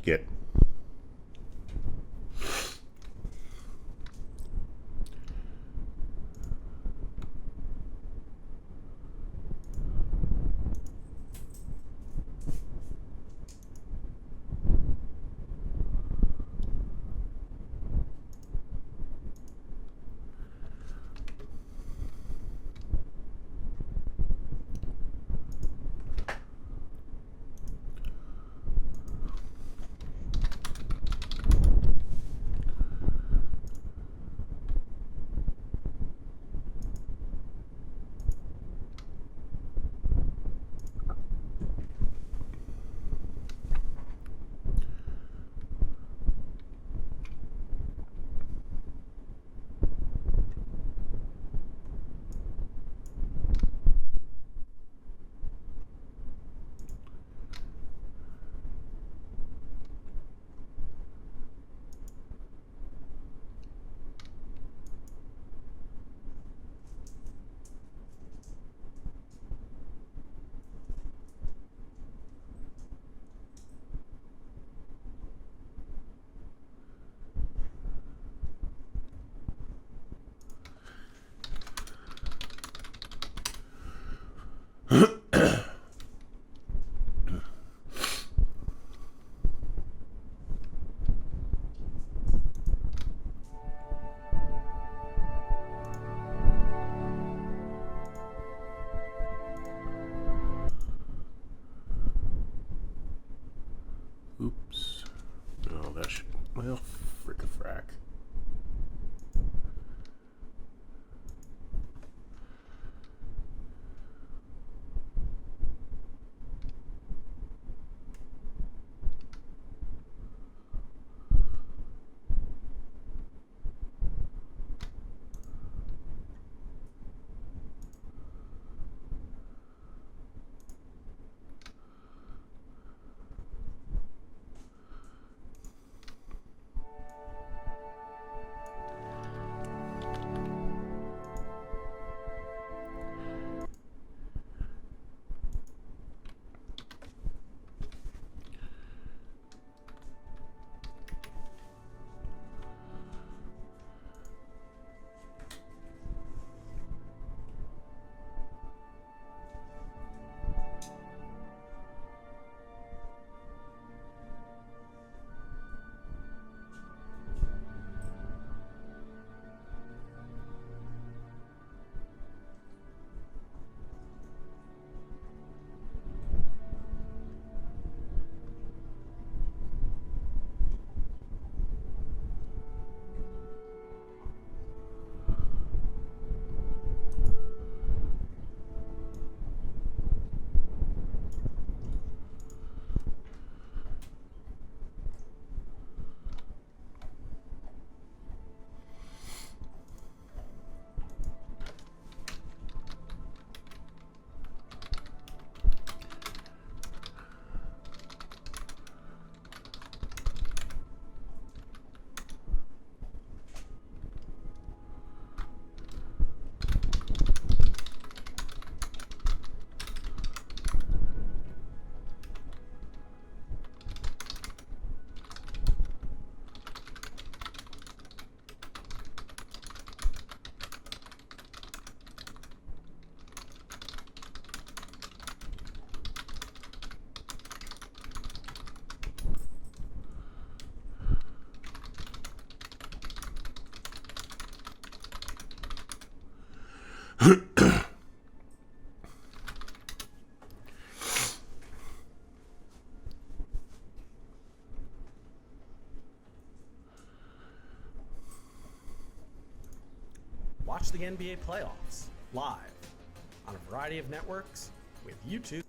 get. Oops. Oh, that should. Well, frick-a-frack. Watch the NBA playoffs live on a variety of networks with YouTube.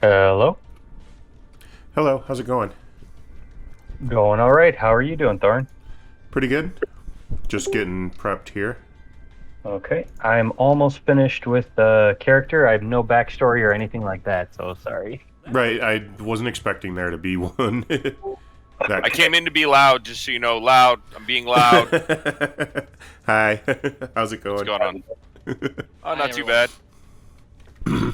Hello. Hello, how's it going? Going all right. How are you doing, Thorn? Pretty good. Just getting prepped here. Okay. I'm almost finished with the character. I have no backstory or anything like that, so sorry. Right, I wasn't expecting there to be one. I came in to be loud, just so you know. Loud. I'm being loud. Hi, how's it going? What's going on? Oh, Hi, not too everyone. bad.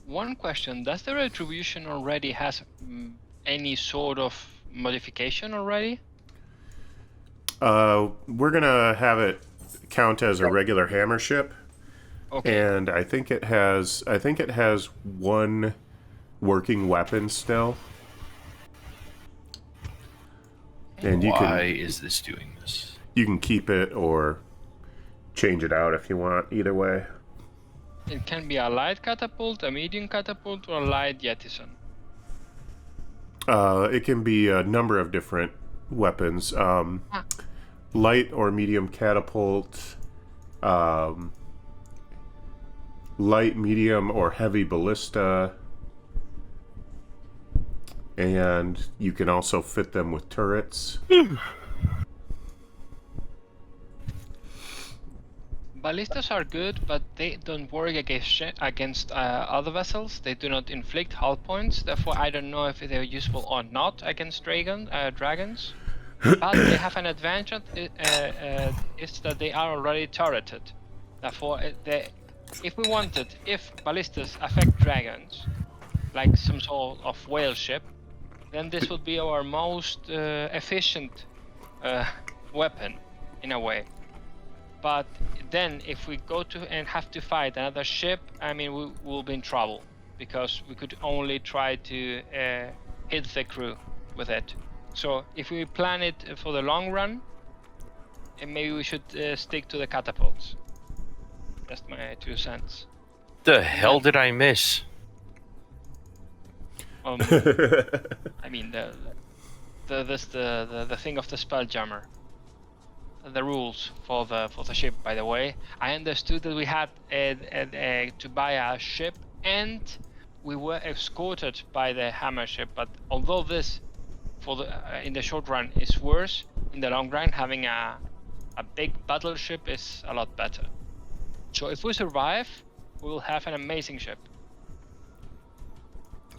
One question: does the retribution already has any sort of modification already? We're gonna have it count as a regular hammer ship, Okay. and I think it has one working weapon still. And Why is this doing this? you can keep it or change it out if you want. Either way. It can be a light catapult, a medium catapult, or a light jettison. It can be a number of different weapons. Light or medium catapult, light, medium, or heavy ballista, and you can also fit them with turrets. Ballistas are good, but they don't work against other vessels. They do not inflict hull points. Therefore, I don't know if they're useful or not against dragons. But they have an advantage, is that they are already turreted. Therefore, if we wanted, if ballistas affect dragons, like some sort of whale ship, then this would be our most efficient weapon, in a way. But then, if we go to and have to fight another ship, I mean, we will be in trouble, because we could only try to hit the crew with it. So if we plan it for the long run, maybe we should stick to the catapults. Just my 2 cents. The hell did I miss? I mean the thing of the spelljammer. The rules for the ship, by the way. I understood that we had to buy a ship, and we were escorted by the hammer ship. But although this, in the short run, is worse, in the long run, having a big battleship is a lot better. So if we survive, we will have an amazing ship.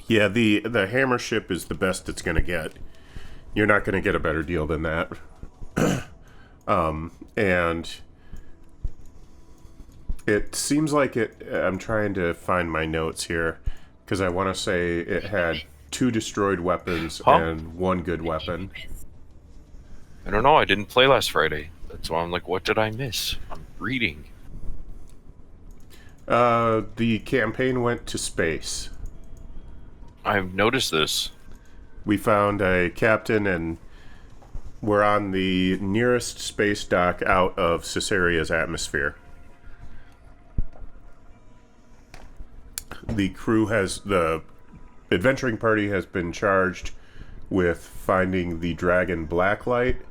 Yeah, the hammer ship is the best it's going to get. You're not going to get a better deal than that. And it seems like I'm trying to find my notes here, because I want to say it had 2 destroyed weapons and 1 good weapon. I don't know. I didn't play last Friday. That's why I'm like, what did I miss? I'm reading. The campaign went to space. I've noticed this. We found a captain, and we're on the nearest space dock out of Caesarea's atmosphere. The adventuring party has been charged with finding the dragon Blacklight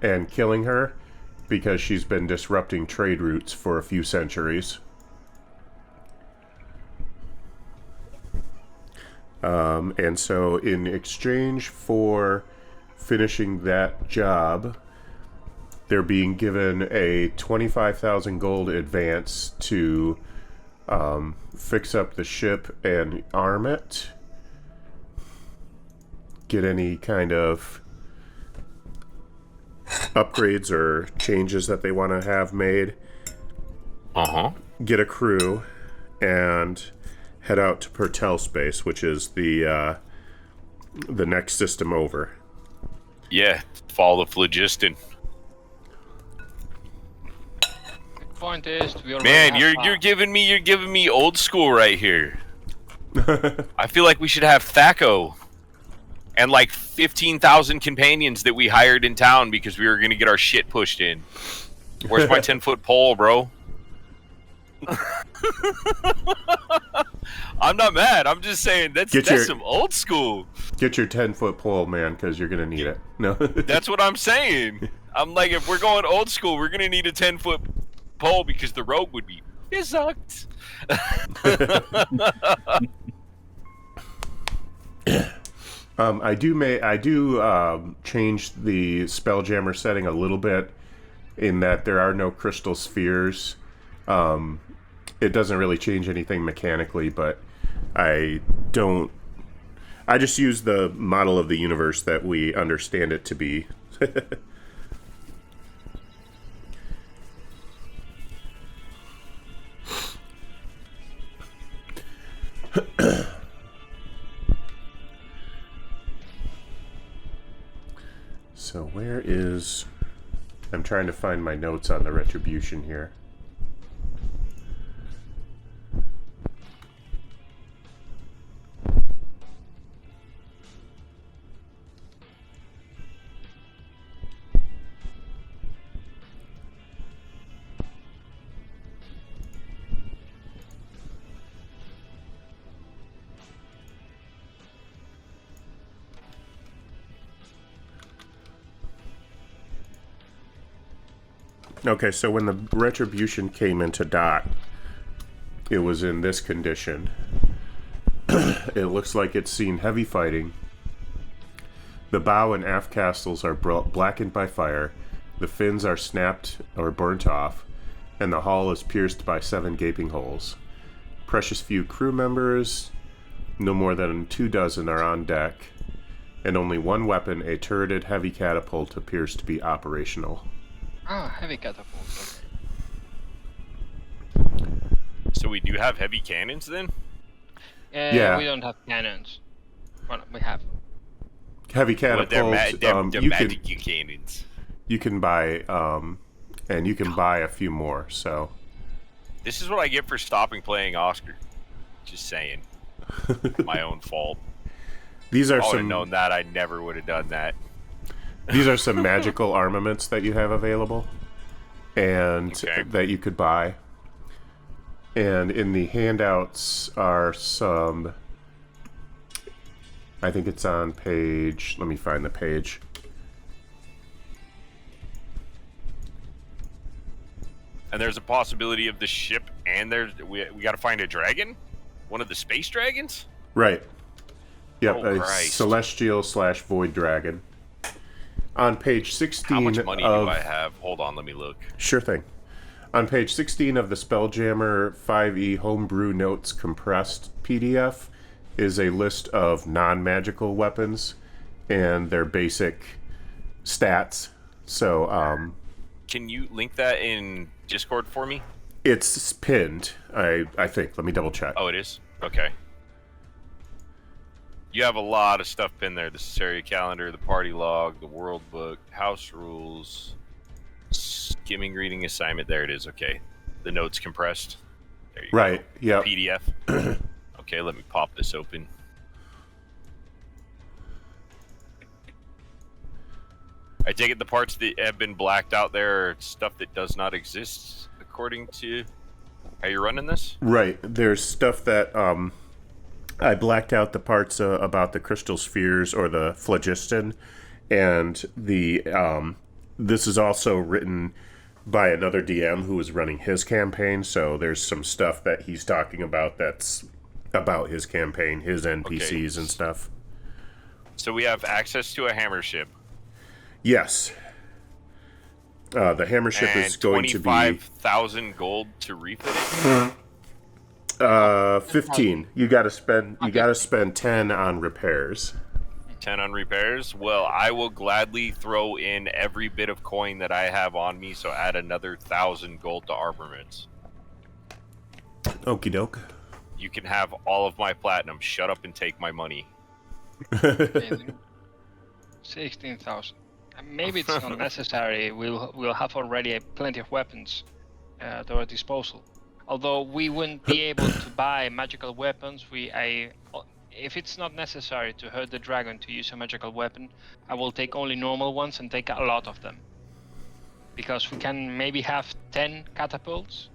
and killing her, because she's been disrupting trade routes for a few centuries. And so in exchange for finishing that job, they're being given a 25,000 gold advance to fix up the ship and arm it, get any kind of upgrades or changes that they want to have made, get a crew, and head out to Pirtel space, which is the next system over. Yeah, follow the phlogiston. Point is, we already Man, have you're giving me old school right here. I feel like we should have Thaco and like 15,000 companions that we hired in town because we were gonna get our shit pushed in. Where's my 10-foot pole, bro? I'm not mad. I'm just saying that's some old school. Get your 10-foot pole, man, because you're gonna need it. No, that's what I'm saying. I'm like, if we're going old school, we're gonna need a 10-foot pole because the rogue would be sucked. I do change the Spelljammer setting a little bit, in that there are no crystal spheres. It doesn't really change anything mechanically, but I just use the model of the universe that we understand it to be. So where is... I'm trying to find my notes on the retribution here. Okay, so when the retribution came into dock, it was in this condition. It looks like it's seen heavy fighting. The bow and aft castles are blackened by fire. The fins are snapped or burnt off, and the hull is pierced by 7 gaping holes. Precious few crew members, no more than 24, are on deck. and only one weapon, a turreted heavy catapult, appears to be operational. Ah, heavy catapults. So we do have heavy cannons then? Yeah. We don't have cannons. Well, we have. Heavy Well, catapults. they're you can magic cannons. buy, and you can buy a few more. So This is what I get for stopping playing Oscar. Just saying. My own fault. these are If I would have some. known that, I never would have done that. These are some magical armaments that you have available, and Okay. that you could buy. And in the handouts are some. I think it's on page. Let me find the page. And there's a possibility of the ship, and we got to find a dragon, one of the space dragons. Right. Yep. Oh, A Christ. celestial / void dragon. On page 16 How much money of do I have? Hold on, let me look. Sure thing. On page 16 of the Spelljammer 5e Homebrew Notes Compressed PDF is a list of non-magical weapons and their basic stats. So Can you link that in Discord for me? it's pinned, I think. Let me double check. Oh, it is? Okay. You have a lot of stuff pinned there. The Cesaria calendar, the party log, the world book, house rules, skimming reading assignment. There it is. Okay. The notes compressed. There you Right. go. Yep. PDF. Okay, let me pop this open. I take it the parts that have been blacked out there are stuff that does not exist according to how you're running this? Right. There's stuff that I blacked out the parts about the crystal spheres or the phlogiston, and the this is also written by another DM who is running his campaign. So there's some stuff that he's talking about that's about his campaign, his NPCs and stuff. So we have access to a hammer ship. Yes. The hammer ship And is going to be 25,000 gold to refit it. 15. You got to spend 10 on repairs. 10 on repairs. Well, I will gladly throw in every bit of coin that I have on me, so add another 1,000 gold to armaments. Okie doke. You can have all of my platinum. Shut up and take my money. 16,000. Maybe it's not necessary. We'll have already plenty of weapons at our disposal. Although we wouldn't be able to buy magical weapons, if it's not necessary to hurt the dragon to use a magical weapon, I will take only normal ones and take a lot of them. Because we can maybe have 10 catapults,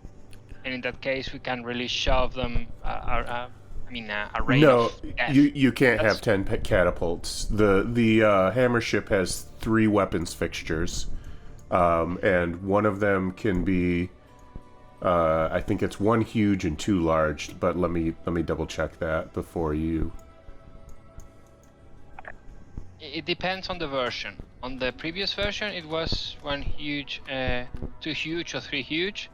and in that case we can really shove them a range of death. you can't have 10 catapults. The hammer ship has 3 weapons fixtures, and one of them can be I think it's 1 huge and 2 large, but let me double check that before you. It depends on the version. On the previous version it was 1 huge, 2 huge or 3 huge,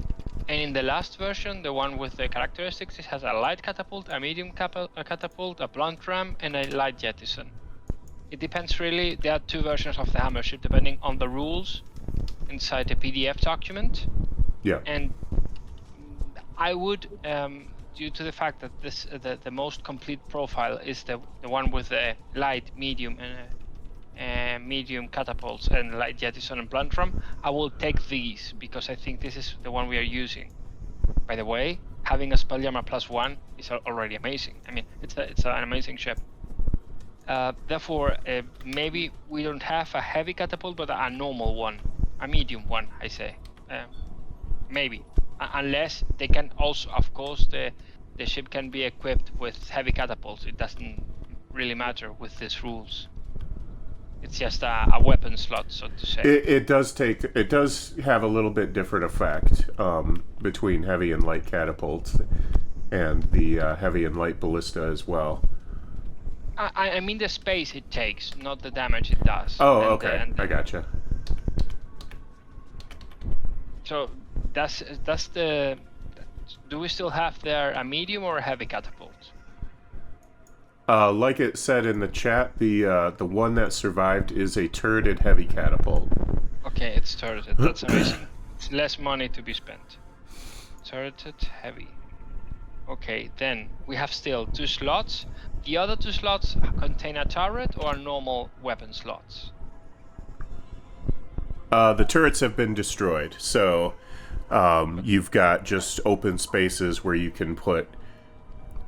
and in the last version, the one with the characteristics, it has a light catapult, a medium catapult, a blunt ram, and a light jettison. It depends really. There are 2 versions of the hammer ship depending on the rules inside the PDF document. Yeah. And I would, due to the fact that this the most complete profile is the one with the light, medium, and medium catapults and light jettison and blunt ram, I will take these because I think this is the one we are using. By the way, having a Spelljammer +1 is already amazing. I mean, it's an amazing ship. Therefore, maybe we don't have a heavy catapult, but a normal one, a medium one, I say. Maybe. Unless they can also, of course, the ship can be equipped with heavy catapults. It doesn't really matter with these rules. It's just a weapon slot, so to say. It does have a little bit different effect between heavy and light catapults and the heavy and light ballista as well. I mean the space it takes, not the damage it does. Oh, okay. I gotcha. So that's the. Do we still have there a medium or a heavy catapult? Like it said in the chat, the one that survived is a turreted heavy catapult. Okay, it's turreted. That's amazing. It's less money to be spent. Turreted heavy. Okay, then we have still 2 slots. The other 2 slots contain a turret or normal weapon slots? The turrets have been destroyed, so you've got just open spaces where you can put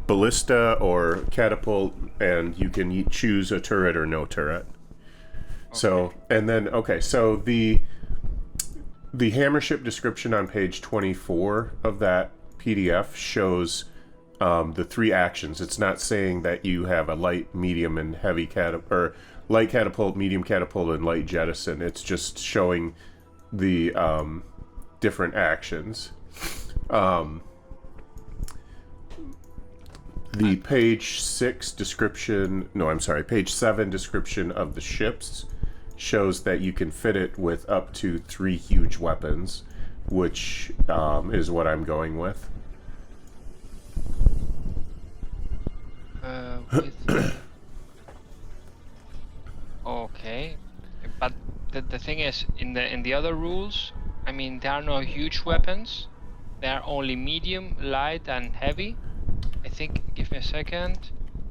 ballista or catapult, and you can choose a turret or no turret. Okay. So, and then, okay, so the hammership description on page 24 of that PDF shows the 3 actions. It's not saying that you have a light, medium, and heavy or light catapult, medium catapult, and light jettison. It's just showing the different actions. The page 6 description, no, I'm sorry, page 7 description of the ships shows that you can fit it with up to 3 huge weapons, which is what I'm going with. Okay, but the thing is, in the other rules, I mean, there are no huge weapons. There are only medium, light, and heavy. I think. Give me a second.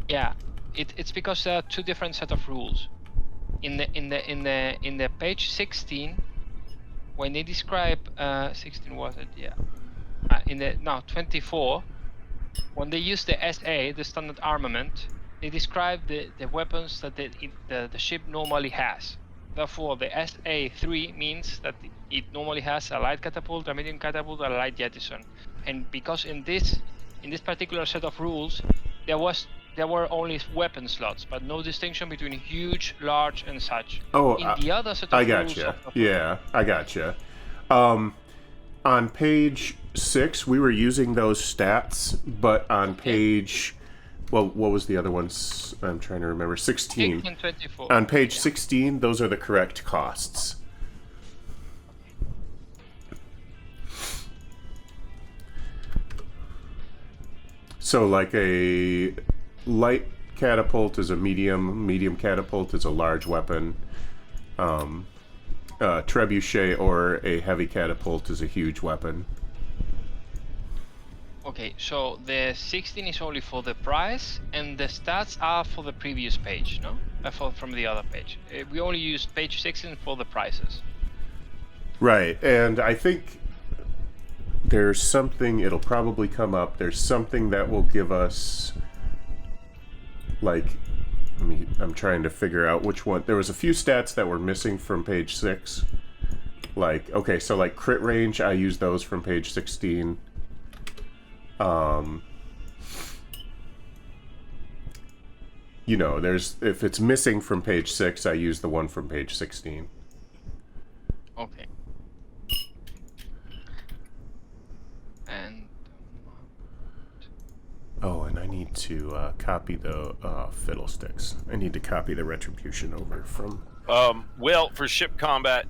Yeah, it's because there are 2 different set of rules. In the page 16, when they describe 16 was it? Yeah. In the 24, when they use the SA, the standard armament, they describe the weapons that the ship normally has. Therefore, the SA3 means that it normally has a light catapult, a medium catapult, and a light jettison. And because in this particular set of rules, there were only weapon slots, but no distinction between huge, large, and such. Oh, in the other set of I rules, gotcha. Yeah, I gotcha. On page 6, we were using those stats, but on page, well, what was the other ones? I'm trying to remember. 16. 24. On page 16, those are the correct costs. So, like a light catapult is a medium catapult is a large weapon. Trebuchet or a heavy catapult is a huge weapon. Okay, so the 16 is only for the price, and the stats are for the previous page, no? From the other page. We only used page 16 for the prices. Right, and I think there's something, it'll probably come up, there's something that will give us, like, I'm trying to figure out which one. There was a few stats that were missing from page 6. Like, okay, so like crit range, I use those from page 16. You know, if it's missing from page 6, I use the one from page 16. Okay. And oh, and I need to copy the fiddlesticks. I need to copy the retribution over from. Well, for ship combat,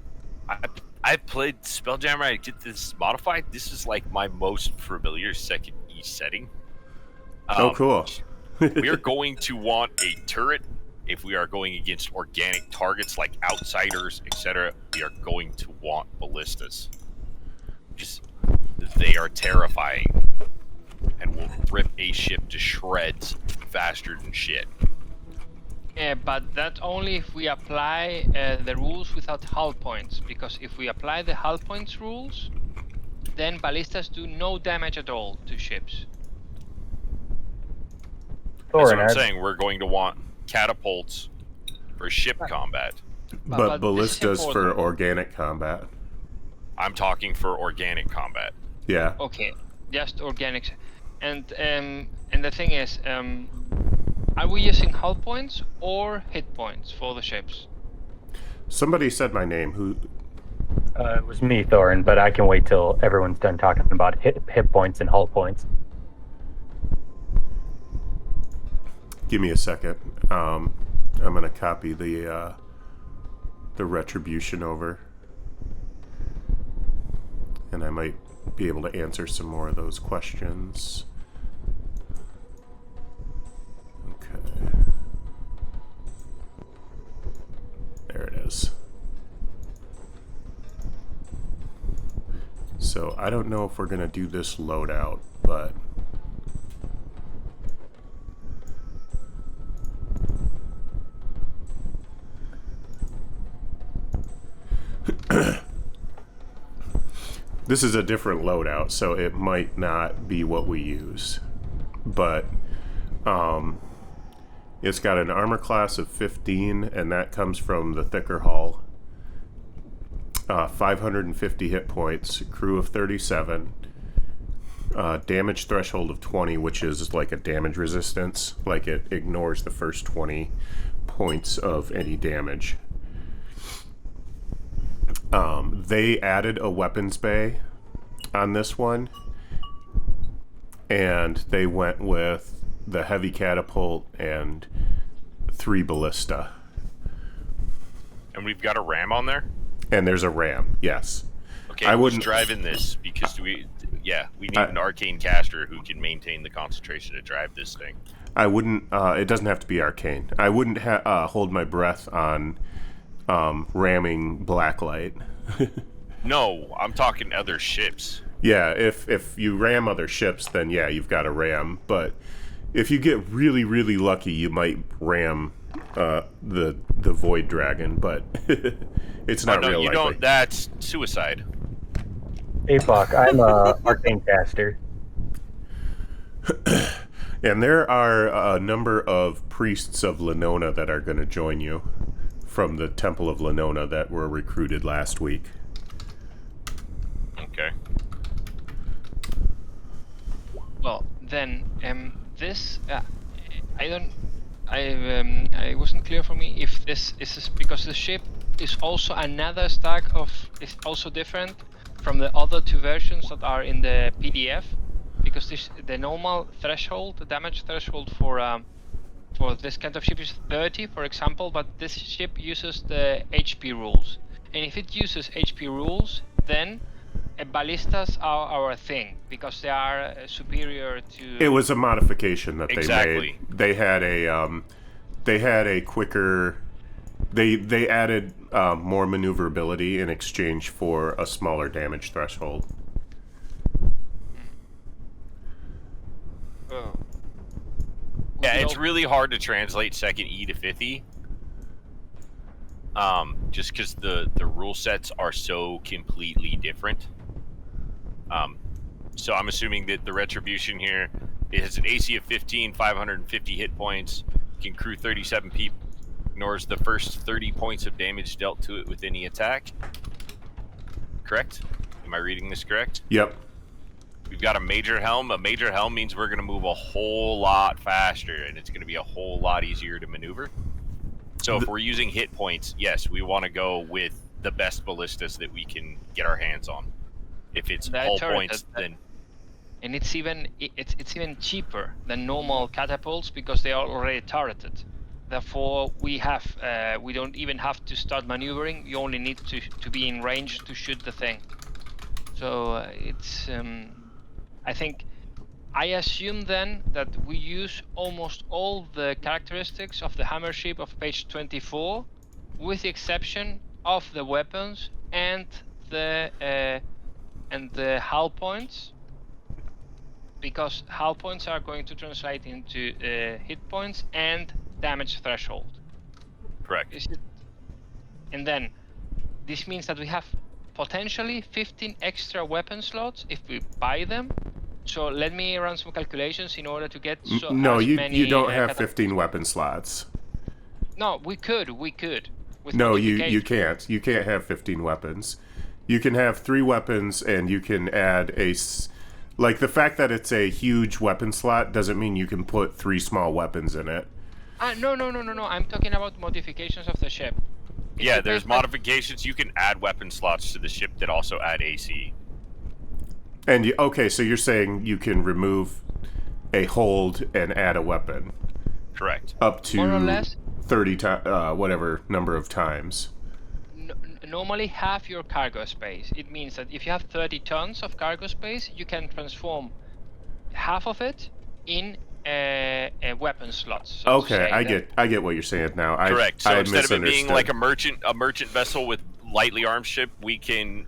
I've played Spelljammer. I get this modified. This is like my most familiar second E setting. Oh, cool. We are going to want a turret if we are going against organic targets like outsiders, etc. We are going to want ballistas. Just they are terrifying and will rip a ship to shreds faster than shit. Yeah, but that only if we apply the rules without hull points, because if we apply the hull points rules, then ballistas do no damage at all to ships. That's what I'm saying. We're going to want catapults for ship combat. But ballistas for organic combat. I'm talking for organic combat. Yeah. Okay, just organics. And the thing is, are we using hull points or hit points for the ships? Somebody said my name. Who? It was me, Thorin, but I can wait till everyone's done talking about hit points and hull points. Give me a second. I'm gonna copy the retribution over, and I might be able to answer some more of those questions. Okay. was. So I don't know if we're gonna do this loadout, but this is a different loadout, so it might not be what we use. But it's got an armor class of 15, and that comes from the thicker hull. 550 hit points, crew of 37, damage threshold of 20, which is like a damage resistance, like it ignores the first 20 points of any damage. They added a weapons bay on this one, and they went with the heavy catapult and 3 ballista. And we've got a ram on there? And there's a ram, yes. Okay, I who's wouldn't driving this? Because we need an arcane caster who can maintain the concentration to drive this thing. I wouldn't, it doesn't have to be arcane. I wouldn't hold my breath on ramming Blacklight. No, I'm talking other ships. Yeah, if you ram other ships, then yeah, you've got a ram. But if you get really, really lucky, you might ram the Void Dragon, but it's not real you likely. don't. That's suicide. Hey, fuck, I'm a arcane caster. And there are a number of priests of Lenona that are going to join you from the Temple of Lenona that were recruited last week. Okay. Well, then, this I wasn't clear for me if this is because the ship is also another stack of is also different from the other 2 versions that are in the PDF, because the normal threshold, the damage threshold for this kind of ship is 30, for example, but this ship uses the HP rules, and if it uses HP rules, then ballistas are our thing because they are superior to. It was a modification that Exactly. they made. They had a quicker. They added more maneuverability in exchange for a smaller damage threshold. Oh. Yeah, it's really hard to translate second E to 5th E. Just because the rule sets are so completely different. So I'm assuming that the Retribution here, it has an AC of 15, 550 hit points, can crew 37 people, ignores the first 30 points of damage dealt to it with any attack. Correct? Am I reading this correct? Yep. We've got a major helm. A major helm means we're going to move a whole lot faster, and it's going to be a whole lot easier to maneuver. So if we're using hit points, yes, we want to go with the best ballistas that we can get our hands on. If it's hull points, then... And it's even cheaper than normal catapults because they are already turreted. Therefore, we don't even have to start maneuvering. You only need to be in range to shoot the thing. So it's I assume then that we use almost all the characteristics of the hammer ship of page 24, with the exception of the weapons and the hull points, because hull points are going to translate into hit points and damage threshold. Correct. And then this means that we have potentially 15 extra weapon slots if we buy them. So let me run some calculations in order to get no, many, you don't have 15 weapon slots. No, we could. With No, you can't. You can't have 15 weapons. You can have 3 weapons, and you can add like the fact that it's a huge weapon slot doesn't mean you can put 3 small weapons in it. No. I'm talking about modifications of the ship. Yeah, there's modifications. You can add weapon slots to the ship that also add AC. And okay, so you're saying you can remove a hold and add a weapon. Correct. Up to more or less 30 whatever number of times. Normally half your cargo space. It means that if you have 30 tons of cargo space, you can transform half of it in weapon slots. So to Okay, say. I get what you're saying now. Correct. So I instead of it being misunderstood. like a merchant vessel with lightly armed ship, we can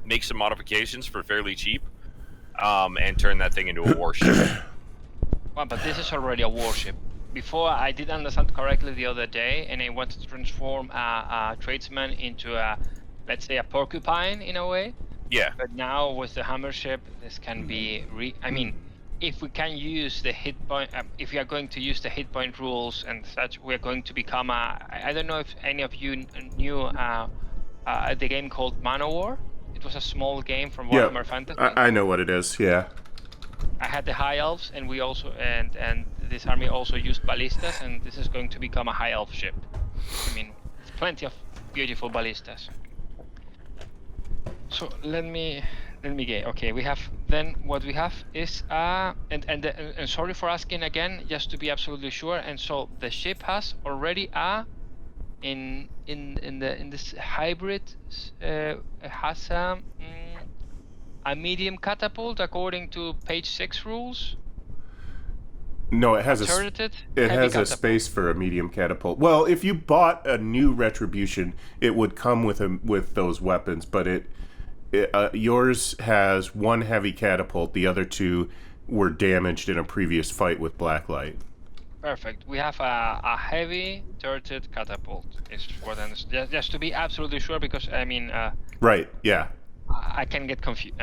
make some modifications for fairly cheap, and turn that thing into a warship. Well, but this is already a warship. Before, I did understand correctly the other day, and I wanted to transform a tradesman into let's say, a porcupine in a way. Yeah. But now with the hammer ship, this can be I mean, if we can use the hit point, if we are going to use the hit point rules and such, we're going to become I don't know if any of you knew the game called Manowar. It was a small game from Warhammer Fantasy. I know what it is. Yeah. I had the high elves, and we also and this army also used ballistas, and this is going to become a high elf ship. I mean, plenty of beautiful ballistas. So let me get. Okay, we have then what we have is and sorry for asking again, just to be absolutely sure. And so the ship has already in this hybrid has a medium catapult according to page 6 rules. No, it has Turreted, it heavy has a catapult. space for a medium catapult. Well, if you bought a new Retribution, it would come with those weapons, but yours has one heavy catapult. The other two were damaged in a previous fight with Blacklight. Perfect. We have a heavy turreted catapult. Is what just to be absolutely sure, because I mean. Right. Yeah. I can get confused.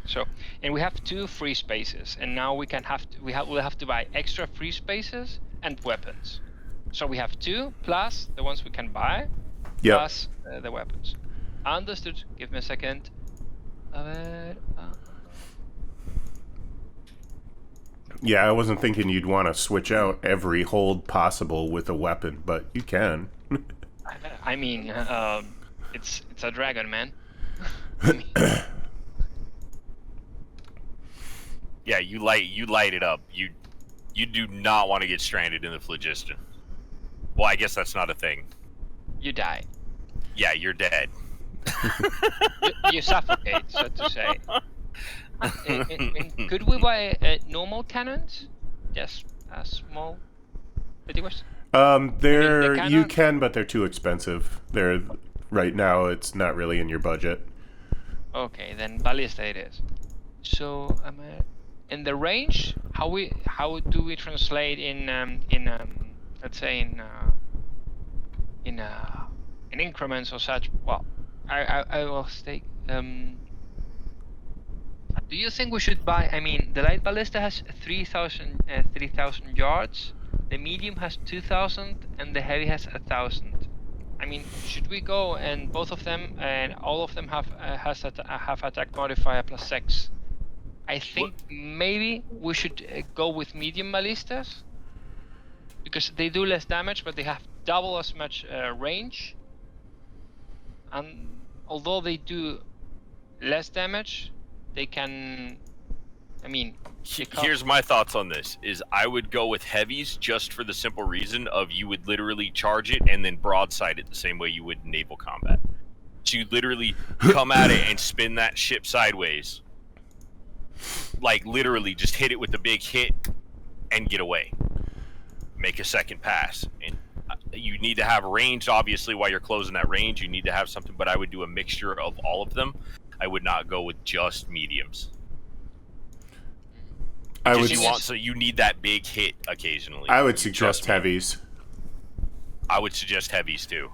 So, and we have 2 free spaces, and now we'll have to buy extra free spaces and weapons. So we have 2 plus the ones we can buy, plus the weapons. Understood. Give me a second. Yeah, I wasn't thinking you'd want to switch out every hold possible with a weapon, but you can. I mean, it's a dragon, man. Yeah, you light it up. You do not want to get stranded in the phlogiston. Well, I guess that's not a thing. You die. Yeah, you're dead. You suffocate, so to say. And could we buy normal cannons? Just a small. You can, but they're too expensive. Right now. It's not really in your budget. Okay, then ballista it is. So, in the range, how do we translate in let's say in increments or such? Well, I will stake. Do you think we should buy? I mean, the light ballista has 3,000 yards. The medium has 2,000, and the heavy has 1,000. I mean, should we go and both of them and all of them have attack modifier +6? I think maybe we should go with medium ballistas, because they do less damage, but they have double as much range. And although they do less damage, they can. I mean, here's my thoughts on this: is I would go with heavies just for the simple reason of you would literally charge it and then broadside it the same way you would in naval combat. So you literally come at it and spin that ship sideways, like literally just hit it with the big hit and get away. Make a second pass, and you need to have range. Obviously, while you're closing that range, you need to have something. But I would do a mixture of all of them. I would not go with just mediums. You need that big hit occasionally. I would suggest heavies. I would suggest heavies too.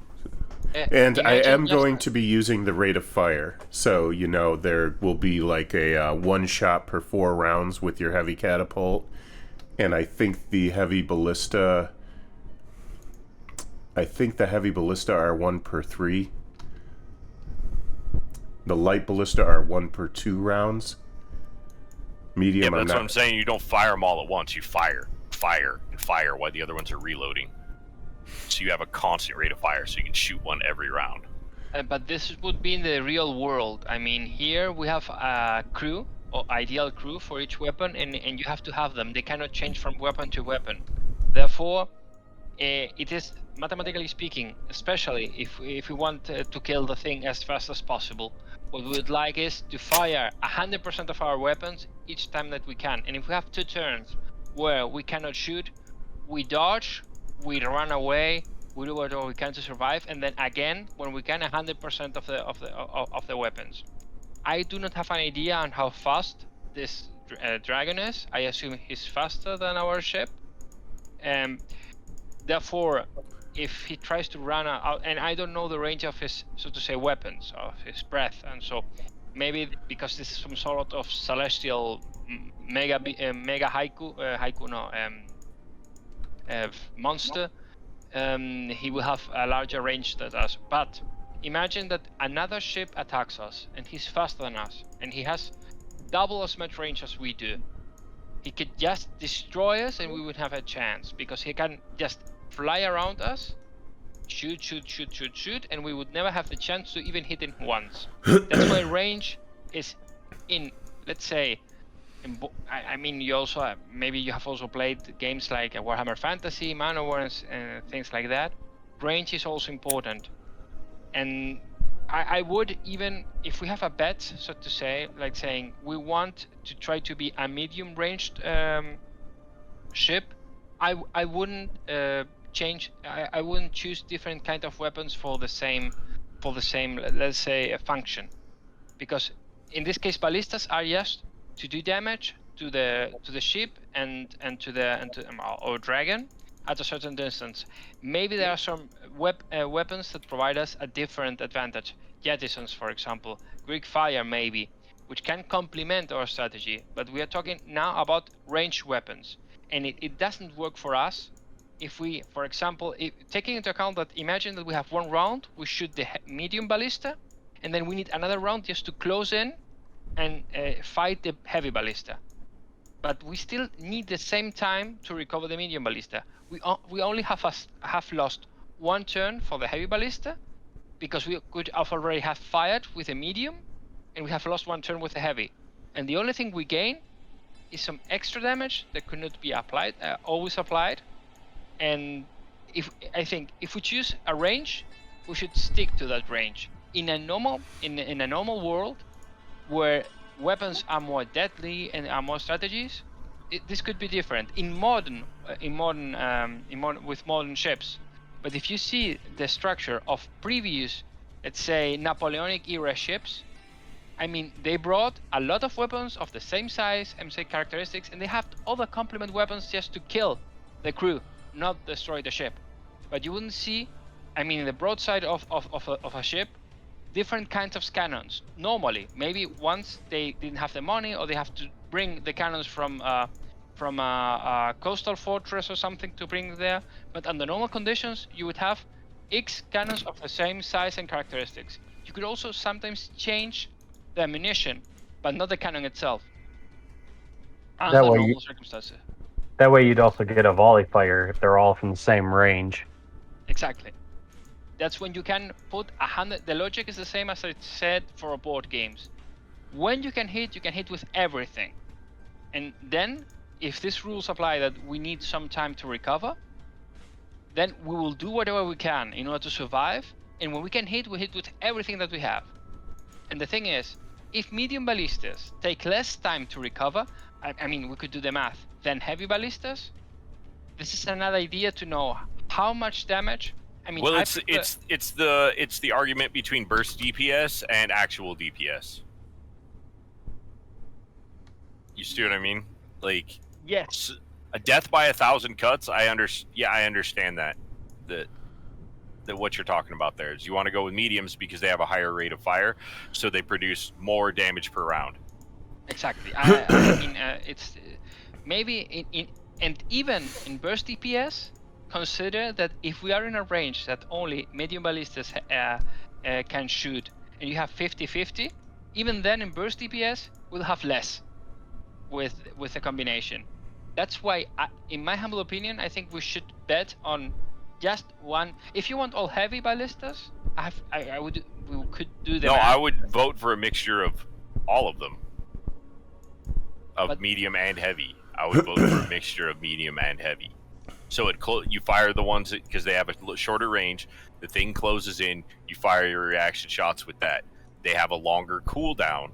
And I am going to be using the rate of fire, so there will be like a 1 shot per 4 rounds with your heavy catapult, and I think the heavy ballista. Are 1 per 3. The light ballista are 1 per 2 rounds. Medium. Yeah, but that's what I'm saying. You don't fire them all at once. You fire, and fire while the other ones are reloading. So you have a constant rate of fire, so you can shoot one every round. But this would be in the real world. I mean, here we have a crew, or ideal crew for each weapon, and you have to have them. They cannot change from weapon to weapon. Therefore, it is, mathematically speaking, especially if we want to kill the thing as fast as possible, what we would like is to fire 100% of our weapons each time that we can. And if we have 2 turns where we cannot shoot, we dodge, we run away, we do whatever we can to survive, and then again when we can 100% of the weapons. I do not have an idea on how fast this dragon is. I assume he's faster than our ship. Therefore, if he tries to run out, and I don't know the range of his, so to say, weapons, of his breath, and so maybe because this is some sort of celestial mega monster, he will have a larger range than us. But imagine that another ship attacks us, and he's faster than us, and he has double as much range as we do. He could just destroy us, and we would have a chance because he can just fly around us, shoot, and we would never have the chance to even hit him once. That's why range is in, let's say, I mean, you also maybe you have also played games like Warhammer Fantasy, Manowar, and things like that. Range is also important, and I would, even if we have a bet, so to say, like saying we want to try to be a medium ranged ship, I wouldn't change. I wouldn't choose different kind of weapons for the same, let's say, function, because in this case ballistas are just to do damage to the ship and to our dragon at a certain distance. Maybe there are some weapons that provide us a different advantage. Jettisons, for example, Greek Fire maybe, which can complement our strategy. But we are talking now about ranged weapons, and it doesn't work for us if we, for example, taking into account that imagine that we have one round, we shoot the medium ballista, and then we need another round just to close in and fight the heavy ballista. But we still need the same time to recover the medium ballista. We only have lost one turn for the heavy ballista because we could have already have fired with a medium, and we have lost one turn with a heavy. And the only thing we gain is some extra damage that could not be applied, always applied. And I think if we choose a range, we should stick to that range. In a normal world, where weapons are more deadly and are more strategies, this could be different in modern with modern ships. But if you see the structure of previous, let's say, Napoleonic era ships, I mean, they brought a lot of weapons of the same size and same characteristics, and they have other complement weapons just to kill the crew, not destroy the ship. But you wouldn't see, I mean, the broadside of a ship, different kinds of cannons. Normally, maybe once they didn't have the money, or they have to bring the cannons from a coastal fortress or something to bring there. But under normal conditions, you would have X cannons of the same size and characteristics. You could also sometimes change the ammunition, but not the cannon itself. Under normal circumstances. That way you'd also get a volley fire if they're all from the same range. Exactly. That's when you can put 100. The logic is the same as I said for board games. When you can hit with everything. And then, if these rules apply that we need some time to recover, then we will do whatever we can in order to survive. And when we can hit, we hit with everything that we have. And the thing is, if medium ballistas take less time to recover, I mean, we could do the math, than heavy ballistas, this is another idea to know how much damage. I mean, well, it's the argument between burst DPS and actual DPS. You see what I mean? Like, yes, a death by 1,000 cuts. I understand that. That what you're talking about there is you want to go with mediums because they have a higher rate of fire, so they produce more damage per round. Exactly. I mean, it's maybe and even in burst DPS. Consider that if we are in a range that only medium ballistas can shoot, and you have 50-50, even then in burst DPS we'll have less with the combination. That's why, in my humble opinion, I think we should bet on just one. If you want all heavy ballistas, we could do that. No, I would vote for a mixture of all of them, of medium and heavy. I would vote for a mixture of medium and heavy. So you fire the ones because they have a shorter range. The thing closes in. You fire your reaction shots with that. They have a longer cooldown,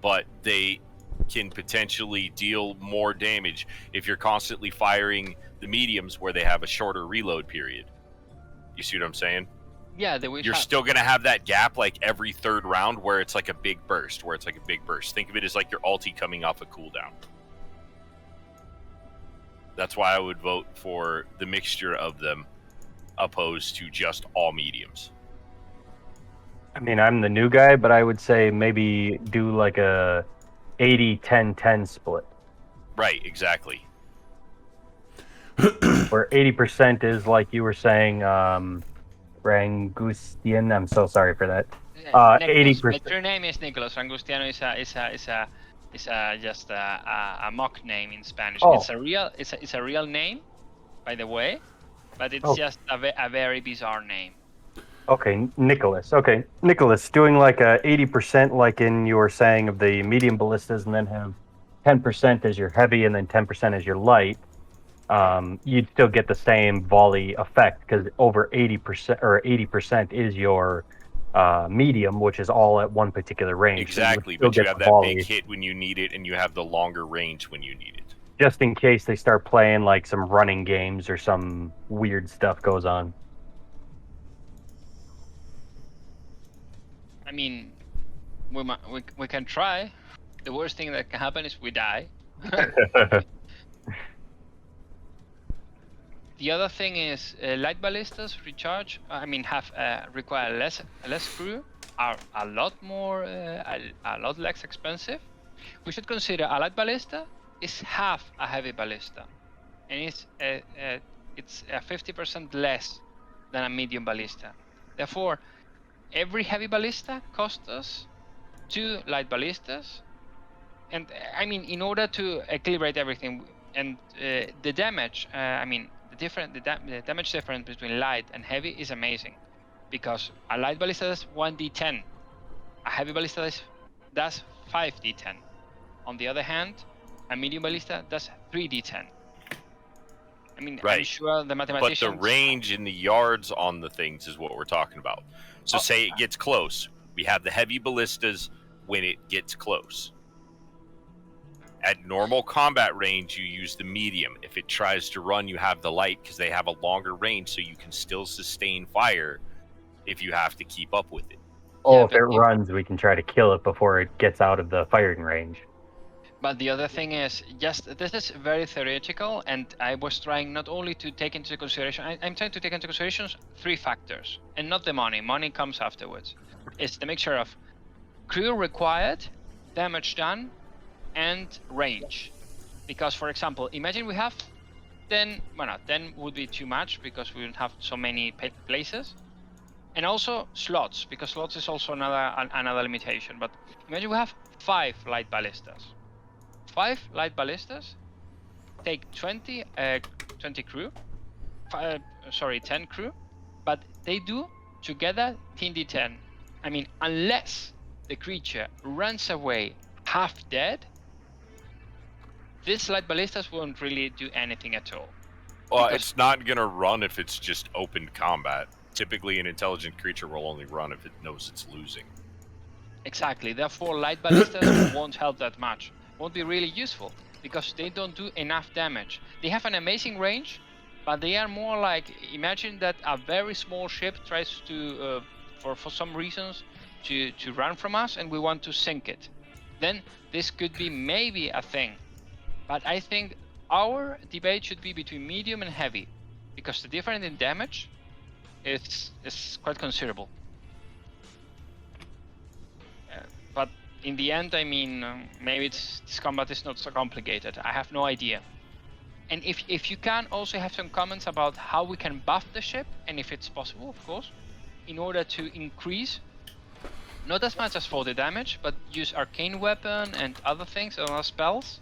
but they can potentially deal more damage if you're constantly firing the mediums where they have a shorter reload period. You see what I'm saying? Yeah, You're still going to have that gap like every third round where it's like a big burst, Think of it as like your ulti coming off a cooldown. That's why I would vote for the mixture of them opposed to just all mediums. I mean, I'm the new guy, but I would say maybe do like a 80-10-10 split. Right, exactly. Where 80% is like you were saying, Rangustian. I'm so sorry for that. 80%. My true name is Nicholas. Rangustiano is just a mock name in Spanish. Oh. It's a real name, by the way, but it's just a very bizarre name. Okay, Nicholas. Okay, Nicholas, doing like a 80%, like in you were saying, of the medium ballistas, and then have 10% as your heavy, and then 10% as your light. You'd still get the same volley effect because over 80% or 80% is your medium, which is all at one particular range. Exactly, so but you have that volley, big hit when you need it, and you have the longer range when you need it. just in case they start playing like some running games or some weird stuff goes on. I mean, we can try. The worst thing that can happen is we die. The other thing is light ballistas recharge. Require less crew, are a lot less expensive. We should consider a light ballista is half a heavy ballista, and it's 50% less than a medium ballista. Therefore, every heavy ballista costs us 2 light ballistas, and I mean, in order to equilibrate everything, and the damage, the damage difference between light and heavy is amazing, because a light ballista does 1d10, a heavy ballista does 5d10. On the other hand, a medium ballista does 3d10. I mean, right. I'm sure the mathematicians... But the range in the yards on the things is what we're talking about. So say it gets close. We have the heavy ballistas when it gets close. At normal combat range, you use the medium. If it tries to run, you have the light because they have a longer range, so you can still sustain fire if you have to keep up with it. If it runs, we can try to kill it before it gets out of the firing range. But the other thing is, this is very theoretical, and I was trying not only to take into consideration, I'm trying to take into consideration 3 factors, and not the money. Money comes afterwards. It's the mixture of crew required, damage done, and range. Because, for example, imagine we have 10 would be too much because we don't have so many places. And also slots, because slots is also another limitation. But imagine we have 5 light ballistas. 5 light ballistas take 20 crew, 10 crew, but they do together 10d10. I mean, unless the creature runs away half dead, these light ballistas won't really do anything at all. Well, it's not going to run if it's just open combat. Typically, an intelligent creature will only run if it knows it's losing. Exactly. Therefore, light ballistas won't help that much. Won't be really useful because they don't do enough damage. They have an amazing range, but they are more like, imagine that a very small ship tries to, for some reasons, to run from us, and we want to sink it. Then this could be maybe a thing. But I think our debate should be between medium and heavy, because the difference in damage is quite considerable. But in the end, I mean, maybe this combat is not so complicated. I have no idea. And if you can also have some comments about how we can buff the ship, and if it's possible, of course, in order to increase, not as much as for the damage, but use arcane weapon and other things, other spells.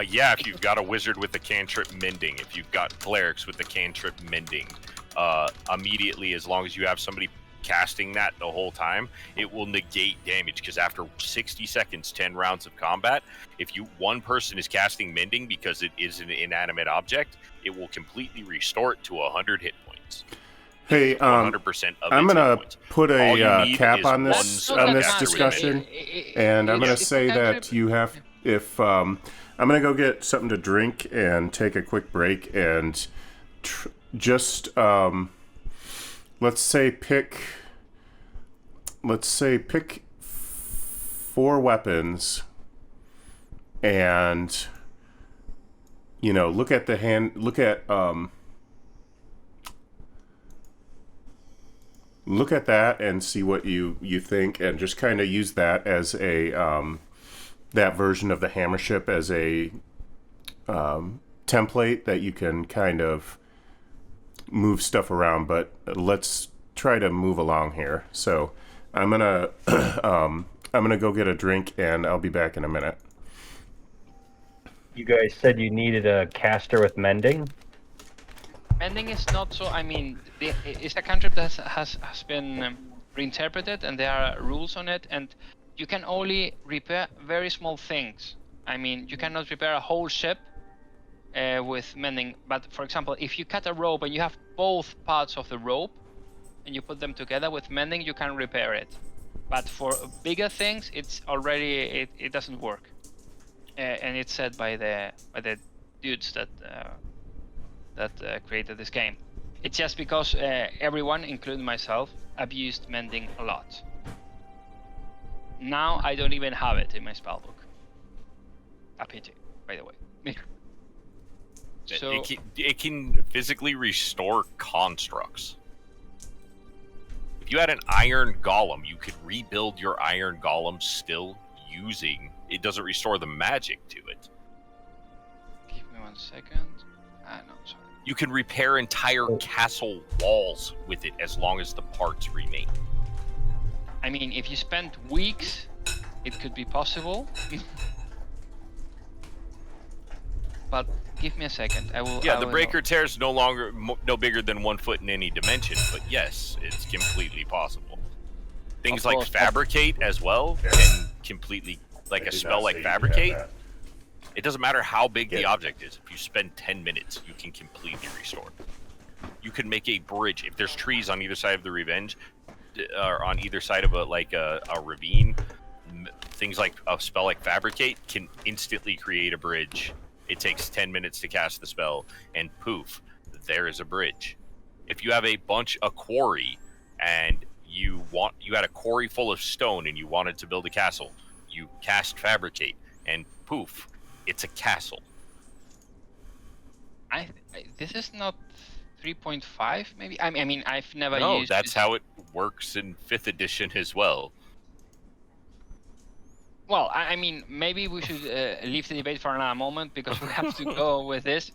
Yeah, if you've got a wizard with the cantrip mending, if you've got clerics with the cantrip mending, immediately, as long as you have somebody casting that the whole time, it will negate damage, because after 60 seconds, 10 rounds of combat, if one person is casting mending because it is an inanimate object, it will completely restore it to 100 hit points. Hey, 100% of I'm gonna put a cap on one this discussion, and I'm gonna say that you have if I'm gonna go get something to drink and take a quick break and just let's say pick 4 weapons and look at that and see what you think, and just kind of use that as a that version of the hammer ship as a template that you can kind of move stuff around. But let's try to move along here. So I'm gonna go get a drink, and I'll be back in a minute. You guys said you needed a caster with mending. Mending is not so. I mean, it's a cantrip that has been reinterpreted, and there are rules on it, and you can only repair very small things. I mean, you cannot repair a whole ship with mending. But for example, if you cut a rope and you have both parts of the rope, and you put them together with mending, you can repair it. But for bigger things, it's already it doesn't work. And it's said by the dudes that created this game. It's just because everyone, including myself, abused mending a lot. Now I don't even have it in my spellbook. A pity, by the way. So it can physically restore constructs. If you had an iron golem, you could rebuild your iron golem still using. It doesn't restore the magic to it. Give me 1 second. No, sorry. You can repair entire castle walls with it as long as the parts remain. I mean, if you spend weeks, it could be possible. But give me a second. Yeah, the breaker tear is no bigger than 1 foot in any dimension. But yes, it's completely possible. Things like fabricate as well can completely, like a spell like fabricate. It doesn't matter how big the object is. If you spend 10 minutes, you can completely restore. You can make a bridge. If there's trees on either side of the Revenge, or on either side of a ravine, things like a spell like Fabricate can instantly create a bridge. It takes 10 minutes to cast the spell, and poof, there is a bridge. If you have a quarry, and you had a quarry full of stone and you wanted to build a castle, you cast Fabricate, and poof, it's a castle. This is not 3.5, maybe. I mean, I've never used. No, that's how it works in 5th edition as well. Well, I mean, maybe we should leave the debate for another moment because we have to go with this.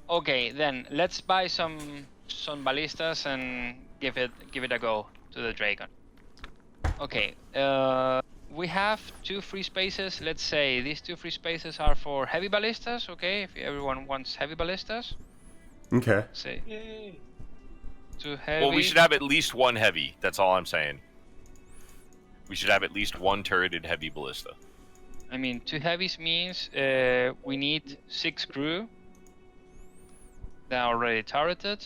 Okay, then let's buy some ballistas and give it a go to the dragon. Okay. We have 2 free spaces. Let's say these 2 free spaces are for heavy ballistas, okay? If everyone wants heavy ballistas. Okay. Say. Yay. 2 heavy. Well, we should have at least 1 heavy. That's all I'm saying. We should have at least 1 turreted heavy ballista. I mean, 2 heavies means we need 6 crew. They're already turreted.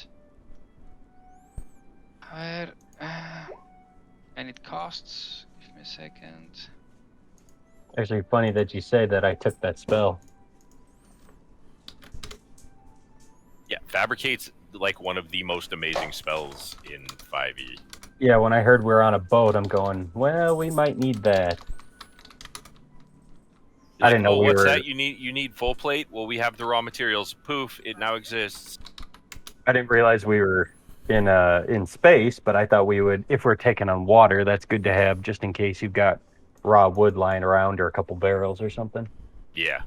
And it costs. Give me a second. Actually, funny that you say that. I took that spell. Yeah, Fabricate's like one of the most amazing spells in 5e. Yeah, when I heard we're on a boat, I'm going, well, we might need that. I didn't know we what's were... that? You need full plate? Well, we have the raw materials. Poof, it now exists. I didn't realize we were in space, but I thought we would, if we're taking on water, that's good to have just in case you've got raw wood lying around or a couple barrels or something. Yeah.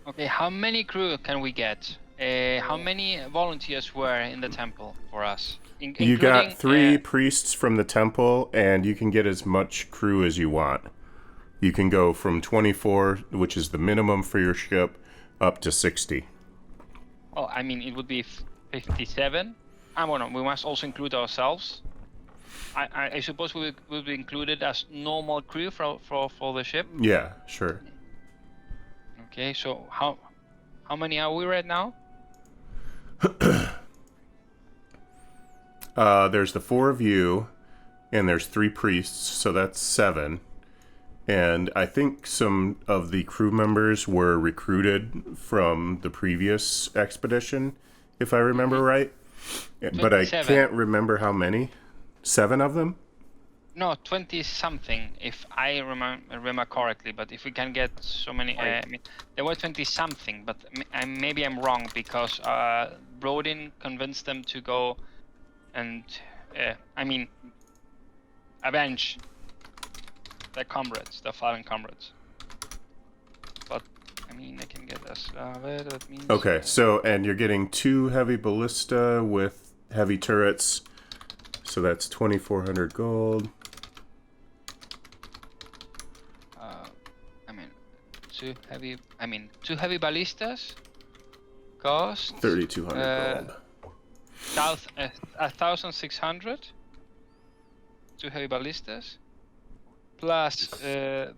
Okay, how many crew can we get? How many volunteers were in the temple for us? You got 3 priests from the temple, and you can get as much crew as you want. You can go from 24, which is the minimum for your ship, up to 60. Oh, I mean, it would be 57. Well, no, we must also include ourselves. I suppose we will be included as normal crew for the ship. Yeah, sure. Okay, so how many are we right now? There's the 4 of you, and there's 3 priests, so that's 7. And I think some of the crew members were recruited from the previous expedition, if I remember right. But I 27. can't remember how many. 7 of them? No, 20 something, if I remember correctly. But if we can get so many, I mean, there were 20 something, but maybe I'm wrong because Brodin convinced them to go and, avenge their comrades, their fallen comrades. But I can get us. That means. Okay, so, and you're getting 2 heavy ballista with heavy turrets. So that's 2,400 gold. Two heavy ballistas cost 3,200 gold. 1,600. 2 heavy ballistas. Plus and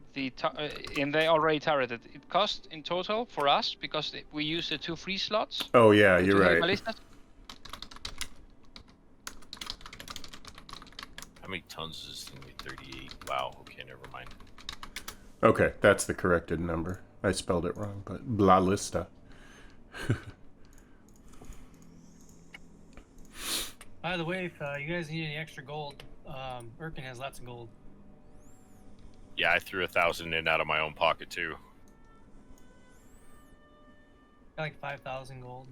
they already turreted. It cost in total for us because we use the 2 free slots. Oh yeah, you're Two heavy right. ballistas. How many tons is this thing weigh? 38. Wow. Okay, never mind. Okay, that's the corrected number. I spelled it wrong, but ballista. By the way, if you guys need any extra gold, Erkin has lots of gold. Yeah, I threw 1,000 in out of my own pocket too. Got like 5,000 gold.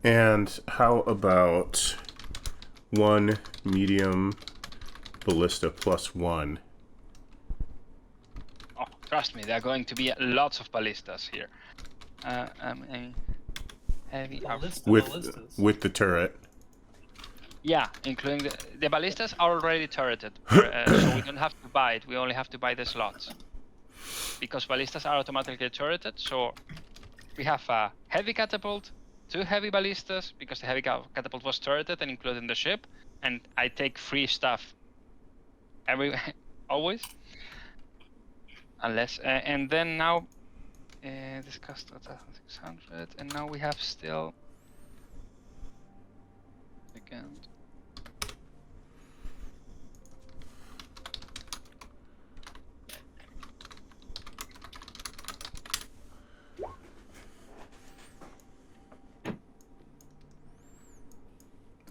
And how about 1 medium ballista plus 1? Oh, trust me, there are going to be lots of ballistas here. Heavy. Ballistas. With the turret. Yeah, including the ballistas are already turreted, so we don't have to buy it. We only have to buy the slots because ballistas are automatically turreted. So we have a heavy catapult, 2 heavy ballistas because the heavy catapult was turreted and included in the ship, and I take free stuff always, unless and then now this cost 1,600, and now we have still again.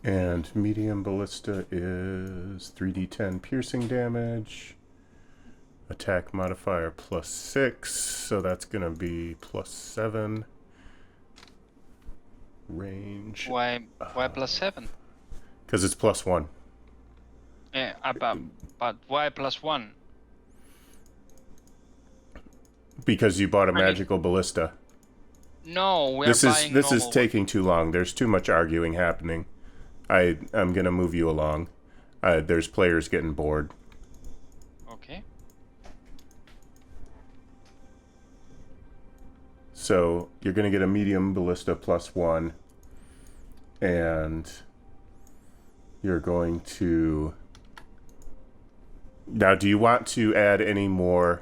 And medium ballista is 3d10 piercing damage. Attack modifier plus 6, so that's gonna be plus 7. Range. Why plus 7? Because it's plus 1. Yeah, but why plus 1? Because you bought a magical ballista. No, we're This buying is normal taking too long. There's too much arguing happening. I'm gonna move you along. There's players getting bored. Okay. So you're gonna get a medium ballista plus 1, and you're going to. Now, do you want to add any more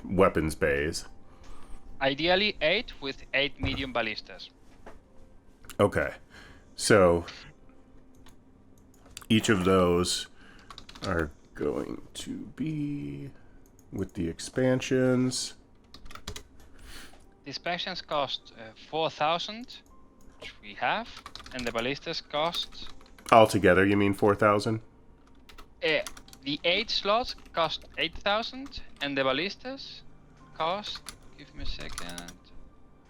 weapons bays? Ideally 8 with 8 medium ballistas. Okay, so each of those are going to be with the expansions. The expansions cost 4,000, which we have, and the ballistas cost. Altogether, you mean 4,000? The 8 slots cost 8,000, and the ballistas cost. Give me a second.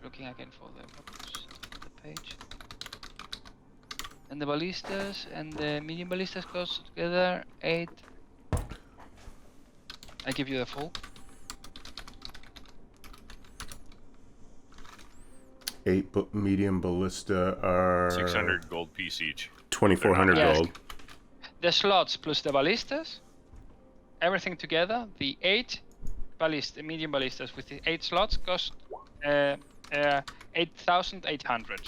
Looking again for the page. And the ballistas and the medium ballistas cost together 8. I give you the full. 8 medium ballista are 600 gold piece each. 2,400 Yes. gold. The slots plus the ballistas, everything together, the 8 medium ballistas with the 8 slots cost 8,800.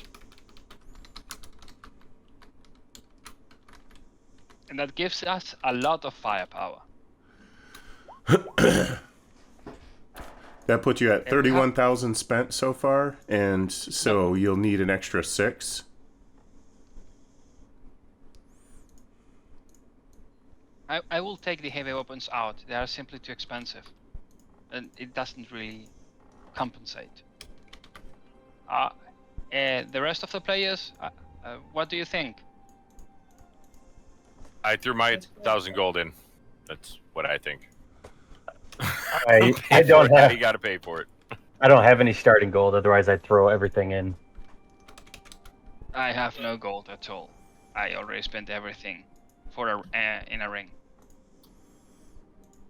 And that gives us a lot of firepower. That puts you at And we have- 31,000 spent so far, and so you'll need an extra 6. I will take the heavy weapons out. They are simply too expensive, and it doesn't really compensate. The rest of the players, what do you think? I threw my 1,000 gold in. That's what I think. I Pay don't for it. have You got to pay for it. I don't have any starting gold. Otherwise, I'd throw everything in. I have no gold at all. I already spent everything for in a ring.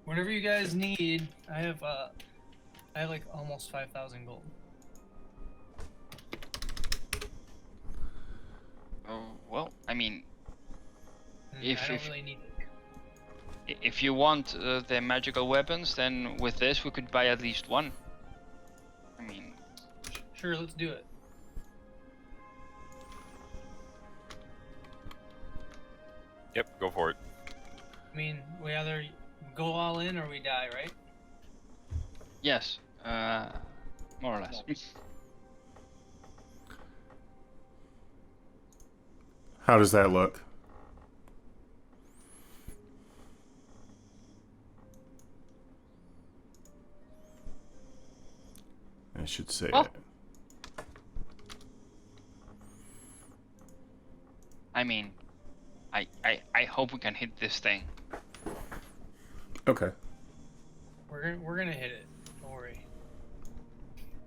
Whatever you guys need, I have like almost 5,000 gold. Oh, well, I mean, And If- I don't if- really need it. if you want the magical weapons, then with this we could buy at least one. I mean, Sure, let's do it. Yep, go for it. I mean, we either go all in or we die, right? yes, more or less. How does that look? I should say Well- it. I mean, I hope we can hit this thing. Okay. We're gonna hit it. Don't worry.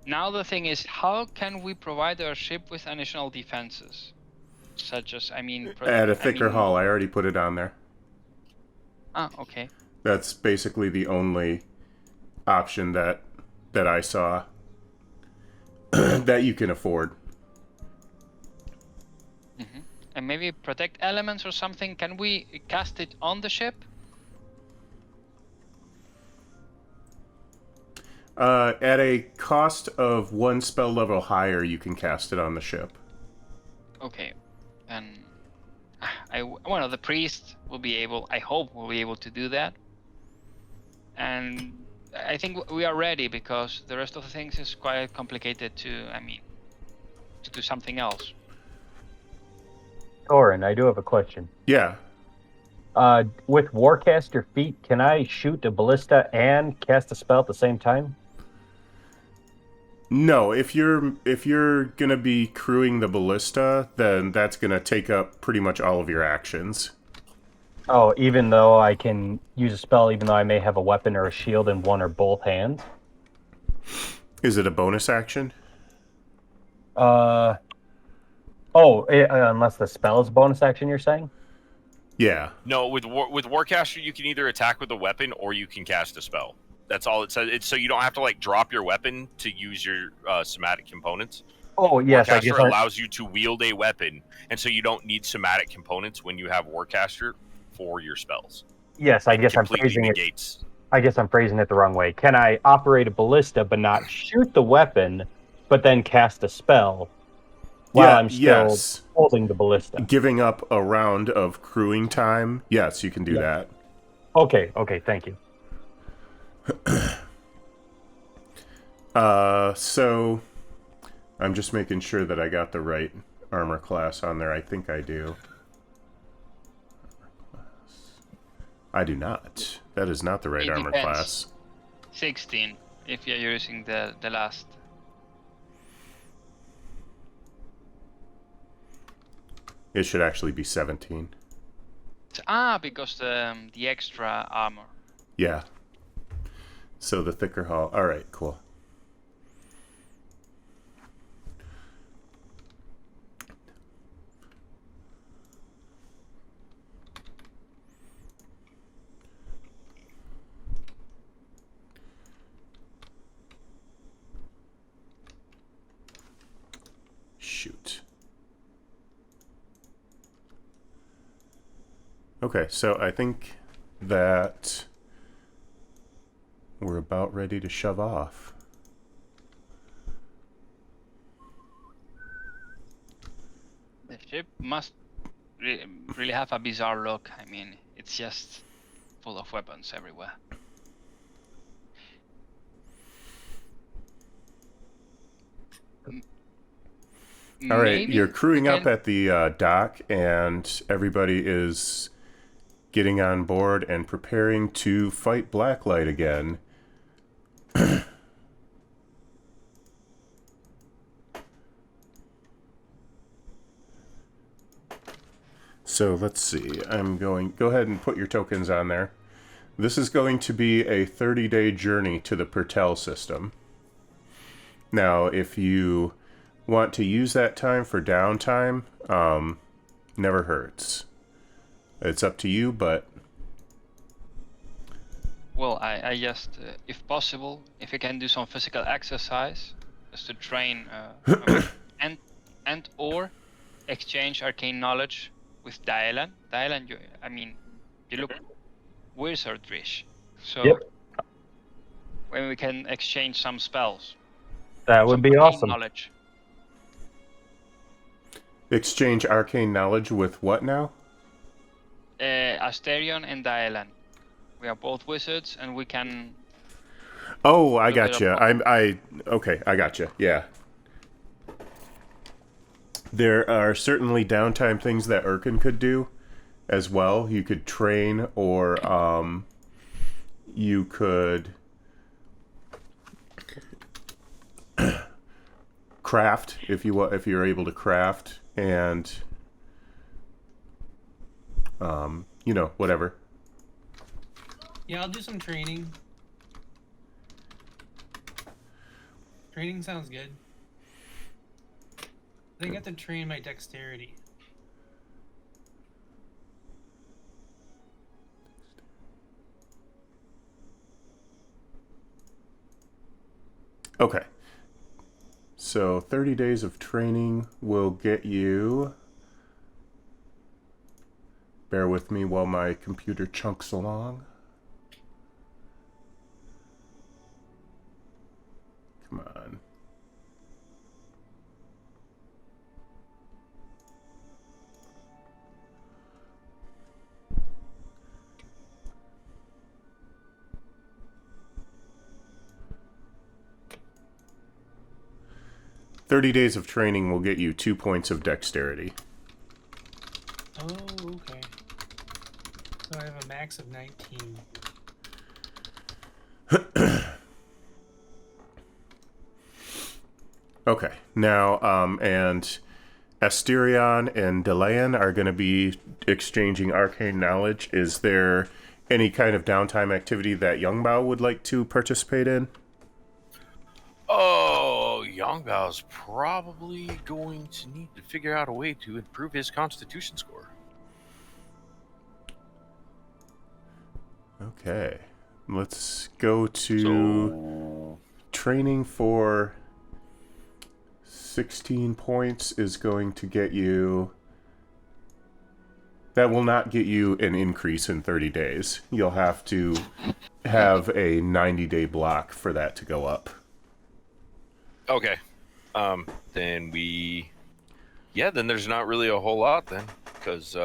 Now the thing is, how can we provide our ship with additional defenses? Such as, I mean... Add a thicker hull. I already put it on there. Ah, okay. That's basically the only option that I saw that you can afford. And maybe protect elements or something. Can we cast it on the ship? At a cost of 1 spell level higher, you can cast it on the ship. Okay. And one of the priests will be able, I hope will be able to do that. And I think we are ready, because the rest of the things is quite complicated to, I mean, to do something else. Thorin, I do have a question. Yeah. With Warcaster feat, can I shoot a ballista and cast a spell at the same time? No, if you're gonna be crewing the ballista, then that's gonna take up pretty much all of your actions. Oh, even though I can use a spell, even though I may have a weapon or a shield in one or both hands? Is it a bonus action? Unless the spell is a bonus action, you're saying? Yeah. No, with Warcaster, you can either attack with a weapon or you can cast a spell. That's all it says. It's so you don't have to like drop your weapon to use your somatic components. Oh, yes, I Warcaster guess. allows you to wield a weapon, and so you don't need somatic components when you have Warcaster for your spells. Yes, I guess I'm Completely phrasing it. negates. I guess I'm phrasing it the wrong way. Can I operate a ballista but not shoot the weapon, but then cast a spell while I'm still yes. holding the ballista? Giving up a round of crewing time. Yes, you can do that. Okay, thank you. So I'm just making sure that I got the right armor class on there. I think I do. I do not. That is not the right It armor depends. class. 16, if you're using the last. It should actually be 17. Because the extra armor. Yeah. So the thicker hull. All right, cool. Shoot. Okay, so I think that we're about ready to shove off. The ship must really have a bizarre look. I mean, it's just full of weapons everywhere. All right, Maybe you're crewing we up can- at the dock, and everybody is getting on board and preparing to fight Blacklight again. So let's see. Go ahead and put your tokens on there. This is going to be a 30-day journey to the Pirtel system. Now, if you want to use that time for downtime, never hurts. It's up to you, but... Well, I just, if possible, if you can do some physical exercise, just to train, and or exchange arcane knowledge with Dylan. Dylan, you look wizardrish. So Yep. when we can exchange some spells, That would some be arcane awesome. knowledge. Exchange arcane knowledge with what now? Asterion and Dylan. We are both wizards, and we can. Oh, I do a bit gotcha. of- Okay, I gotcha. Yeah. There are certainly downtime things that Urkin could do as well. You could train, or you could craft if you're able to craft, and whatever. Yeah, I'll do some training. Training sounds good. I think I have to train my dexterity. Okay. So 30 days of training will get you... Bear with me while my computer chunks along. Come on. "30 days of training will get you 2 points of dexterity." Oh, okay. So I have a max of 19. Okay. Now, and Asterion and Delayan are going to be exchanging arcane knowledge. Is there any kind of downtime activity that Youngbao would like to participate in? Oh, Yongbao's probably going to need to figure out a way to improve his constitution score. Okay. Let's go to So, training for 16 points is going to get you... That will not get you an increase in 30 days. You'll have to have a 90-day block for that to go up. okay. Then then there's not really a whole lot then, because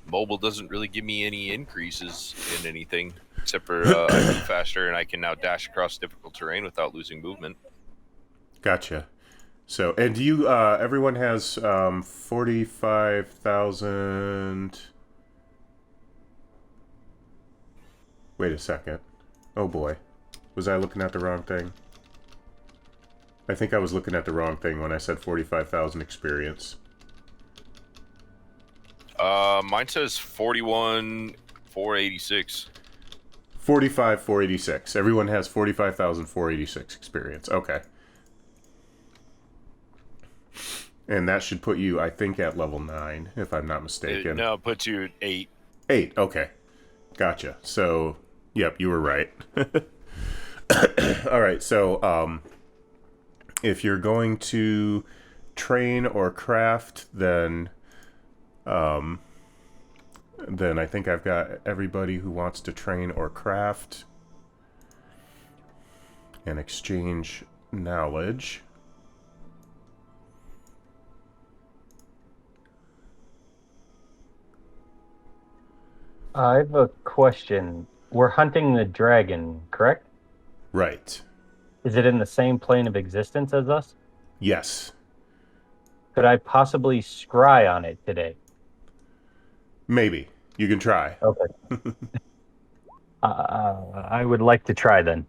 mobile doesn't really give me any increases in anything, except for I move faster and I can now dash across difficult terrain without losing movement. Gotcha. So, and you, everyone has 45,000... Wait a second. Oh boy. Was I looking at the wrong thing? I think I was looking at the wrong thing when I said 45,000 experience. Mine says 41,486. 45,486. Everyone has 45,486 experience. Okay. And that should put you, I think, at level 9, if I'm not mistaken. No, it puts you at 8. 8, okay. Gotcha. So, yep, you were right. Alright, so, if you're going to train or craft, then I think I've got everybody who wants to train or craft. and exchange knowledge. I have a question. We're hunting the dragon, correct? Right. Is it in the same plane of existence as us? Yes. Could I possibly scry on it today? Maybe. You can try. Okay. I would like to try then.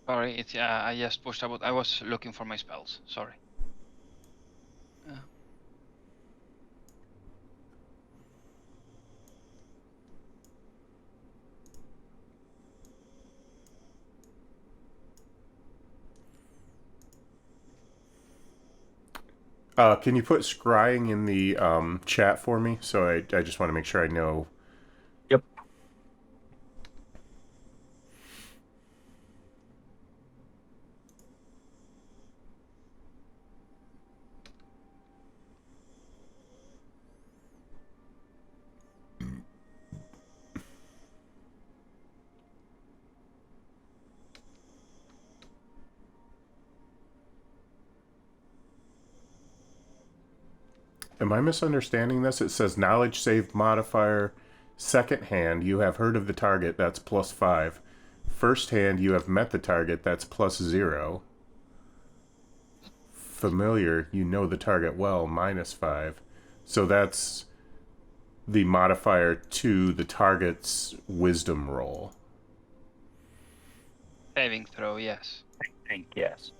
Sorry, it's I just pushed up. I was looking for my spells. Sorry. Can you put scrying in the chat for me? So I just want to make sure I know. Yep. Am I misunderstanding this? It says knowledge save modifier. Second hand, you have heard of the target, that's +5. First hand, you have met the target, that's +0. Familiar, you know the target well, -5. So that's the modifier to the target's wisdom roll. Saving throw, yes. I think yes.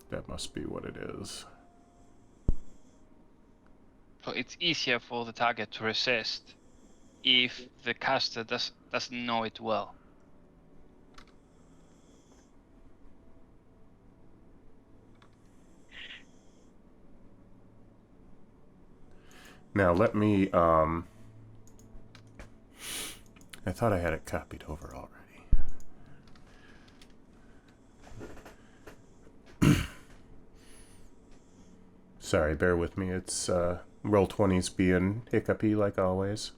That must be what it is. So it's easier for the target to resist if the caster doesn't know it well. Now let me, I thought I had it copied over already. Sorry, bear with me. It's, Roll20's being hiccupy like always.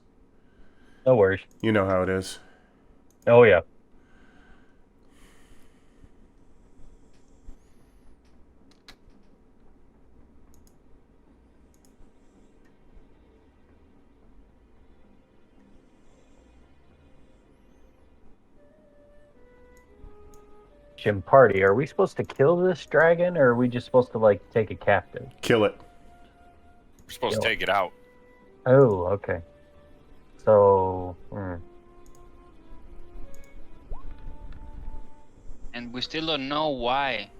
No worries. You know how it is. Oh yeah. Jim Party, are we supposed to kill this dragon, or are we just supposed to like take it captive? Kill it. We're supposed to take it out. Oh, okay. So, And we still don't know why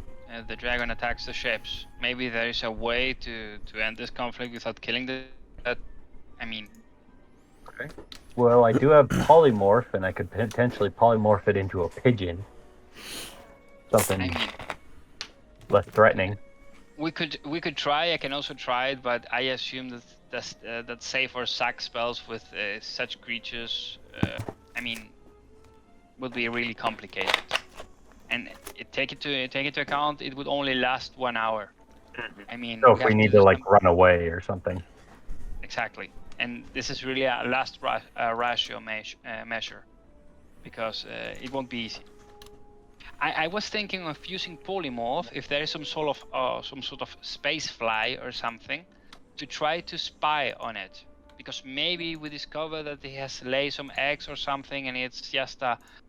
the dragon attacks the ships. Maybe there is a way to end this conflict without killing the. I mean, well, I do have polymorph, and I could potentially polymorph it into a pigeon. Something I mean, less threatening. we could try. I can also try it, but I assume that save or sack spells with such creatures, I mean, would be really complicated. And take into account, it would only last 1 hour. I mean, So if have we need do to like some- run away or something. Exactly, and this is really a last ratio measure, because it won't be easy. I was thinking of using polymorph if there is some sort of space fly or something, to try to spy on it, because maybe we discover that it has laid some eggs or something, and it's just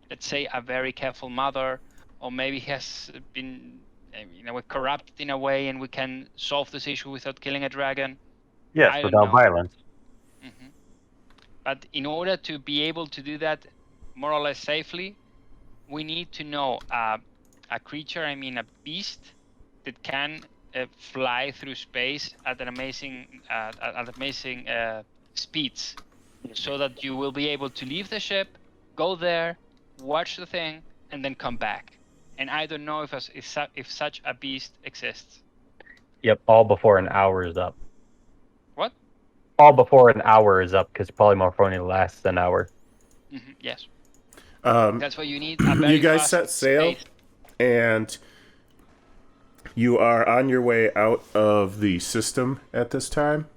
let's say a very careful mother, or maybe he has been corrupted in a way, and we can solve this issue without killing a dragon. Yes, I don't without know. violence. hmm But in order to be able to do that more or less safely, we need to know a creature, I mean a beast, that can fly through space at amazing speeds, so that you will be able to leave the ship, go there, watch the thing, and then come back. And I don't know if such a beast exists. Yep, all before an hour is up. What? All before an hour is up, because polymorph only lasts an hour. Yes. Um, That's why you need a very you guys fast set sail, space. and You are on your way out of the system at this time.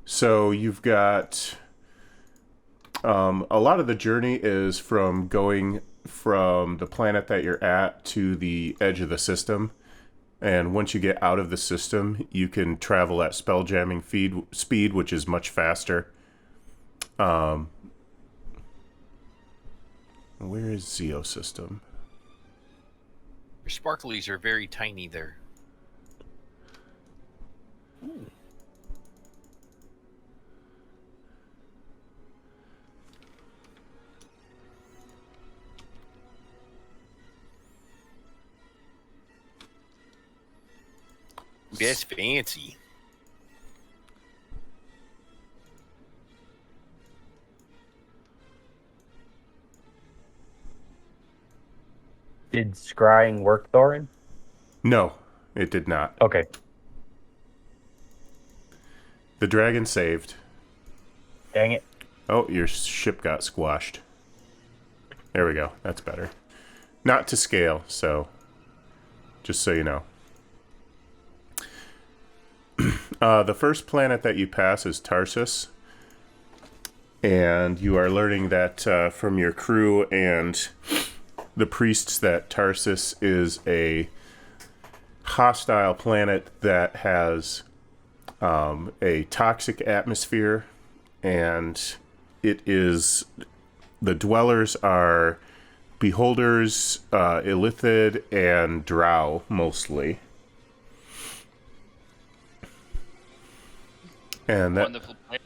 So you've got a lot of the journey is from going from the planet that you're at to the edge of the system. And once you get out of the system, you can travel at spelljamming speed, which is much faster. Where is Zeo system? Your sparklies are very tiny there. Ooh. That's fancy. Did scrying work, Thorin? No, it did not. Okay. The dragon saved. Dang it. Oh, your ship got squashed. There we go. That's better. Not to scale, so just so you know. The first planet that you pass is Tarsus. And you are learning that from your crew and the priests that Tarsus is a hostile planet that has a toxic atmosphere, and it is, the dwellers are beholders, illithid, and drow mostly. And that, Wonderful place.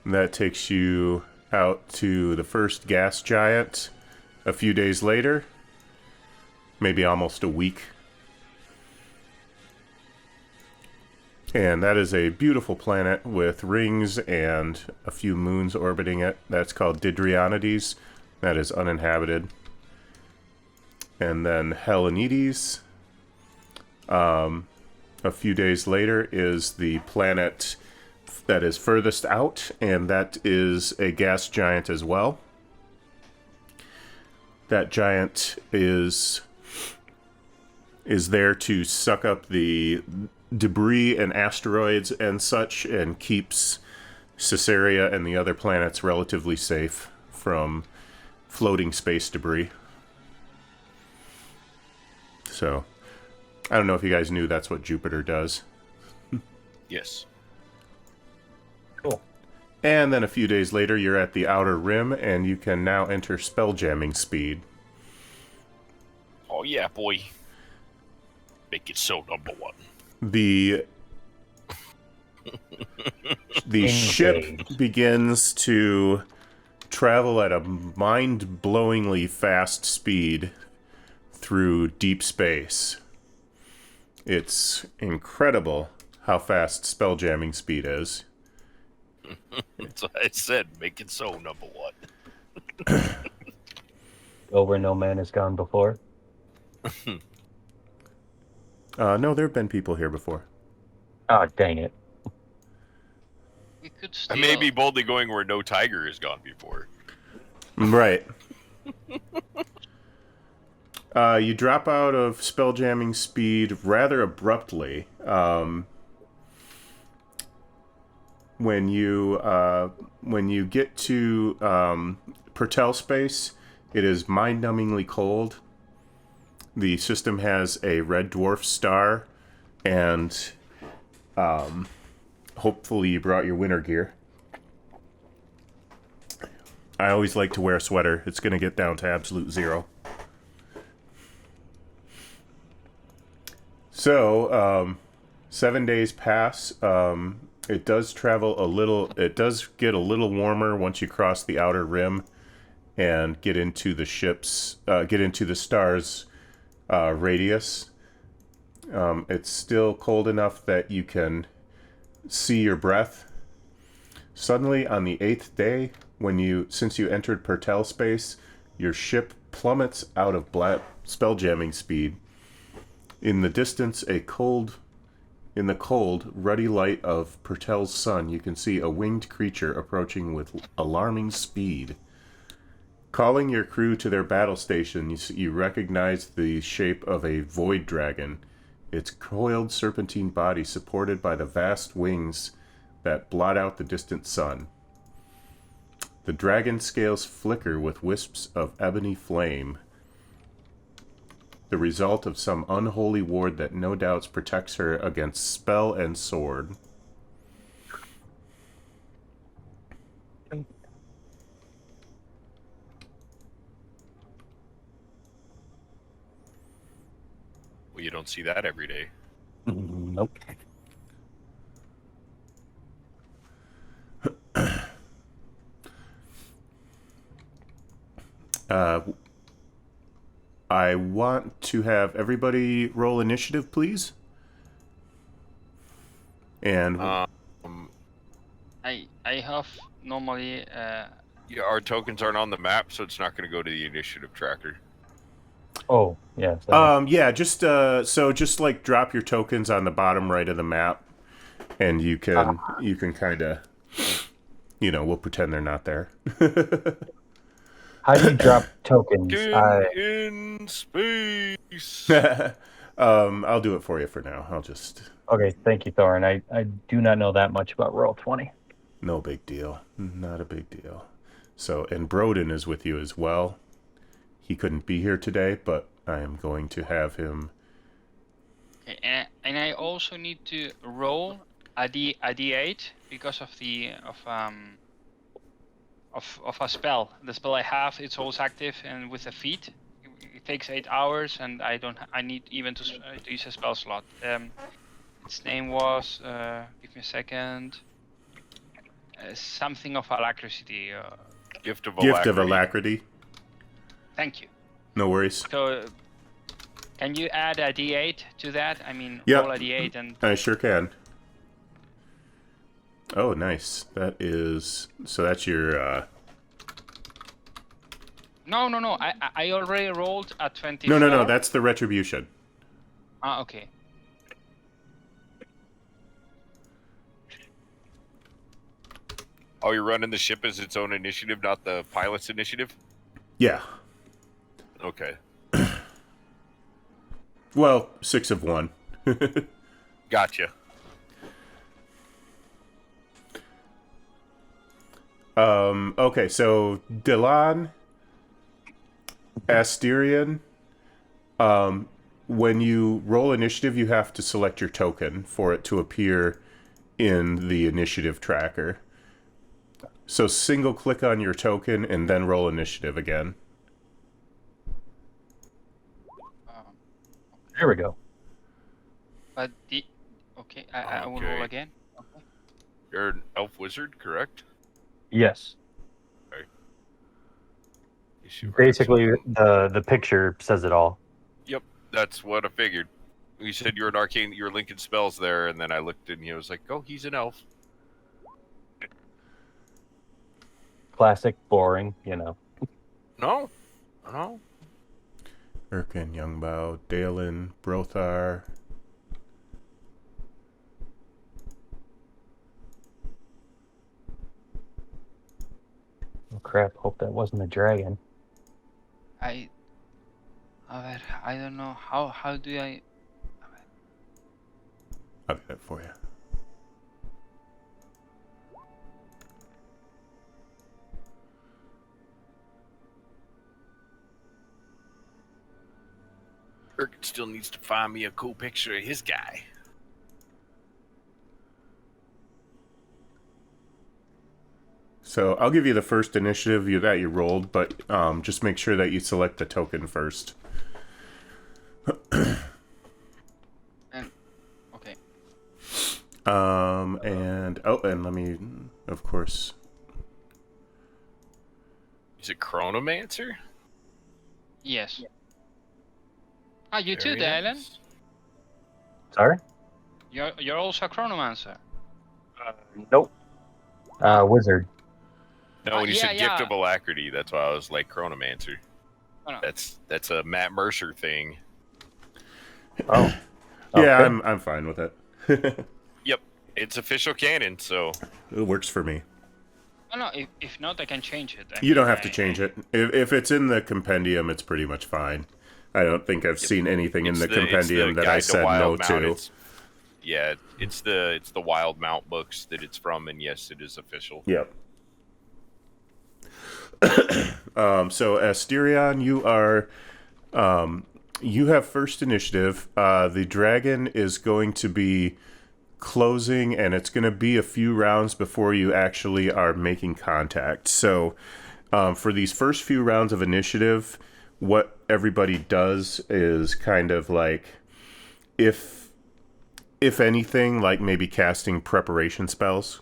that takes you out to the first gas giant a few days later, maybe almost a week. And that is a beautiful planet with rings and a few moons orbiting it. That's called Didrianides. That is uninhabited. And then Hellenides. A few days later is the planet that is furthest out, and that is a gas giant as well. That giant is there to suck up the debris and asteroids and such, and keeps Caesarea and the other planets relatively safe from floating space debris. So, I don't know if you guys knew that's what Jupiter does. Yes. Cool. And then a few days later, you're at the outer rim, and you can now enter spelljamming speed. Oh yeah, boy. Make it so #1. The ship begins to travel at a mind-blowingly fast speed through deep space. It's incredible how fast spelljamming speed is. That's what I said. Make it so #1. Go where no man has gone before. No, there have been people here before. Oh, dang it. We could I steal. may be boldly going where no tiger has gone before. Right. You drop out of spelljamming speed rather abruptly. When you get to Pirtel space, it is mind-numbingly cold. The system has a red dwarf star, and hopefully you brought your winter gear. I always like to wear a sweater. It's going to get down to absolute zero. So, 7 days pass. It does travel a little. It does get a little warmer once you cross the outer rim and get into the star's radius. It's still cold enough that you can see your breath. Suddenly, on the 8th day, since you entered Pirtel space, your ship plummets out of spelljamming speed. In the distance, in the cold, ruddy light of Pirtel's sun, you can see a winged creature approaching with alarming speed. Calling your crew to their battle station, you recognize the shape of a void dragon. its coiled serpentine body supported by the vast wings that blot out the distant sun. The dragon scales flicker with wisps of ebony flame, the result of some unholy ward that no doubts protects her against spell and sword. Well, you don't see that every day. Nope. I want to have everybody roll initiative, please. And I have normally Yeah, our tokens aren't on the map, so it's not going to go to the initiative tracker. Oh, yeah. Sorry. yeah, just just like drop your tokens on the bottom right of the map, and you can kind of, we'll pretend they're not there. How do you drop tokens? In space. I'll do it for you for now. I'll just. Okay, thank you, Thorin. I do not know that much about Roll20. No big deal. Not a big deal. So, and Broden is with you as well. He couldn't be here today, but I am going to have him. and I also need to roll a D8 because of a spell. The spell I have, it's always active and with a feat. It takes 8 hours, and I need even to use a spell slot. Its name was. Give me a second. Something of alacrity. Gift of alacrity. Gift of alacrity. Thank you. No worries. So, can you add a D8 to that? I mean, Yep. roll a D8 and. I sure can. Oh, nice. That is. So that's your. No. I already rolled a 24. No. That's the retribution. Ah, okay. Oh, you're running the ship as its own initiative, not the pilot's initiative? Yeah. Okay. Well, 6 of 1. Gotcha. Okay, so Dylan, Asterion, when you roll initiative, you have to select your token for it to appear in the initiative tracker. So single click on your token and then roll initiative again. There we go. But okay, I will roll Okay. again. Okay. You're an elf wizard, correct? Yes. Issue Basically, reference. the picture says it all. Yep, that's what I figured. You said you're an arcane, you're linking spells there, and then I looked and I was like, oh, he's an elf. Classic, boring, No. Erkin, Youngbao, Dalen, Brothar. Oh, crap. Hope that wasn't a dragon. I don't know how do I. I'll get it for you. Erkin still needs to find me a cool picture of his guy. So I'll give you the first initiative that you rolled, but just make sure that you select the token first. Okay. And let me, of course. Is it Chronomancer? Yes. Ah, you too, Very Dylan. nice. Sorry? You're also a chronomancer. Nope. Wizard. No, when you said yeah. Gift of Alacrity, that's why I was like Chronomancer. Oh, no. That's a Matt Mercer thing. Oh. Yeah, Okay. I'm fine with it. Yep, it's official canon, so It works for me. Oh, no, if not, I can change it. You don't have to change it. If it's in the compendium, it's pretty much fine. I don't think I've seen anything in the compendium that I Guide to said no Wild Mount. to. It's the Wild Mount books that it's from, and yes, it is official. Yep. So Asterion, you have first initiative. The dragon is going to be closing, and it's going to be a few rounds before you actually are making contact. So for these first few rounds of initiative, what everybody does is kind of like, if anything, like maybe casting preparation spells.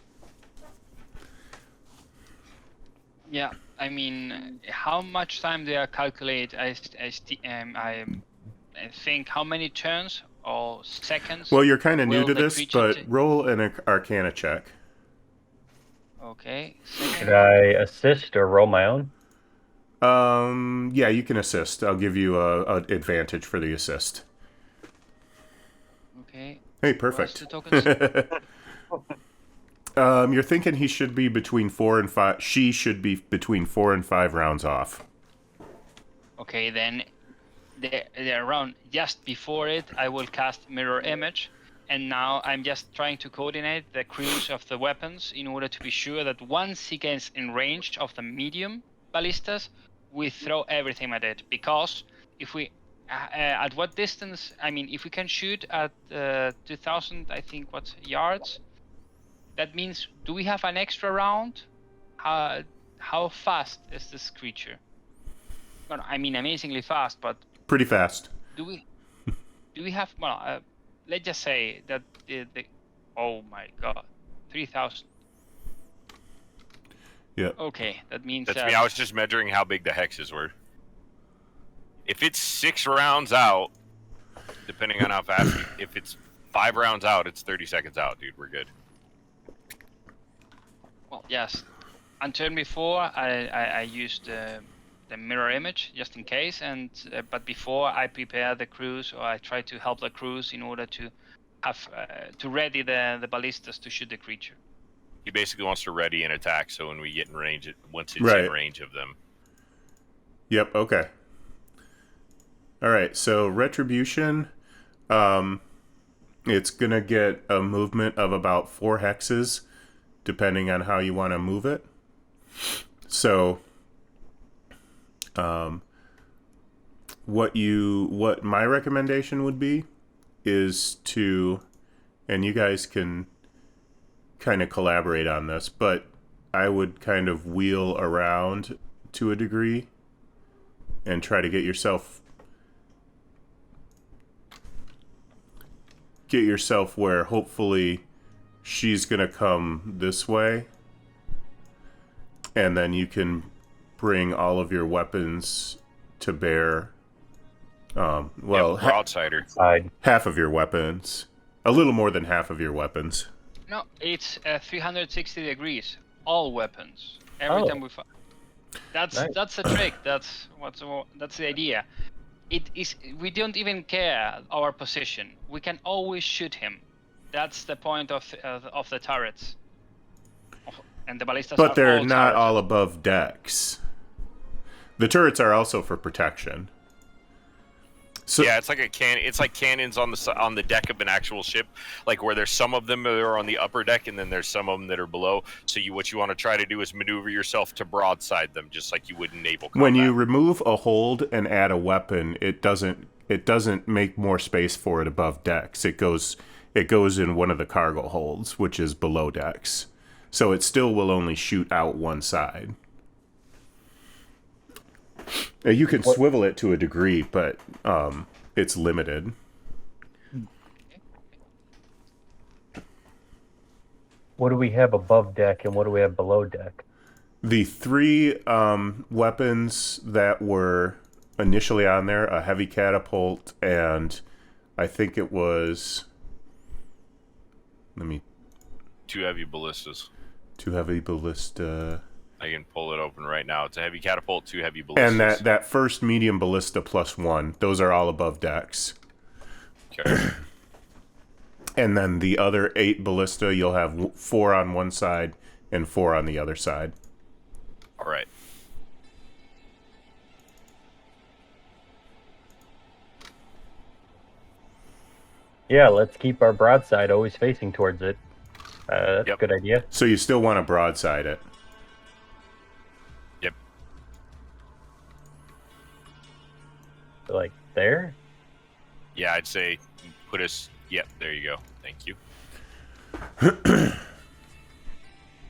Yeah, I mean, how much time do I calculate? I think how many turns or seconds? Well, you're kind of new will to the this, creature but ta- roll an Arcana check. Okay. Should I assist or roll my own? Yeah, you can assist. I'll give you a advantage for the assist. Okay. Hey, Where's perfect. the tokens? You're thinking he should be between 4 and 5. She should be between 4 and 5 rounds off. Okay, then the round just before it, I will cast Mirror Image, and now I'm just trying to coordinate the crews of the weapons in order to be sure that once he gets in range of the medium ballistas, we throw everything at it. Because if we, at what distance? I mean, if we can shoot at 2,000, I think yards. That means, do we have an extra round? How fast is this creature? Well, I mean, amazingly fast, but Pretty fast. do we have? Well, let's just say that the oh my god, 3,000. Yeah. Okay, that means That's that me. I was just measuring how big the hexes were. If it's 6 rounds out, depending on how fast. If it's 5 rounds out, it's 30 seconds out, dude. We're good. well, yes. On turn before, I used the mirror image just in case, and but before I prepare the crews, or I try to help the crews in order to have to ready the ballistas to shoot the creature. He basically wants to ready an attack, so when we get in range, once it's Right. in range of them. Yep, okay. All right, so Retribution, it's going to get a movement of about 4 hexes, depending on how you want to move it. So, what my recommendation would be is to, and you guys can kind of collaborate on this, but I would kind of wheel around to a degree and try to get yourself where hopefully she's gonna come this way, and then you can bring all of your weapons to bear. Broadsider. Side. Half of your weapons, a little more than half of your weapons. No, it's 360 degrees. All weapons. Every time we fire. That's the trick. That's the idea. It is. We don't even care our position. We can always shoot him. That's the point of the turrets. And the ballistas. But are they're all not turreted. all above decks. The turrets are also for protection. So, Yeah, it's like a It's like cannons on the deck of an actual ship, like where there's some of them that are on the upper deck, and then there's some of them that are below. So what you want to try to do is maneuver yourself to broadside them, just like you would in naval combat. when you remove a hold and add a weapon, it doesn't make more space for it above decks. It goes in one of the cargo holds, which is below decks. So it still will only shoot out one side. You can swivel it to a degree, but it's limited. What do we have above deck and what do we have below deck? The 3 weapons that were initially on there, a heavy catapult, and I think it was... 2 heavy ballistas. 2 heavy ballista... I can pull it open right now. It's a heavy catapult, 2 heavy ballistas. And that first medium ballista +1, those are all above decks. Okay. And then the other 8 ballista, you'll have 4 on one side and 4 on the other side. All right. Yeah, let's keep our broadside always facing towards it. That's Yep. a good idea. So you still want to broadside it. Yep. Like there? Yeah, I'd say put us. Yep. There you go. Thank you.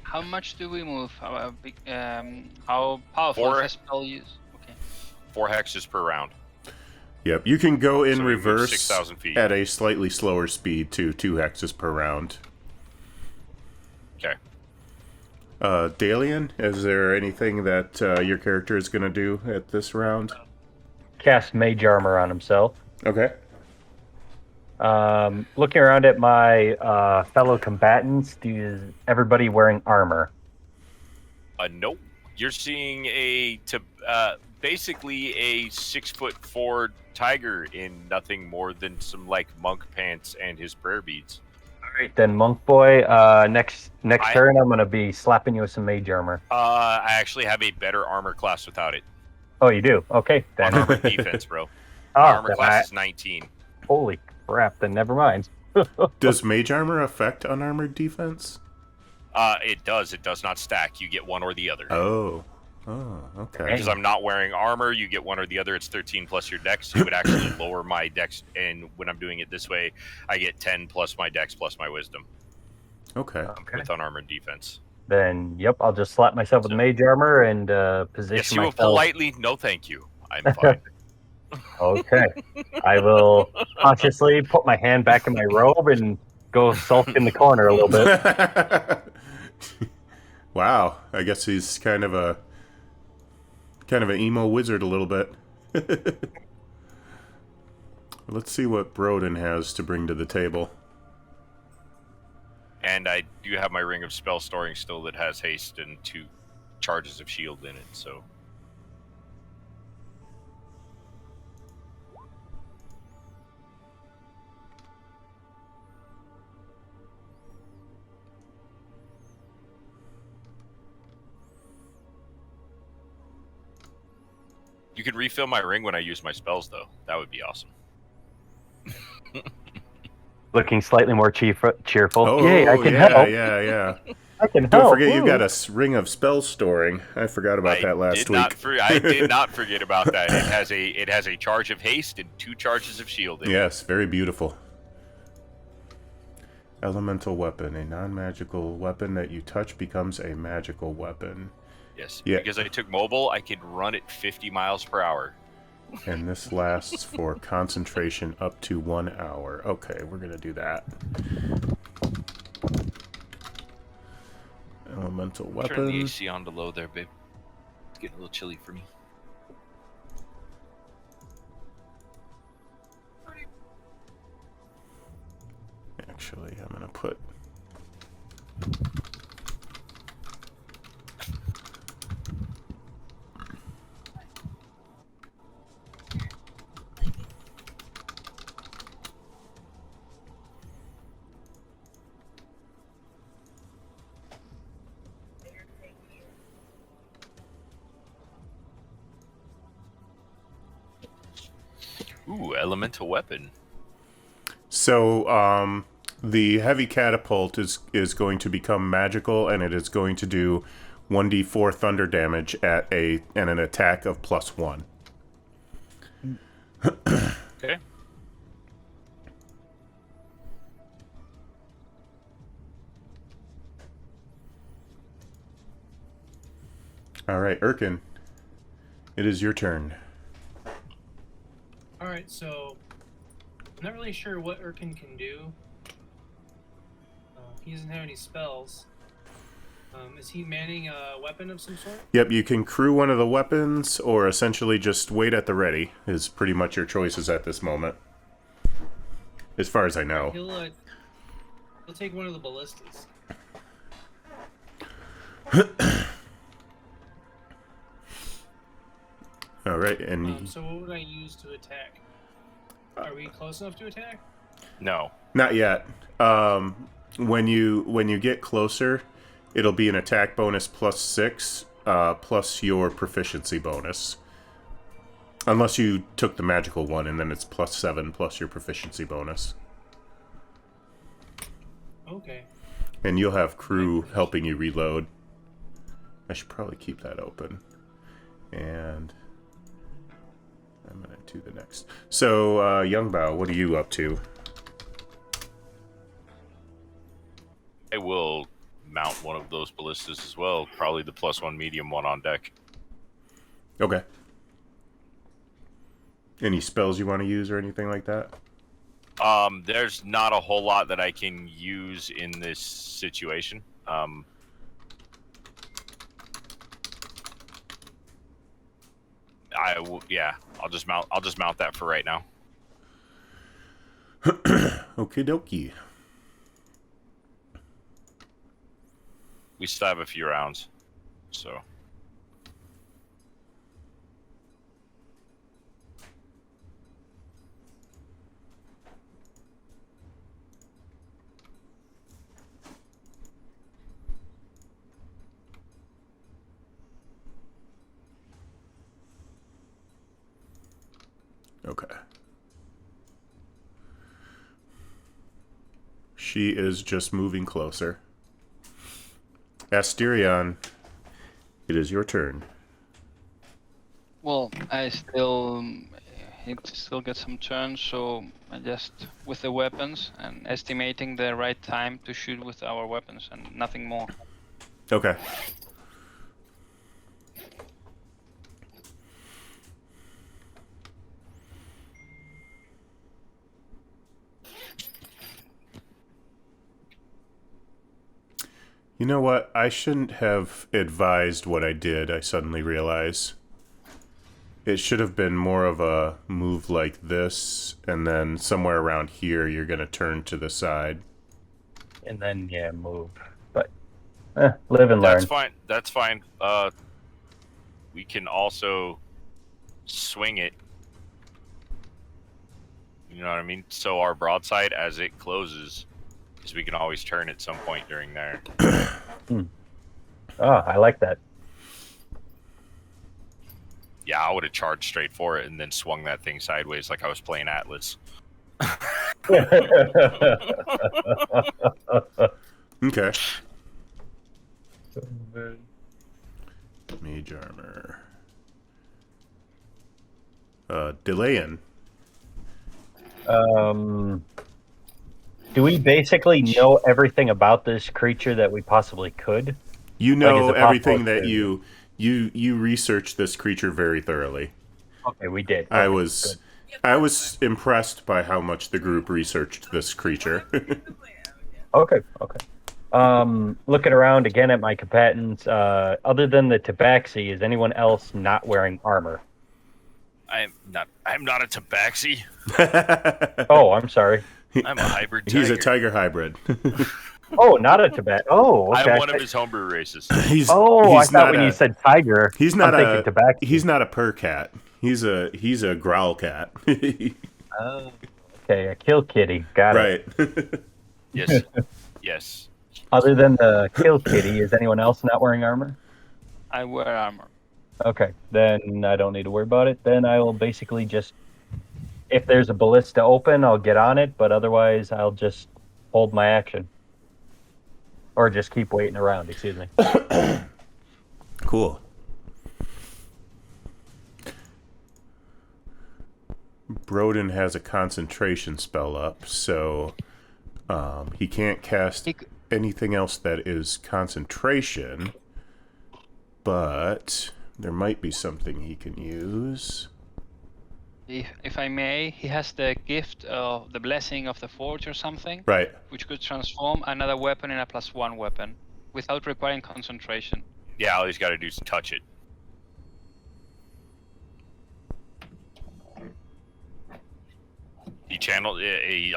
How much do we move? How powerful Four. is the spell use? Okay. 4 hexes per round. Yep, you can go in So we move reverse 6,000 feet. at a slightly slower speed to 2 hexes per round. Okay. Dalian, is there anything that your character is going to do at this round? Cast mage armor on himself. Okay. Looking around at my fellow combatants, is everybody wearing armor? Nope. You're seeing basically a 6'4" tiger in nothing more than some like monk pants and his prayer beads. All right, then, monk boy. Next turn, I'm gonna be slapping you with some mage armor. I actually have a better armor class without it. Oh, you do? Okay, then. Armor defense, bro. Oh, Armor then class is 19. holy crap! Then never mind. Does mage armor affect unarmored defense? It does. It does not stack. You get one or the other. Oh. Oh, okay. Because I'm not wearing armor, you get one or the other. It's 13 plus your dex. So it would actually lower my dex. And when I'm doing it this way, I get 10 plus my dex plus my wisdom Okay. with unarmored defense. Then, yep, I'll just slap myself with mage armor and position Yes, you will myself. politely. No, thank you. I'm fine. Okay. I will consciously put my hand back in my robe and go sulk in the corner a little bit. Wow. I guess he's kind of an emo wizard a little bit. Let's see what Broden has to bring to the table. And I do have my ring of spell storing still that has haste and 2 charges of shield in it. So you could refill my ring when I use my spells, though. That would be awesome. Looking slightly more cheerful. Oh, Yay, I can yeah, help. yeah. I can Don't help. forget you Woo. got a ring of spell storing. I forgot about that last week. I did not forget about that. It has a charge of haste and 2 charges of shield in it. Yes, very beautiful. Elemental weapon. A non-magical weapon that you touch becomes a magical weapon. Yes. Yeah. Because I took mobile, I can run at 50 miles per hour. And this lasts for concentration up to 1 hour. Okay, we're going to do that. Elemental Turn the weapon. AC on to low there, babe. It's getting a little chilly for me. Actually, I'm going to put... Ooh, elemental weapon. So, the heavy catapult is going to become magical, and it is going to do 1d4 thunder damage at an attack of +1. Okay. All right, Erkin, it is your turn. Alright, so I'm not really sure what Erkin can do. He doesn't have any spells. Is he manning a weapon of some sort? Yep, you can crew one of the weapons, or essentially just wait at the ready, is pretty much your choices at this moment. As far as I know. He'll take one of the ballistas. All right, and So what would I use to attack? Are we close enough to attack? No. not yet. When you get closer, it'll be an attack bonus +6, plus your proficiency bonus. Unless you took the magical one, and then it's +7 plus your proficiency bonus. Okay. And you'll have crew helping you reload. I should probably keep that open. And I'm going to do the next. So, Young Bao, what are you up to? I will mount one of those ballistas as well. Probably the +1 medium one on deck. Okay. Any spells you want to use or anything like that? There's not a whole lot that I can use in this situation. Yeah, I'll just mount that for right now. Okie dokie. We still have a few rounds, so. Okay. She is just moving closer. Asterion, it is your turn. Well, I still need to still get some turns, so I just with the weapons and estimating the right time to shoot with our weapons and nothing more. Okay. You know what? I shouldn't have advised what I did, I suddenly realize. It should have been more of a move like this, and then somewhere around here you're going to turn to the side. And then, yeah, move. But, live and learn. That's fine. That's fine. We can also swing it. You know what I mean? So our broadside, as it closes, because we can always turn at some point during there. Oh, I like that. Yeah, I would have charged straight for it and then swung that thing sideways like I was playing Atlas. Okay. Mage armor. Delaying. Do we basically know everything about this creature that we possibly could? You know Like, everything that you researched this creature very thoroughly. Okay, we did. I Okay, was good. I was impressed by how much the group researched this creature. Okay. Looking around again at my combatants, other than the Tabaxi, is anyone else not wearing armor? I'm not a tabaxi. Oh, I'm sorry. I'm a hybrid tiger. He's a tiger hybrid. Oh, not a Tabaxi. Oh, okay. I'm one of his homebrew races. he's I thought not when a, you said tiger, he's not I'm a thinking Tabaxi. he's not a purr cat. He's a growl cat. Oh, okay, a kill kitty. Got it. Right. Yes. Yes. Other than the kill kitty, is anyone else not wearing armor? I wear armor. Okay, then I don't need to worry about it. Then I will basically just, if there's a ballista open, I'll get on it, but otherwise I'll just hold my action. Or just keep waiting around, excuse me. Cool. Broden has a concentration spell up, so he can't cast anything else that is concentration, but there might be something he can use. If I may, he has the gift of the blessing of the forge or something, Right. which could transform another weapon in a +1 weapon without requiring concentration. Yeah, all he's got to do is touch it. He channeled.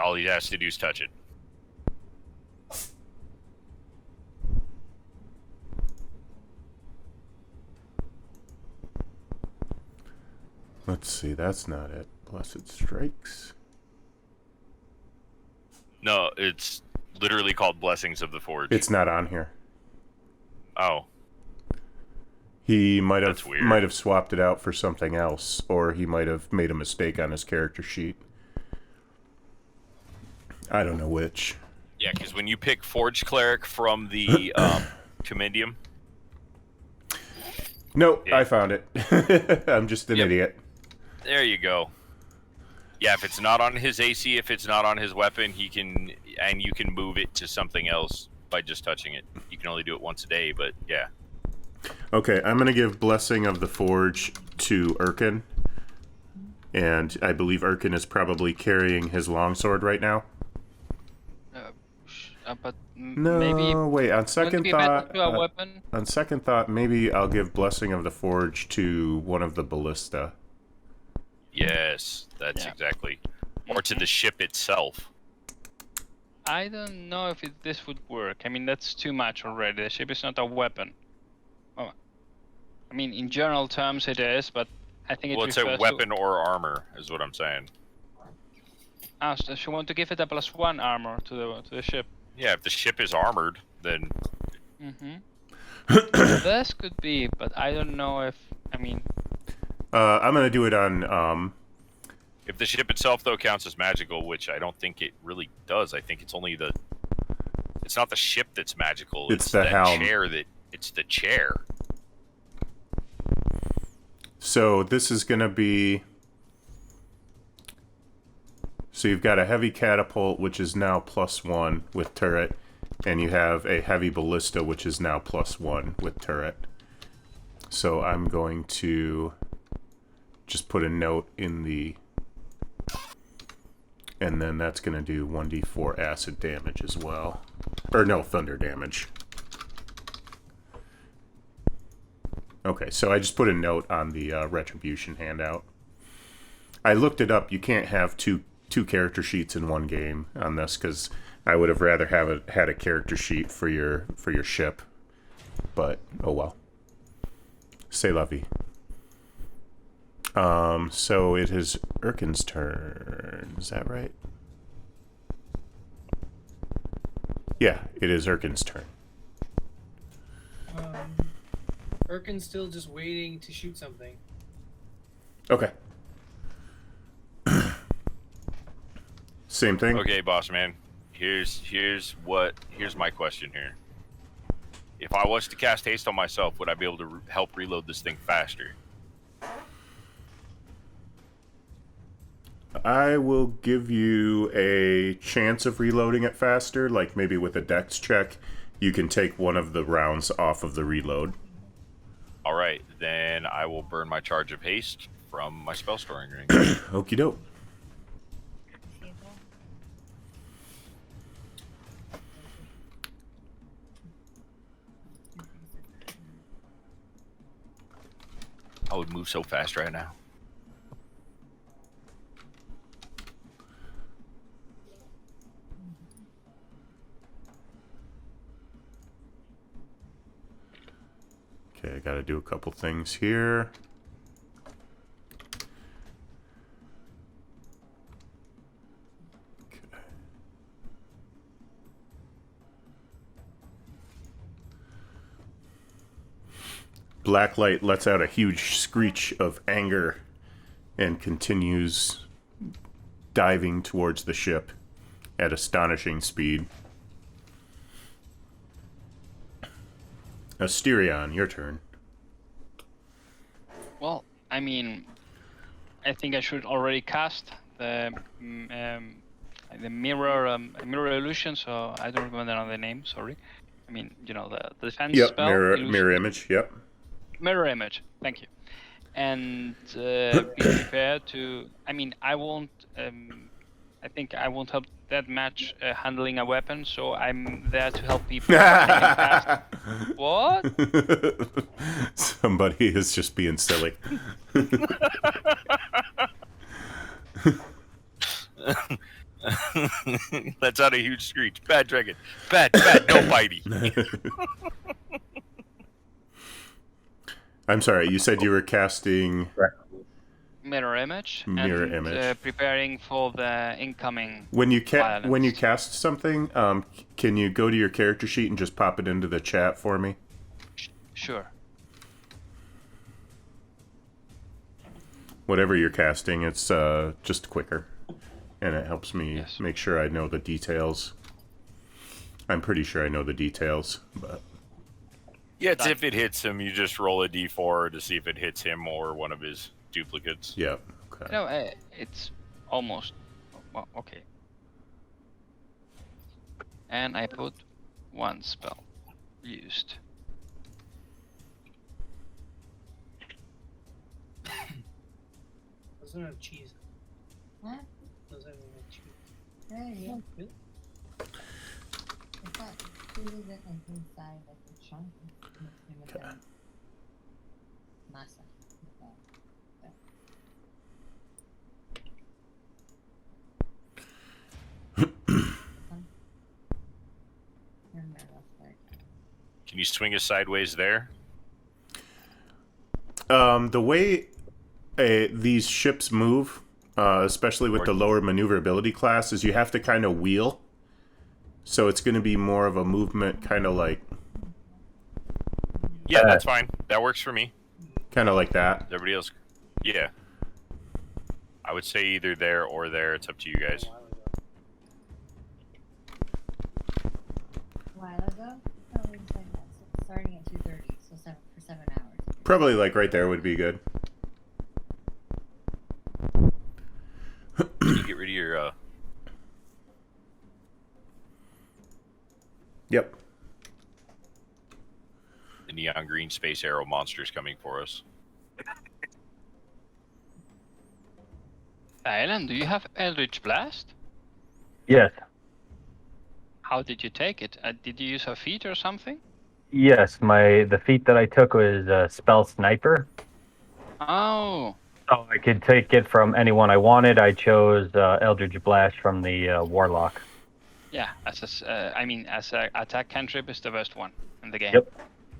All he has to do is touch it. Let's see, that's not it. Blessed Strikes. No, it's literally called Blessings of the Forge. It's not on here. Oh. He might That's have weird. swapped it out for something else, or he might have made a mistake on his character sheet. I don't know which. Yeah, because when you pick Forge Cleric from the Compendium, Nope, Yeah. I found it. I'm just an Yep. idiot. there you go. Yeah, if it's not on his AC, if it's not on his weapon, you can move it to something else by just touching it. You can only do it once a day, but yeah. Okay, I'm going to give Blessing of the Forge to Erkin. And I believe Erkin is probably carrying his longsword right now. But No, maybe wait. On wouldn't it second be better thought, to a weapon? on second thought, maybe I'll give Blessing of the Forge to one of the ballista. Yes, that's Yeah. exactly. Or to the ship itself. I don't know if this would work. I mean, that's too much already. The ship is not a weapon. Oh, I mean, in general terms, it is, but I think it Well, it's a refers weapon or armor, is what I'm saying. to. So she want to give it a +1 armor to the ship. Yeah, if the ship is armored, then This could be, but I don't know if. I mean, I'm going to do it on... if the ship itself though counts as magical, which I don't think it really does. I think it's only the. It's not the ship that's magical. It's the that helm. chair that. It's the chair. So this is going to be... So you've got a heavy catapult, which is now +1 with turret, and you have a heavy ballista, which is now +1 with turret. So I'm going to just put a note in the... And then that's going to do 1d4 acid damage as well. Or no, thunder damage. Okay, so I just put a note on the retribution handout. I looked it up. You can't have two character sheets in one game on this because I would have rather had a character sheet for your ship. But oh well. C'est la vie. So it is Erkin's turn. Is that right? Yeah, it is Erkin's turn. Erkin's still just waiting to shoot something. Okay. Same thing. Okay, boss man. Here's my question here. If I was to cast haste on myself, would I be able to help reload this thing faster? I will give you a chance of reloading it faster, like maybe with a dex check. You can take one of the rounds off of the reload. All right, then I will burn my charge of haste from my spell storing ring. Okie doke. I would move so fast right now. Okay, I gotta do a couple things here. Okay. Blacklight lets out a huge screech of anger and continues diving towards the ship at astonishing speed. Asterion, your turn. well, I mean, I think I should already cast the mirror illusion. So I don't remember another name. Sorry. I mean, you know, the defense Yep, spell. mirror image, yep. Mirror image. Thank you. And be prepared to. I mean, I won't. I think I won't help that much handling a weapon, so I'm there to help people. What? Somebody is just being silly. That's out a huge screech. Bad dragon. Bad, no bitey. I'm sorry, you said you were casting... Mirror image. Mirror and, image. Preparing for the incoming. When you violence. cast something, can you go to your character sheet and just pop it into the chat for me? Sure. Whatever you're casting, it's just quicker. And it helps me make sure I know the details. I'm pretty sure I know the details, but Yeah, it's if it hits him, you just roll a d4 to see if it hits him or one of his duplicates. yeah. Okay. No, it's almost. Well, okay. And I put one spell used. Doesn't have cheese. What? Doesn't have cheese. Yeah, yeah. Really? I thought food isn't like inside like a chunk of the masa. Can you swing us sideways there? The way these ships move, especially with the lower maneuverability class, is you have to kind of wheel. So it's going to be more of a movement, kind of like Yeah, that's fine. That works for me. that. Everybody else? Yeah. I would say either there or there. It's up to you guys. A while ago? Oh, it was like that. So starting at 2:30, so for 7 hours. Probably like right there would be good. Can you get rid of your Yep. the neon green space arrow monsters coming for us? Alan, do you have Eldritch Blast? Yes. How did you take it? Did you use a feat or something? Yes, the feat that I took was Spell Sniper. Oh, So I could take it from anyone I wanted. I chose Eldritch Blast from the Warlock. yeah. As a attack cantrip is the best one in the game.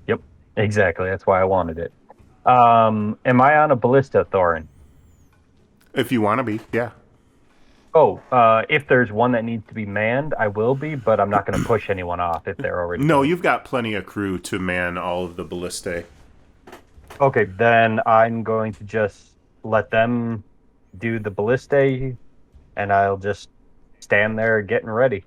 Yep, exactly. That's why I wanted it. Am I on a ballista, Thorin? If you want to be, yeah. Oh, if there's one that needs to be manned, I will be, but I'm not going to push anyone off if they're already. No, you've got plenty of crew to man all of the ballistae. Okay, then I'm going to just let them do the ballistae, and I'll just stand there getting ready.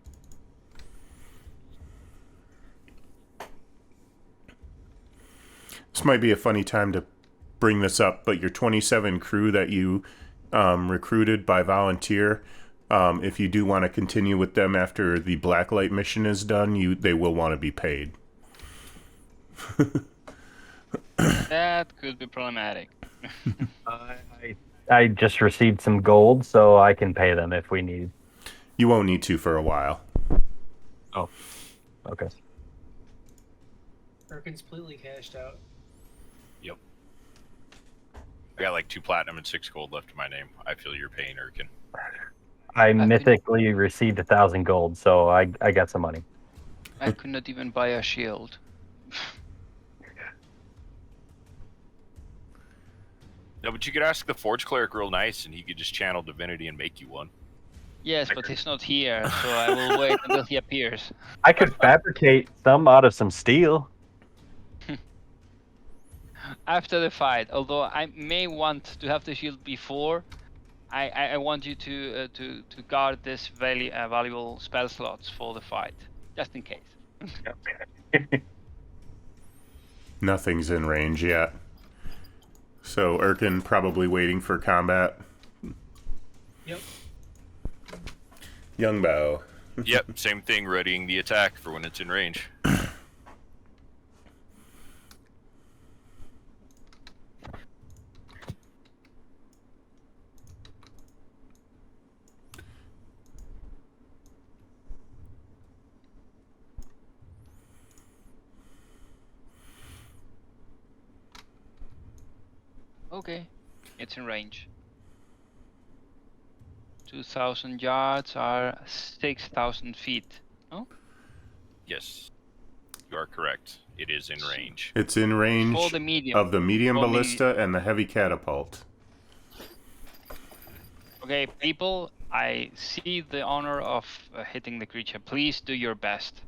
This might be a funny time to bring this up, but your 27 crew that you recruited by volunteer, if you do want to continue with them after the Blacklight mission is done, they will want to be paid. That could be problematic. I just received some gold, so I can pay them if we need. You won't need to for a while. Oh, okay. Perkins completely cashed out. Yep. I got like 2 platinum and 6 gold left in my name. I feel your pain, Erkin. I mythically received 1,000 gold, so I got some money. I could not even buy a shield. No, but you could ask the Forge Cleric real nice, and he could just channel divinity and make you one. Yes, but he's not here, so I will wait until he appears. I could fabricate some out of some steel. After the fight, although I may want to have the shield before, I want you to guard this very valuable spell slots for the fight, just in case. Nothing's in range yet. So Erkin probably waiting for combat. Yep. Youngbow. Yep, same thing, readying the attack for when it's in range. Okay, it's in range. 2,000 yards are 6,000 feet. Oh? Yes, you are correct. It is in range. It's in range For the medium. of the medium For ballista and the heavy catapult. Okay, people, I see the honor of hitting the creature. Please do your best.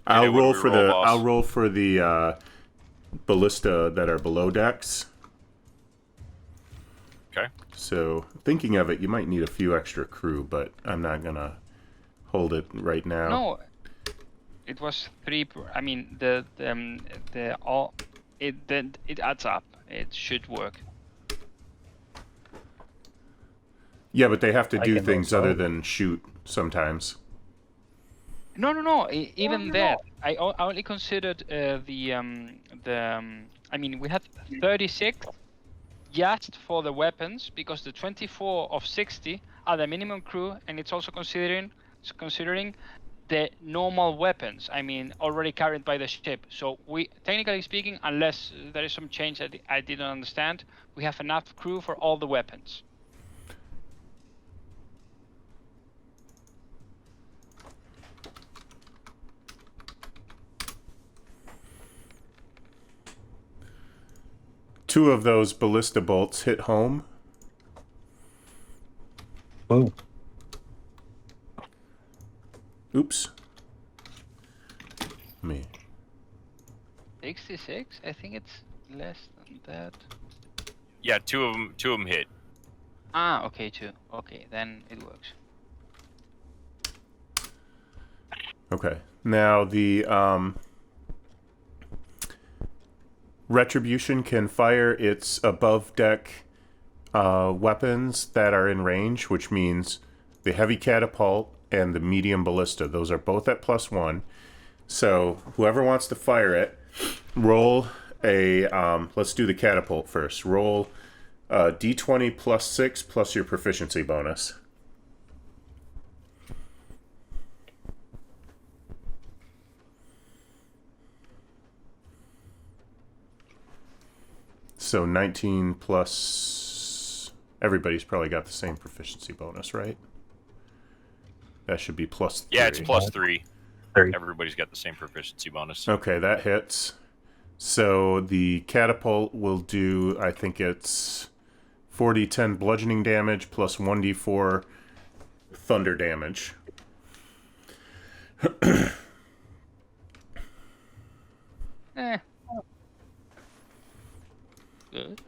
I'll what do roll we for roll, the boss? I'll roll for the ballista that are below decks. Okay. So, thinking of it, you might need a few extra crew, but I'm not gonna hold it right now. No, it was 3. I mean, the all it adds up. It should work. Yeah, but they have to I do can things also- other than shoot sometimes. No. Even that, I only considered I mean, we had 36 just for the weapons because the 24 of 60 are the minimum crew, and it's also considering the normal weapons. I mean, already carried by the ship. So we, technically speaking, unless there is some change that I didn't understand, we have enough crew for all the weapons. Two of those ballista bolts hit home. Boom. Oops. Me. 66? I think it's less than that. Yeah, two of them hit. Ah, okay, 2. Okay, then it works. Okay. Now the Retribution can fire its above deck weapons that are in range, which means the heavy catapult and the medium ballista. Those are both at +1. So whoever wants to fire it, roll a let's do the catapult first. Roll d20 +6 plus your proficiency bonus. So 19 plus... Everybody's probably got the same proficiency bonus, right? That should be +3. Yeah, it's +3. 30. Everybody's got the same proficiency bonus. Okay, that hits. So the catapult will do, I think it's 4d10 bludgeoning damage plus 1d4 thunder damage. Good.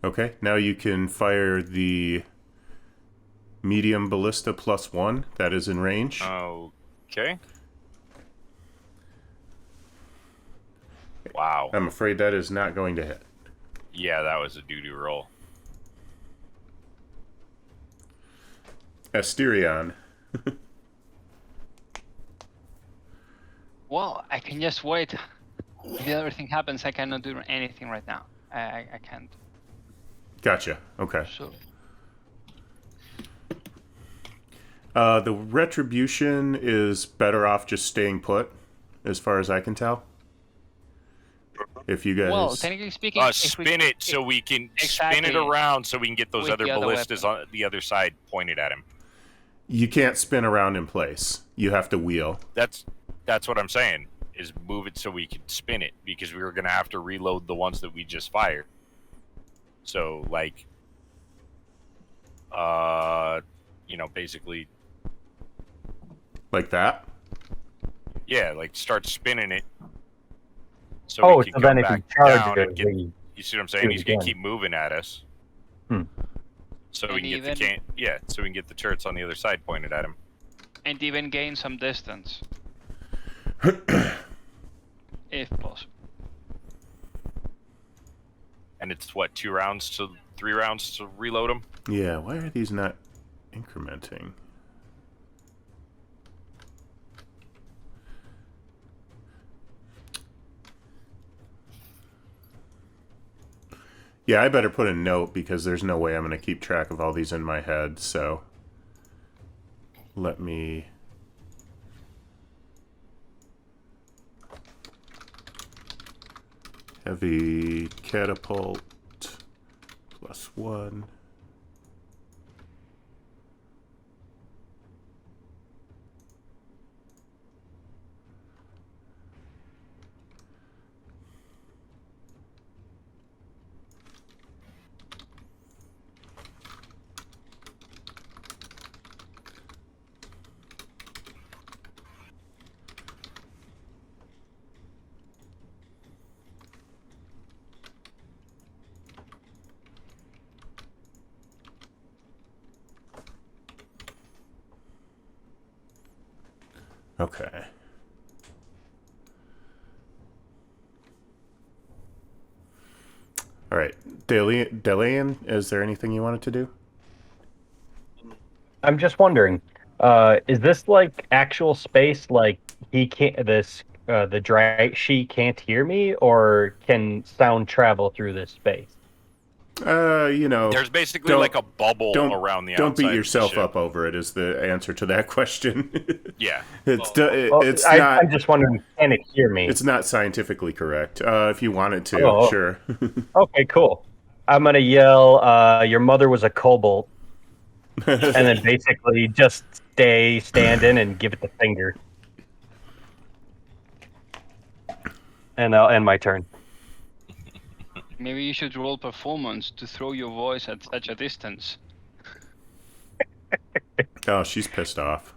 Okay, now you can fire the medium ballista +1. That is in range. Okay. Wow. I'm afraid that is not going to hit. Yeah, that was a doo-doo roll. Asterion. Well, I can just wait. If the other thing happens, I cannot do anything right now. I can't. Gotcha. Okay. So The Retribution is better off just staying put, as far as I can tell. If you guys... well, technically speaking, if Spin it so we can spin it Exactly. around so we can get those With other the other ballistas on the other side pointed at him. You can't spin around in place. You have to wheel. That's what I'm saying. Is move it so we can spin it because we were gonna have to reload the ones that we just fired. So like, basically, Like that? yeah, like start spinning it. So Oh, we can so go then if you back charge down it, and get. we- You see what I'm saying? do it He's gonna again. keep moving at us. Hmm. So we And can get even- so we can get the turrets on the other side pointed at him. and even gain some distance, if possible. And it's what, 3 rounds to reload them? Yeah, why are these not incrementing? Yeah, I better put a note because there's no way I'm going to keep track of all these in my head, so let me... Heavy catapult +1. Okay. All right. Delian, is there anything you wanted to do? I'm just wondering, is this like actual space? Like he can't she can't hear me, or can sound travel through this space? There's basically don't- like a bubble around the Don't beat outside yourself of the ship. up over it. Is the answer to that question? Yeah. It's I'm not. just wondering, can it hear me? It's not scientifically correct. If you wanted to, Oh. sure. Okay, cool. I'm gonna yell, your mother was a kobold, and then basically just stay standing and give it the finger. And I'll end my turn. Maybe you should roll performance to throw your voice at such a distance. Oh, she's pissed off.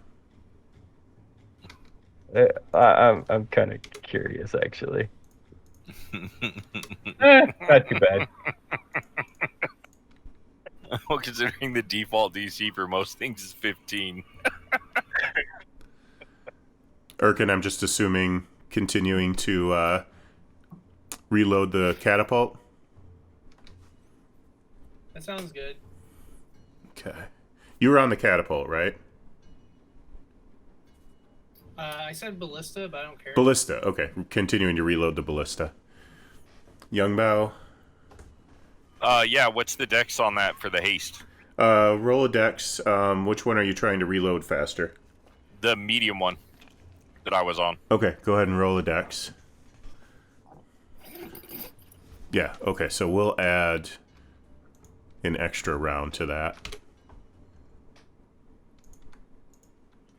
I'm kind of curious, actually. Not too bad. Well, considering the default DC for most things is 15. Erkin, I'm just assuming continuing to reload the catapult. That sounds good. Okay. You were on the catapult, right? I said ballista, but I don't care. Ballista. Okay. Continuing to reload the ballista. Young Bao. Yeah, what's the dex on that for the haste? Roll a dex. Which one are you trying to reload faster? The medium one that I was on. Okay, go ahead and roll a dex. Yeah, okay, so we'll add an extra round to that.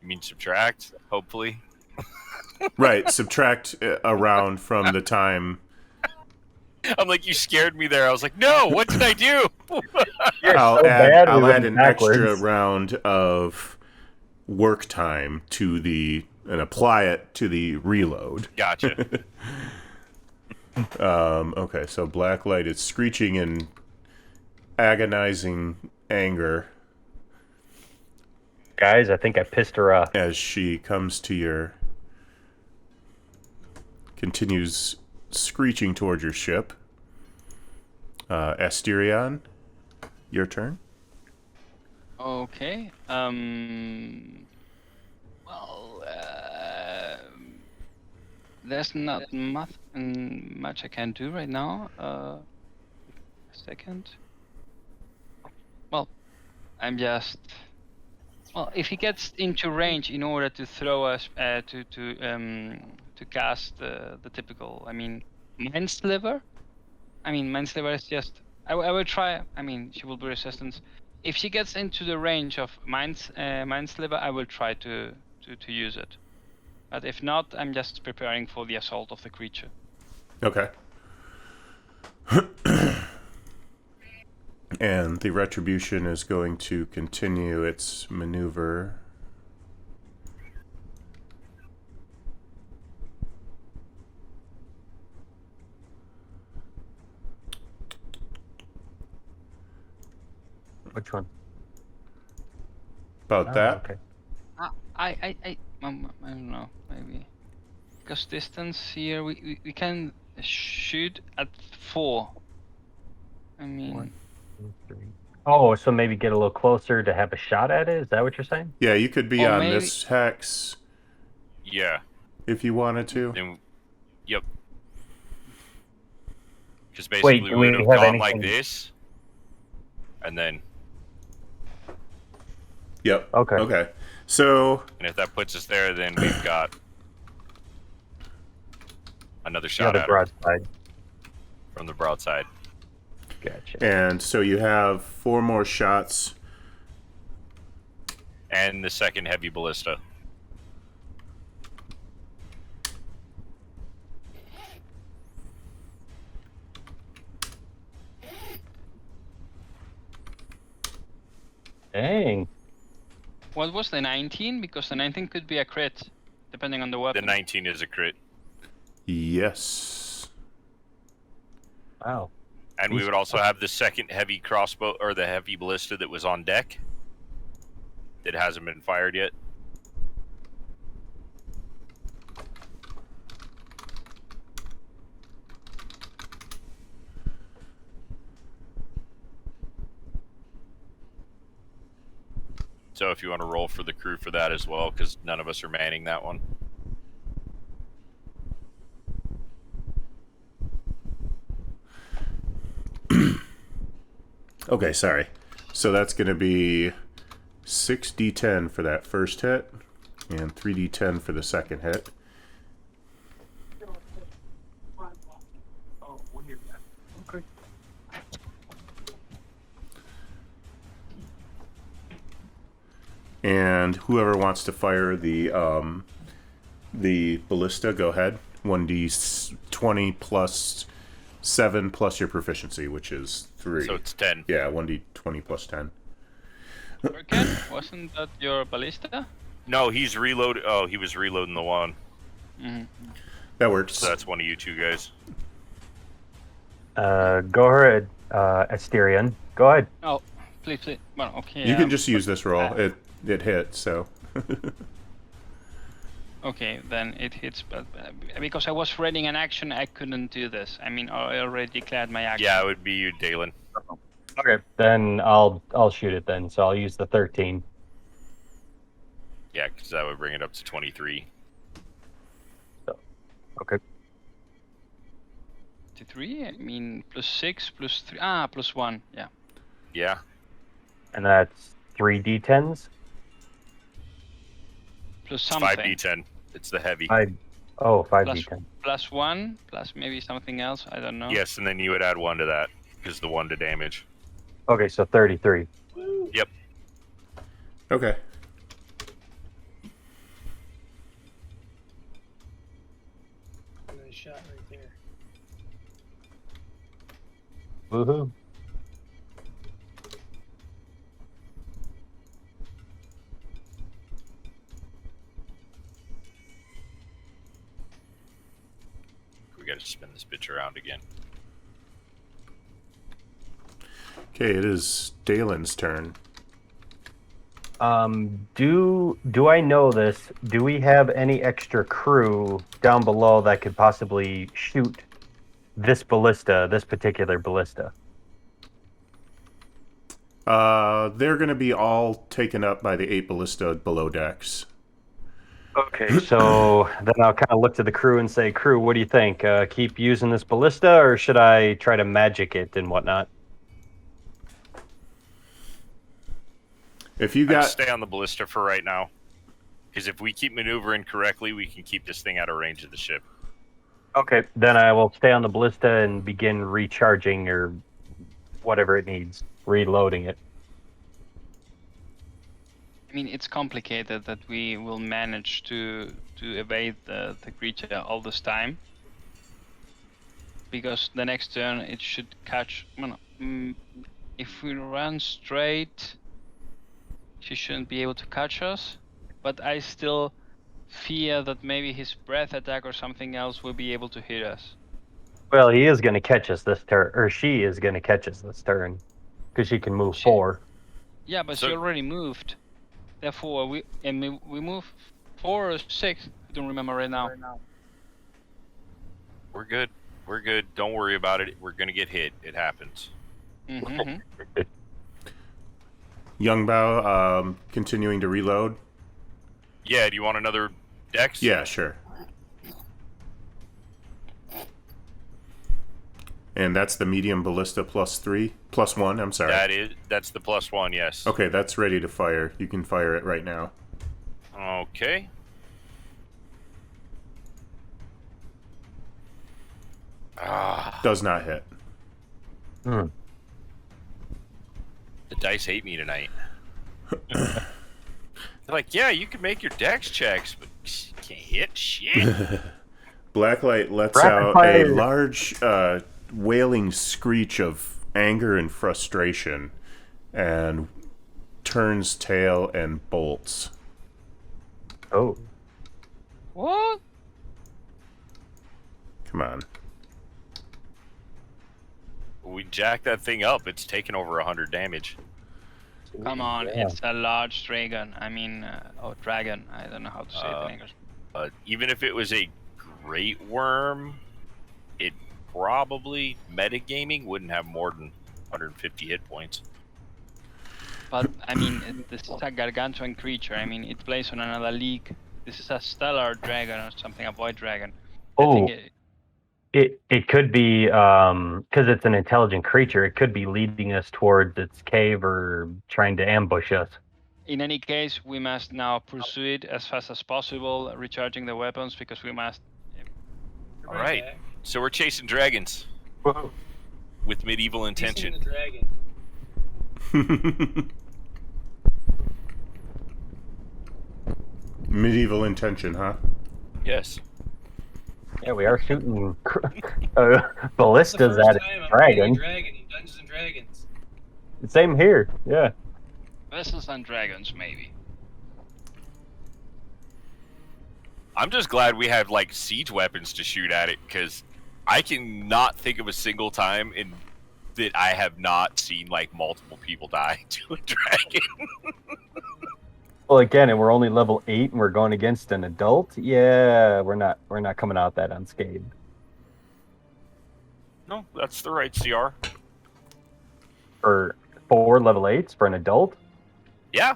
You mean subtract, hopefully? Right, subtract a round from the time. I'm like, you scared me there. I was like, no, what did I do? I'll so add, bad we went an backwards. extra round of work time to and apply it to the reload. Gotcha. Okay, so Blacklight is screeching in agonizing anger Guys, I think I pissed her off. as she comes to continues screeching towards your ship. Asterion, your turn. Okay. There's not much I can do right now. A second. Well, I'm just. Well, if he gets into range in order to throw us to cast the typical, Mind Sliver. Mind Sliver is just. I will try. She will be resistance. If she gets into the range of Mind Sliver, I will try to use it. But if not, I'm just preparing for the assault of the creature. Okay. And the Retribution is going to continue its maneuver. Which one? About that. Okay. I don't know, maybe because distance here we can shoot at 4. 1, 2, 3. Oh, so maybe get a little closer to have a shot at it? Is that what you're saying? Yeah, you could be Or on maybe- this hex Yeah. if you wanted to. Then, yep. Because basically do we we would have have gone like anything- this, and then, Yep. Okay. Okay. So and if that puts us there, then we've got another Yeah, shot the at her broadside. from the broadside. Gotcha. and so you have 4 more shots. And the second heavy ballista. Dang. What was the 19? Because the 19 could be a crit, depending on the The weapon. 19 is a crit. Yes. Wow. And we would also have the second heavy crossbow, or the heavy ballista that was on deck. That hasn't been fired yet. So if you want to roll for the crew for that as well, because none of us are manning that one. Okay, sorry. So that's going to be 6d10 for that first hit, and 3d10 for the second hit. Okay. And whoever wants to fire the ballista, go ahead. 1d20 plus 7 plus your proficiency, which is 3. So it's 10. Yeah, 1d20 plus 10. Again, wasn't that your ballista? No, he's reloaded. Oh, he was reloading the one. Mm-hmm. That works. So that's one of you two guys. Go ahead, Asterion. Go ahead. Oh, please. Well, okay. You can just use this roll. It hit, so. Okay, then it hits, but because I was reading an action, I couldn't do this. I mean, I already declared my action. Yeah, it would be you, Dalen. Okay. Then I'll shoot it then. So I'll use the 13. Yeah, because that would bring it up to 23. Okay. 3. I mean, +6, +3. +1. Yeah. Yeah. And that's 3 d10s. Plus It's something. 5d10. It's the heavy. 5 Plus- d10. +1, plus maybe something else. I don't know. Yes, and then you would add 1 to that, because the 1 to damage. Okay, so 33. Yep. Okay. Nice shot right there. Woohoo. We gotta spin this bitch around again. Okay, it is Dalen's turn. Do I know this? Do we have any extra crew down below that could possibly shoot this ballista, this particular ballista? They're going to be all taken up by the 8 ballista below decks. Okay, so then I'll kind of look to the crew and say, crew, what do you think? Keep using this ballista, or should I try to magic it and whatnot? If you I'd got stay on the ballista for right now. Because if we keep maneuvering correctly, we can keep this thing out of range of the ship. Okay, then I will stay on the ballista and begin recharging or whatever it needs, reloading it. I mean, it's complicated that we will manage to evade the creature all this time. Because the next turn it should catch. Well, if we run straight, she shouldn't be able to catch us. But I still fear that maybe his breath attack or something else will be able to hit us. Well, he is going to catch us this turn, or she is going to catch us this turn, because she can move 4. Yeah, but So- she already moved. Therefore, we move 4 or 6. I don't remember right now. We're good. We're good. Don't worry about it. We're gonna get hit. It happens. Mm-hmm. Young Bao continuing to reload. Yeah, do you want another dex? Yeah, sure. And that's the medium ballista plus 1, I'm sorry. That's the +1, yes. Okay, that's ready to fire. You can fire it right now. Okay. Does not hit. Hmm. The dice hate me tonight. They're like, yeah, you can make your dex checks, but you can't hit shit. Blacklight lets Rapid out fire. a large wailing screech of anger and frustration and turns tail and bolts. Oh. What? Come on. We jack that thing up. It's taken over 100 damage. Come on, Yeah. it's a large dragon. I mean, dragon. I don't know how to say it in English. Even if it was a great worm, it probably, metagaming, wouldn't have more than 150 hit points. But I mean, this is a gargantuan creature. I mean, it plays on another league. This is a stellar dragon or something, a void dragon. I Oh, think it could be because it's an intelligent creature. It could be leading us towards its cave or trying to ambush us. in any case, we must now pursue it as fast as possible, recharging the weapons because we must. All right. So we're chasing dragons Whoa. with medieval intention. The dragon. Medieval intention, huh? Yes. Yeah, we are shooting It's the ballistas first at a time I'm dragon. fighting a dragon in Dungeons and Dragons. Same here. Yeah. Vessels and dragons, maybe. I'm just glad we have like siege weapons to shoot at it, because I can not think of a single time in that I have not seen like multiple people die to a dragon. Well, again, and we're only level 8, and we're going against an adult. Yeah, we're not coming out that unscathed. No, that's the right CR. For 4 level 8s for an adult. Yeah,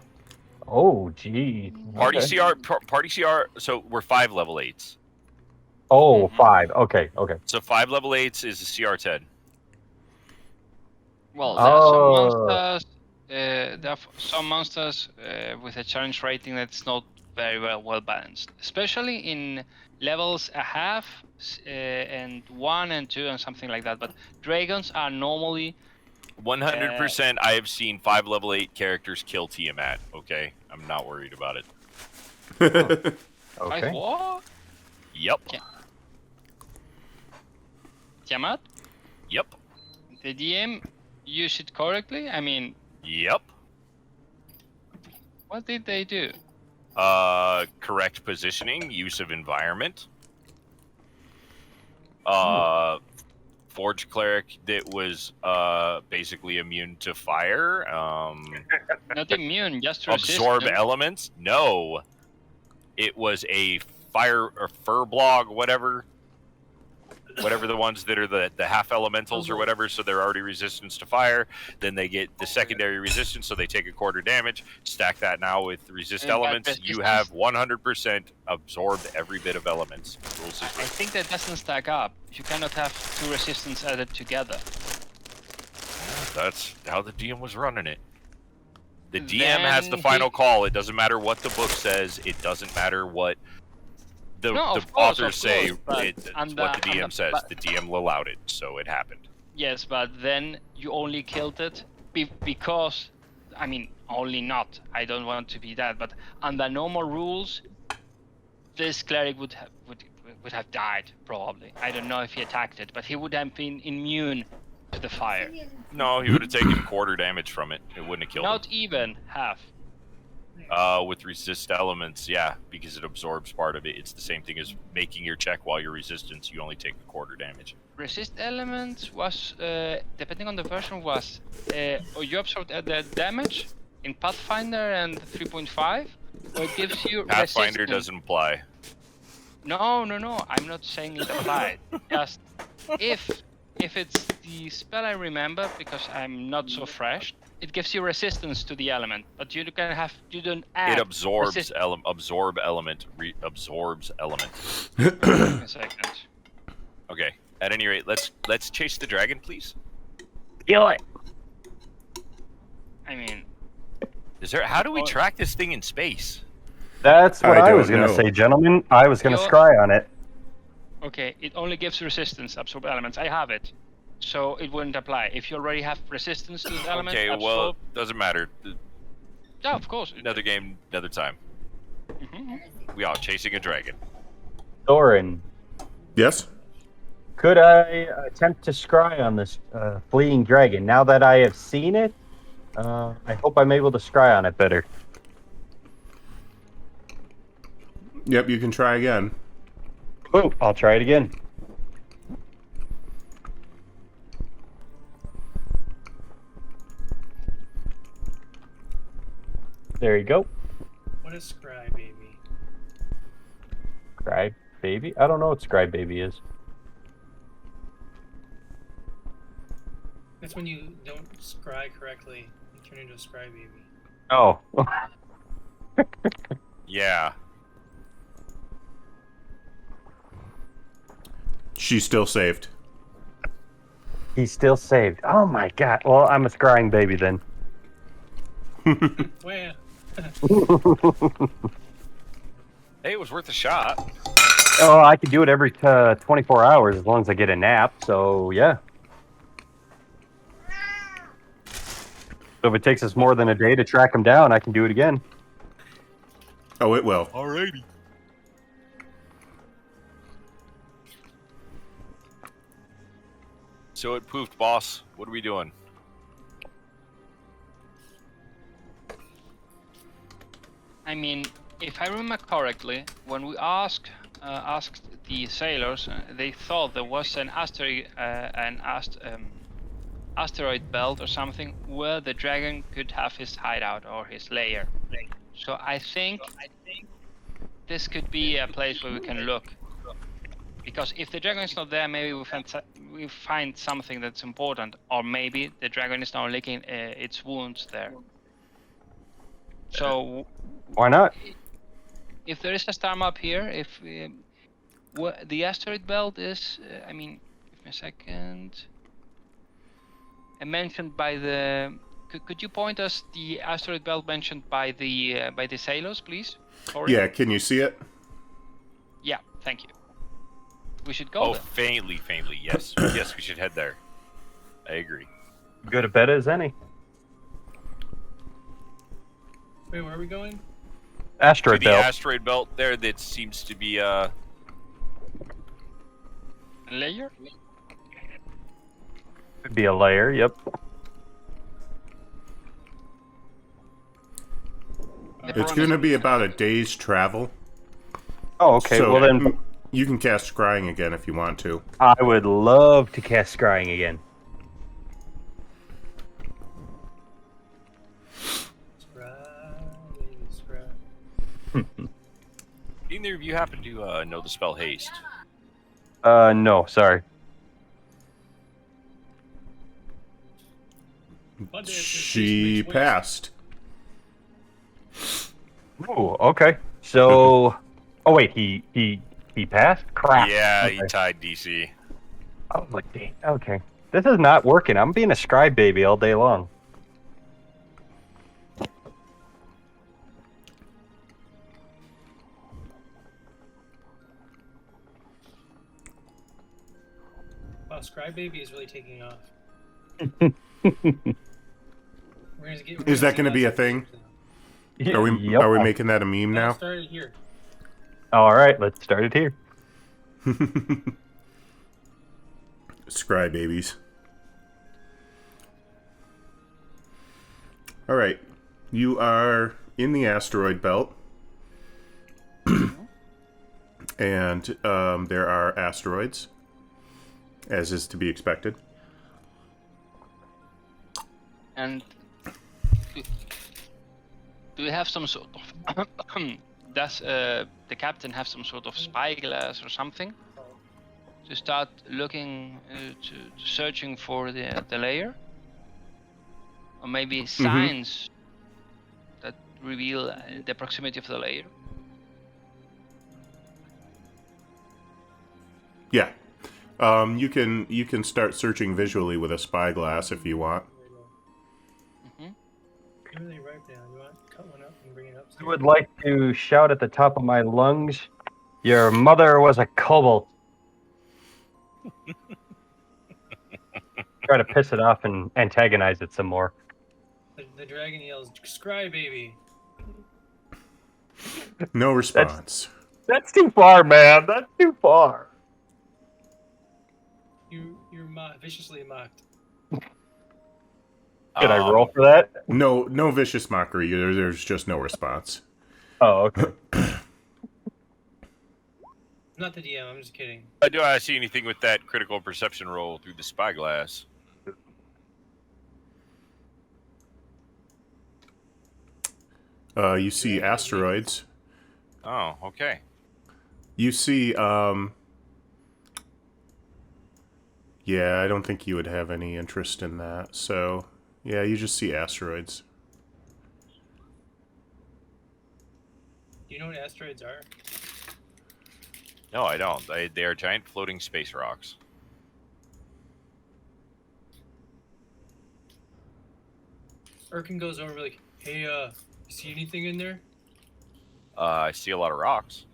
Oh, gee. party Okay. party CR. So we're 5 level 8s. Oh, 5. Okay. So 5 level 8s is a CR10. Well, there are some Oh. monsters. There are some monsters with a challenge rating that's not very well balanced, especially in levels a half and 1 and 2 and something like that. But dragons are normally 100%. I have seen 5 level 8 characters kill Tiamat. Okay, I'm not worried about it. Okay. what? Yep. Tiamat? Yep. The DM used it correctly? I mean, Yep. what did they do? Correct positioning, use of environment. Forge cleric that was basically immune to fire. Not immune, just Absorb resistant. elements. No, it was a fire or fur blog, whatever the ones that are the half elementals or whatever, so they're already resistance to fire. Then they get the secondary resistance, so they take a quarter damage. Stack that now with resist And that elements. You have 100% absorbed every bit of elements. Rules is I written. think that doesn't stack up. You cannot have 2 resistance added together. That's how the DM was running it. The DM has the Then final call. It doesn't matter what the book says. It doesn't matter what the of course, authors say. but It's and what the the- DM and the- says. but- The DM allowed it, so it happened. Yes, but then you only killed it because, I mean, only not. I don't want to be that, but under normal rules, this cleric would have died probably. I don't know if he attacked it, but he would have been immune to the fire. No, he would have taken quarter damage from it. It wouldn't have killed Not even half. him. With resist elements, yeah, because it absorbs part of it. It's the same thing as making your check while you're resistance. You only take a quarter damage. Resist elements was, depending on the version, was you absorb the damage in Pathfinder and 3.5, or it gives you Pathfinder resistance. doesn't apply. No. I'm not saying it applied. Just if it's the spell I remember, because I'm not so fresh, it gives you resistance to the element, but you don't add. It absorbs resist- absorb element. Absorbs element. A second. Okay. At any rate, let's chase the dragon, please. Kill it. I mean, How do we track this thing in space? That's what I I was don't going to know. say, gentlemen. I was going to You're- scry on it. okay, it only gives resistance, absorb elements. I have it, so it wouldn't apply. If you already have resistance to the element, Okay, absorb. well, doesn't matter. Yeah, of course. Another game, another time. Mhm. We are chasing a dragon. Thorin, Yes? could I attempt to scry on this fleeing dragon? Now that I have seen it, I hope I'm able to scry on it better. Yep, you can try again. Oh, I'll try it again. There you go. What is Scry Baby? Scry baby? I don't know what Scry baby is. That's when you don't scry correctly. You Turn into a scry baby. Oh. Yeah. She's still saved. He's still saved. Oh my god. Well, I'm a scrying baby then. Well, Hey, it was worth a shot. Oh, I can do it every 24 hours as long as I get a nap. So yeah. So if it takes us more than a day to track him down, I can do it again. Oh, it will. Alrighty. So it poofed, boss. What are we doing? I mean, if I remember correctly, when we asked the sailors, they thought there was an asteroid belt or something where the dragon could have his hideout or his lair. So I think this could be a place where we can look. Because if the dragon is not there, maybe we find something that's important, or maybe the dragon is now licking its wounds there. So Why not? if there is a star map here, if the asteroid belt is, I mean, give me a second. Mentioned by the. Could you point us the asteroid belt mentioned by the sailors, please? Sorry? Yeah, can you see it? Yeah, thank you. We should go Oh, there. faintly, yes. Yes, we should head there. I agree. Good a bet as any. wait, where are we going? To Asteroid the belt. asteroid belt there that seems to be, Layer? Could be a layer. Yep. It's going to be about a day's travel. Oh, okay. So Well then, you can cast scrying again if you want to. I would love to cast scrying again. Scry, baby, scry. either of you happen to know the spell haste? No, sorry. Monday, She passed. Ooh, okay. So, oh wait, he passed. Crap. Yeah, Okay. he tied DC. Oh, like, dang. Okay. This is not working. I'm being a scribe baby all day long. Wow, Scry Baby is really taking off. Is that gonna be a thing? Are we Yep. are we making that a meme No, now? started here. All right, let's start it here. Scry babies. All right, you are in the asteroid belt, and there are asteroids, as is to be expected. And do we have some sort of does the captain have some sort of spyglass or something to start looking to searching for the layer, or maybe signs that reveal the proximity of the layer? Yeah, you can start searching visually with a spyglass if you want. Really ripe now. You want to cut one up and bring it up? I would like to shout at the top of my lungs, "Your mother was a kobold." Try to piss it off and antagonize it some more. The dragon yells, "Scry Baby!" No response. That's too far, man. That's too far. You're viciously mocked. Did I roll for that? No vicious mockery. There's just no response. Oh, okay. I'm not the DM. I'm just kidding. Do I see anything with that critical perception roll through the spyglass? You see asteroids. Oh, okay. You see, yeah, I don't think you would have any interest in that. So, Yeah, you just see asteroids. Do you know what asteroids are? No, I don't. They are giant floating space rocks. Erkin goes over like, hey, you see anything in there? I see a lot of rocks.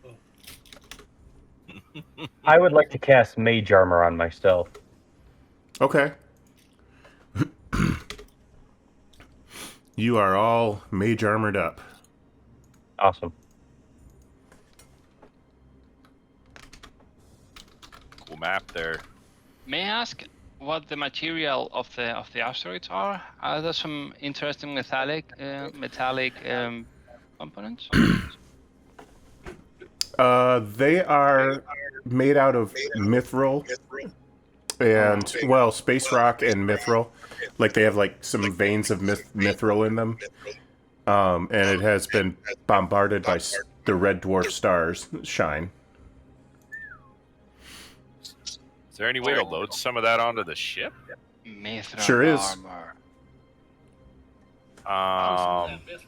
Oh. I would like to cast Mage Armor on myself. Okay. You are all mage armored up. Awesome. Cool map there. May I ask what the material of the asteroids are? Are there some interesting metallic components? They are made out of mithril and, well, space rock and mithril. Like, they have, like, some veins of mithril in them. And it has been bombarded by the red dwarf stars shine. Is there any way to load some of that onto the ship? Mithril Sure is. armor.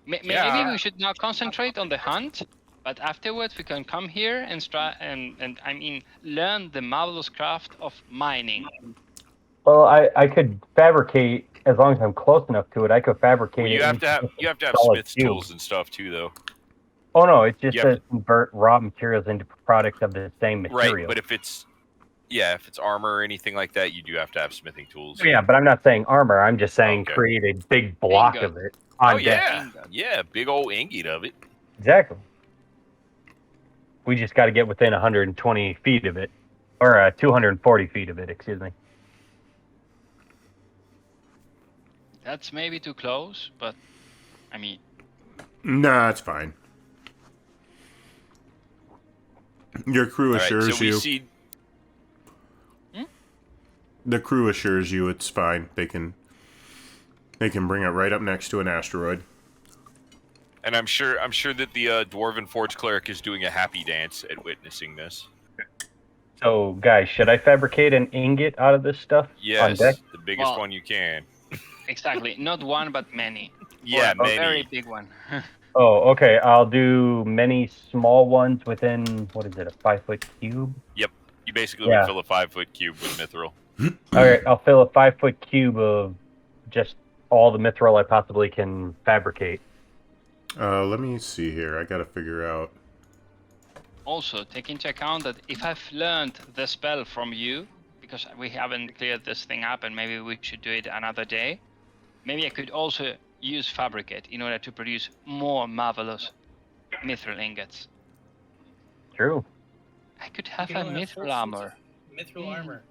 Maybe Yeah. we should now concentrate on the hunt, but afterwards we can come here and learn the marvelous craft of mining. Well, I could fabricate, as long as I'm close enough to it, I could fabricate Well, it. you have to have solid Smith's cube. tools and stuff too, though. Oh no, it just You have says convert raw materials into products of the same material. Right, but if it's armor or anything like that, you do have to have smithing tools. Yeah, but I'm not saying armor. I'm just saying Okay. create a big block Ingot. of it on Oh deck. yeah, big old ingot of it. Exactly. We just got to get within 120 feet of it, or 240 feet of it. Excuse me. That's maybe too close, but I mean, Nah, it's fine. Your crew All right, assures so we you. see. The crew assures you it's fine. They can bring it right up next to an asteroid. And I'm sure that the dwarven forge cleric is doing a happy dance at witnessing this. So, guys, should I fabricate an ingot out of this stuff on Yes, deck? the biggest Well- one you can. exactly, not one but many. Yeah, Or a many. very big one. Oh, okay. I'll do many small ones within, what is it, a 5-foot cube? Yep, you basically Yeah. would fill a 5-foot cube with mithril. All right, I'll fill a 5-foot cube of just all the mithril I possibly can fabricate. Let me see here. I gotta figure out. Also, take into account that if I've learned the spell from you, because we haven't cleared this thing up and maybe we should do it another day, maybe I could also use fabricate in order to produce more marvelous mithril ingots. True. I could have You a can have full mithril suits armor. of Mithril armor.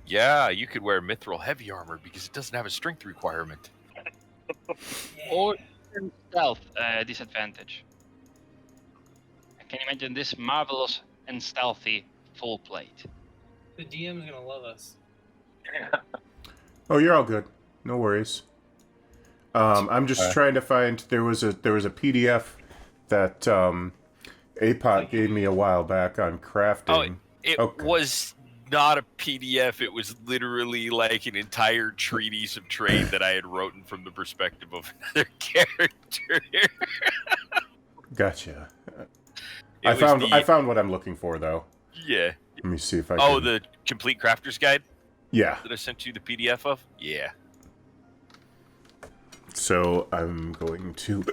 Yeah, you could wear mithril heavy armor because it doesn't have a strength requirement. Or stealth disadvantage. I can imagine this marvelous and stealthy full plate. The DM's gonna love us. Oh, you're all good. No worries. I'm just trying to find. There was a PDF that APOT gave me a while back on crafting. It Okay. was not a PDF. It was literally like an entire treatise of trade that I had written from the perspective of another character. Gotcha. It I was found what I'm looking for though. Yeah. Let me see if I Oh, can. the complete crafter's guide Yeah. that I sent you the PDF of? Yeah. So I'm going to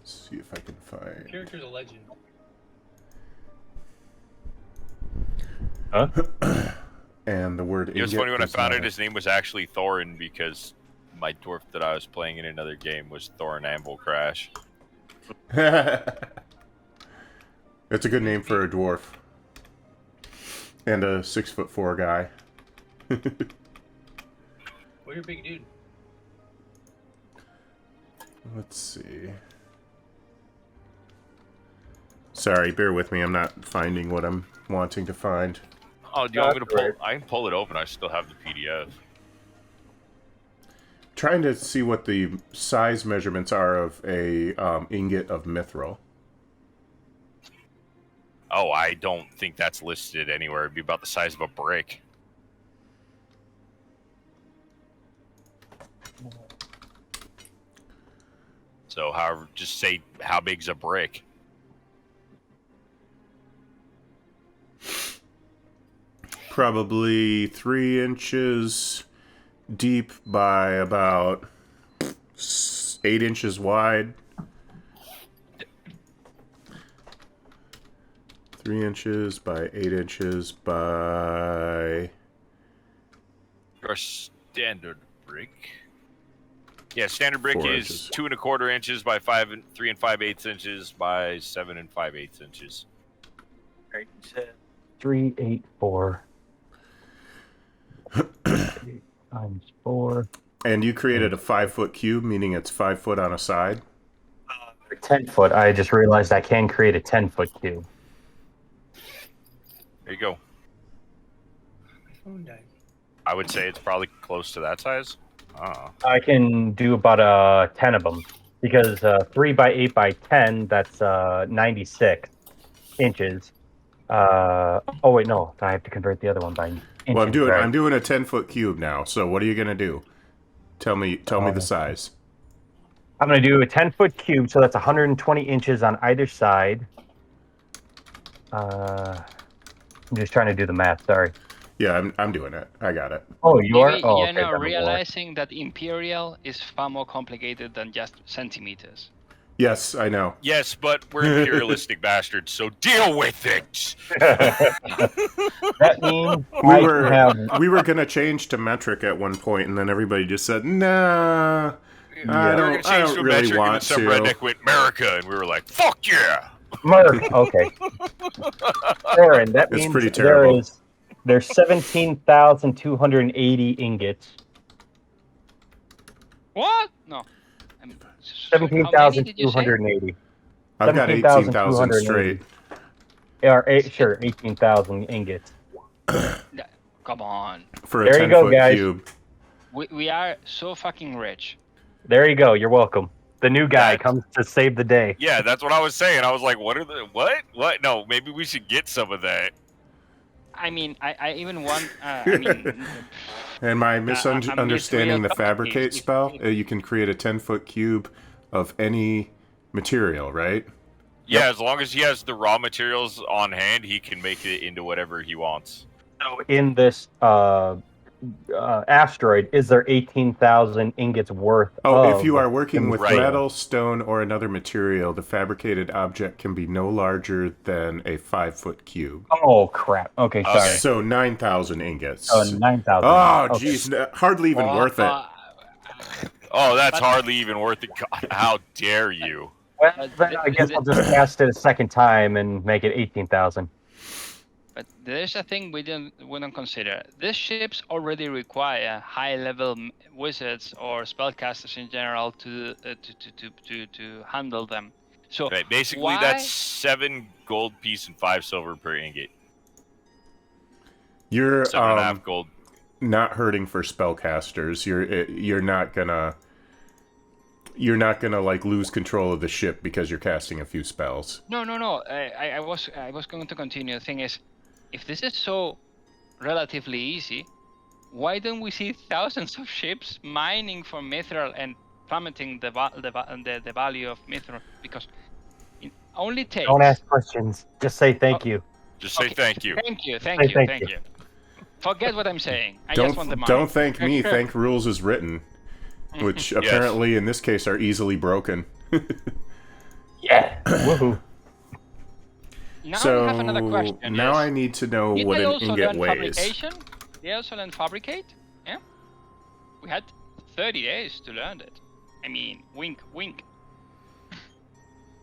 see if I can find. Character's a legend. Huh? And the word. It was ingot funny when I is found not out his name was actually Thorin because my dwarf that I was playing in another game was Thorin Anvil Crash. It's a good name for a dwarf. And a 6'4" guy. We're your big dude. Let's see. Sorry, bear with me. I'm not finding what I'm wanting to find. Oh, dude, I can pull it open. I still have the PDF. Trying to see what the size measurements are of a ingot of mithril. Oh, I don't think that's listed anywhere. It'd be about the size of a brick. So, however, just say how big's a brick. Probably 3 inches deep by about 8 inches wide. 3 inches by 8 inches by... Our standard brick. Yeah, standard brick 4 is inches. 2 1/4 inches by 3 5/8 inches by 7 5/8 inches. 384 times 4. And you created a 5-foot cube, meaning it's 5 foot on a side. 10 foot. I just realized I can create a 10-foot cube. There you go. Phone died. I would say it's probably close to that size. I can do about 10 of them because 3 by 8 by 10, that's 96 inches. Oh wait, no, I have to convert the other one by inches. Well, I'm doing right? I'm doing a 10-foot cube now. So what are you gonna do? Tell me the size. I'm going to do a 10-foot cube, so that's 120 inches on either side. I'm just trying to do the math. Sorry. Yeah, I'm doing it. I got it. Oh, you are? Maybe Oh, you're okay, not then realizing that Imperial is far more complicated than just centimeters. Yes, I know. Yes, but we're imperialistic bastards, so deal with it. That means We were gonna change to metric at one point, and then everybody just said, "Nah, I We're gonna don't change to a really metric, and then want some to." redneck went America, and we were like, "Fuck yeah!" Merc. Okay. Aaron, that It's means pretty terrible. there's 17,280 ingots. What? No. How many did you say? 17,280. I've got 18,000 straight. Or 18,000 ingots. Come on. For a There you go, 10-foot guys. cube. We are so fucking rich. There you go. You're welcome. The new guy comes to save the day. Yeah, that's what I was saying. I was like, "What are the what? What? No, maybe we should get some of that." I mean, I even want. I mean, And my I'm misunderstanding the just fabricate if- spell, you can create a 10-foot cube of any material, right? Yeah, as long as he has the raw materials on hand, he can make it into whatever he wants. So in this asteroid, is there 18,000 ingots worth of... If you are working with Right. metal, stone, or another material, the fabricated object can be no larger than a 5-foot cube. Oh, crap. Okay, sorry. So 9,000 ingots. Oh, 9,000. Oh, Okay. jeez, hardly even worth it. Oh, that's But- hardly even worth it. God, how dare you? Well, then I guess I'll just cast it a second time and make it 18,000. But there's a thing we don't consider. These ships already require high-level wizards or spellcasters in general to handle them. So Right, basically, why? that's 7 gold piece and 5 silver per ingot. You're 7.5 gold. not hurting for spellcasters. You're not gonna like lose control of the ship because you're casting a few spells. No. I was going to continue. The thing is, if this is so relatively easy, why don't we see thousands of ships mining for mithril and plummeting the value of mithril? Because it only takes. Don't ask questions. Just say thank you. Just say Okay. thank you. Thank you. Thank you. Forget what I'm saying. I just want the money. Don't thank me. Thank rules as written, which apparently in this case are easily broken. Yeah. Woohoo. Now So I have another question. now yes. I need to know Did what they an also ingot learn weighs. fabrication? They also learn fabricate? Yeah. We had 30 days to learn it. I mean, wink, wink.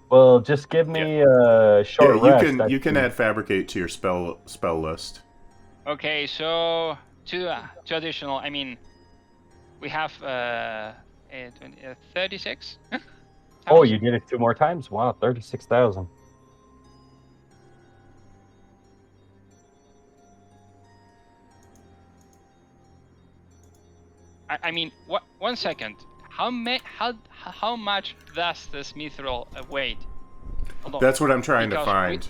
Well, just give me a short Yeah, rest. you can add fabricate to your spell list. Okay, so two additional. I mean, we have 36. Oh, you did it 2 more times? Wow, 36,000. I mean, what? 1 second. How much does this mithril weight? Hold on. That's what I'm trying to Because find.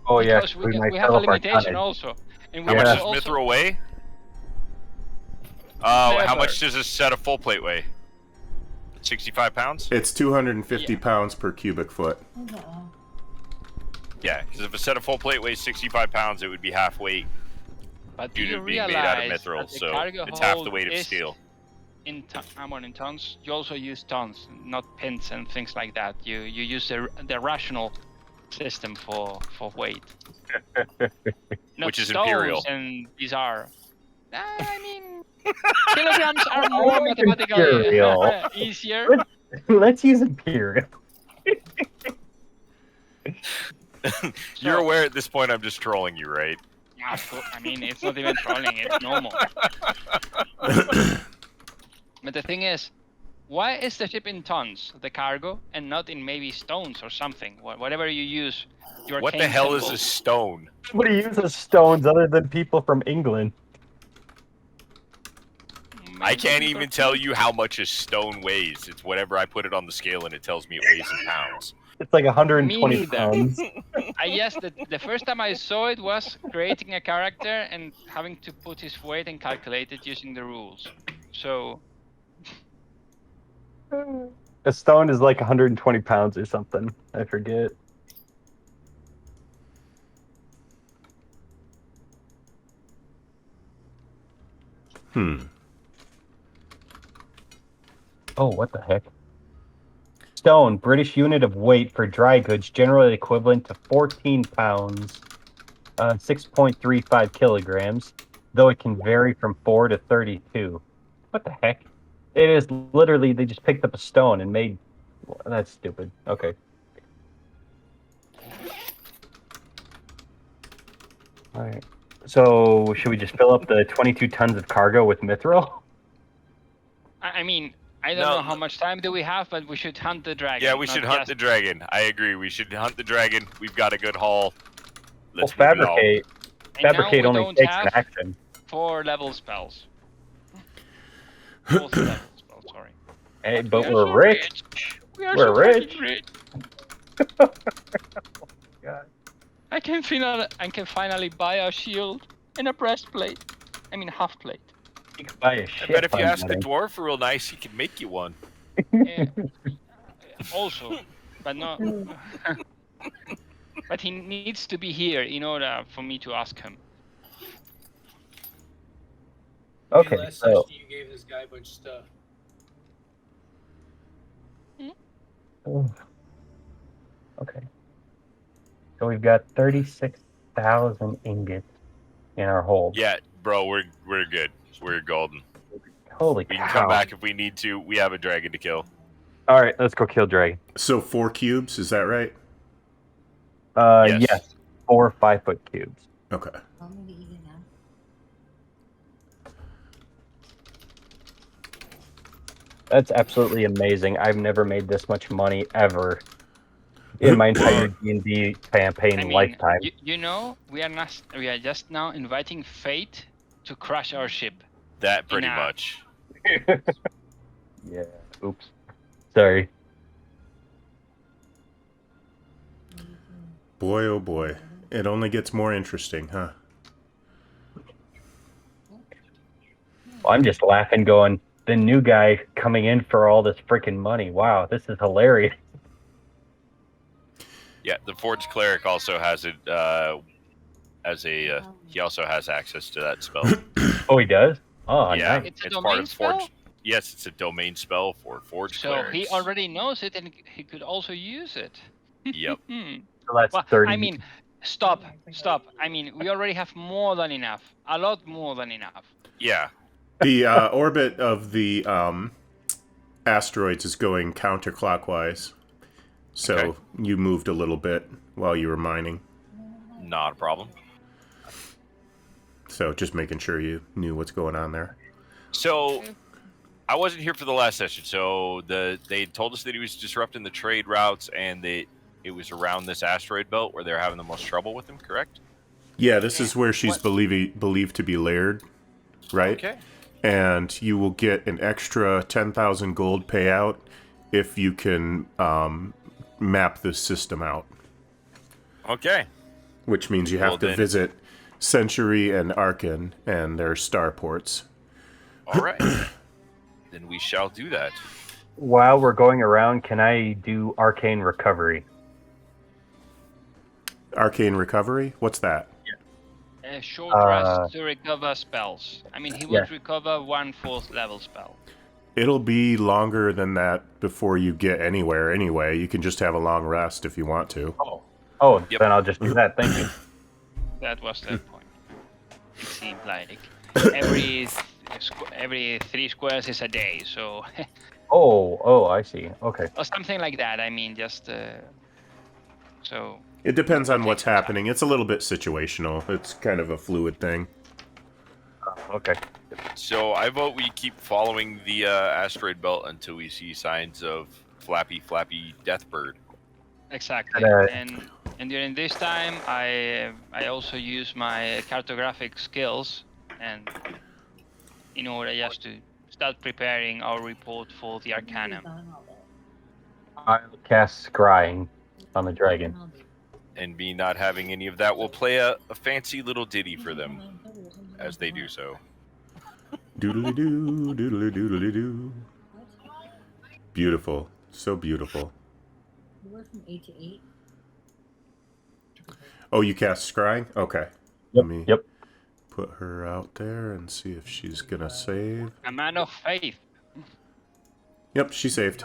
Oh, yeah. Because we have a limitation also. And we How have much also, does mithril weigh? How much does a set of full plate weigh? 65 pounds? It's 250 Yeah. pounds per cubic foot. What's that one? Yeah, because if a set of full plate weighs 65 pounds, it would be half weight But do due you to being realize made out of mithril, that the so cargo it's half the hold weight of is steel. in tons? You also use tons, not pins and things like that. You use the rational system for weight. Not Which is stones imperial. And these are. I mean, kilograms are more like mathematically imperial. easier. Let's use imperial. You're So- aware at this point I'm just trolling you, right? Yeah, I mean, it's not even trolling, it's normal. But the thing is, why is the ship in tons, the cargo, and not in maybe stones or something? Whatever you use, your What the cane hell is symbol. a stone? Nobody uses stones other than people from England. I Maybe can't people even are- tell you how much a stone weighs. It's whatever I put it on the scale and it tells me it weighs in pounds. It's like Me 120 neither. pounds. I guess that the first time I saw it was creating a character and having to put his weight and calculate it using the rules. So, A stone is like 120 pounds or something. I forget. Oh, what the heck? Stone, British unit of weight for dry goods, generally equivalent to 14 pounds, 6.35 kilograms, though it can vary from 4 to 32. What the heck? It is literally, they just picked up a stone and made. That's stupid. Okay. Alright. So, should we just fill up the 22 tons of cargo with mithril? I mean, I don't No, know how much time do we have, but we should hunt the dragon. Yeah, we not should hunt just- the dragon. I agree. We should hunt the dragon. We've got a good haul. Well, Let's move it on. fabricate. And now Fabricate we only don't takes an have action. 4 level spells. 4th level spell, sorry. Hey, but We are we're so rich. We are We're so rich. fucking rich. God. I can finally buy a shield and a breastplate. I mean, half plate. You can buy a I shit bet if you ton, ask a buddy. dwarf real nice, he can make you one. Yeah. Also, but not. But he needs to be here in order for me to ask him. Okay, Last so session you gave this guy a bunch of stuff. okay. So we've got 36,000 ingots in our hold. Yeah, bro, we're good. We're golden. Holy We cow. can come back if we need to. We have a dragon to kill. All right, let's go kill Dragon. So 4 cubes, is that right? Yes. Yes. 4 5-foot cubes. Okay. Want me to eat it now? That's absolutely amazing. I've never made this much money ever in my entire D&D campaign I mean, lifetime. you know, we are just now inviting fate to crash our ship. That pretty Nah. much. Yeah. Oops. Sorry. Boy, oh boy. It only gets more interesting, huh? Well, I'm just laughing, going, the new guy coming in for all this freaking money. Wow, this is hilarious. Yeah, the Forged Cleric also has it he also has access to that spell. Oh, he does? Oh, yeah, nice. It's a it's domain part of spell? Forged. Yes, it's a domain spell for Forged So Clerics. he already knows it and he could also use it. Yep. So that's Well, 30. I mean, stop. I mean, we already have more than enough. A lot more than enough. Yeah. The orbit of the asteroids is going counterclockwise. So Okay. you moved a little bit while you were mining. Not a problem. So just making sure you knew what's going on there. So I wasn't here for the last session. So they told us that he was disrupting the trade routes and it was around this asteroid belt where they're having the most trouble with him, correct? Yeah, this is where she's believed to be layered, right? Okay. And you will get an extra 10,000 gold payout if you can map this system out. Okay. Which means you have Well, to then- visit Century and Arkan and their starports. All right. Then we shall do that. while we're going around, can I do arcane recovery? Arcane recovery? What's that? A short rest to recover spells. I mean, he would Yeah. recover 1/4 level spell. It'll be longer than that before you get anywhere anyway. You can just have a long rest if you want to. Oh, Yep. then I'll just do that. Thank you. That was the point. It seemed like every 3 squares is a day, so Oh, I see. Okay. or something like that. I mean, just so. It depends on Take what's some time. happening. It's a little bit situational. It's kind of a fluid thing. Okay. So I vote we keep following the asteroid belt until we see signs of flappy deathbird. Exactly. And during this time, I also use my cartographic skills, and in order just to start preparing our report for the Arcanum. I'll cast scrying on the dragon. And me not having any of that will play a fancy little ditty for them as they do so. Doodly doo, doodly doodly doo. Beautiful. So beautiful. We work from 8 to 8. Oh, you cast scrying? Okay. Yep. Put her out there and see if she's gonna save. A man of faith. Yep, she saved.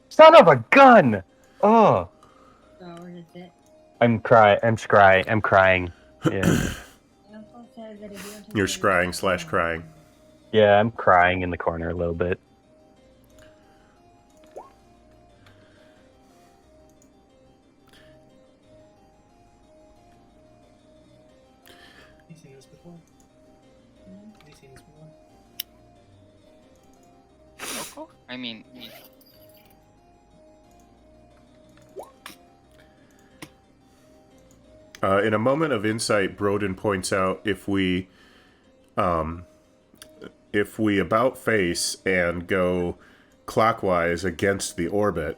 Son of a gun! Oh, So where is it? I'm crying. Yeah. You're scrying/crying. Yeah, I'm crying in the corner a little bit. You seen this before? You seen this before? I mean, In a moment of insight, Broden points out if we about face and go clockwise against the orbit,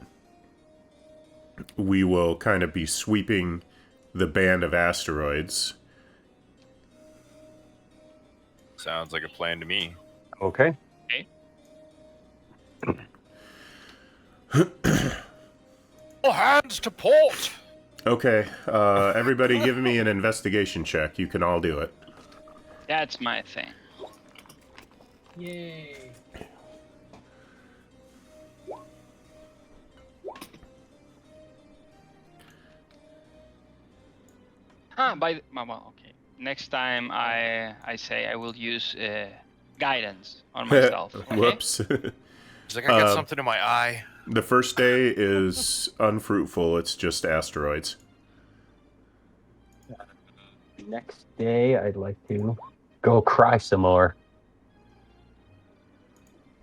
we will kind of be sweeping the band of asteroids. Sounds like a plan to me. Okay. All hands to port! Okay, everybody give me an investigation check. You can all do it. that's my thing. Yay! Well, okay. Next time I say I will use guidance on myself. Okay? Whoops. It's like I got something in my eye. The first day is unfruitful. It's just asteroids. Next day, I'd like to go cry some more.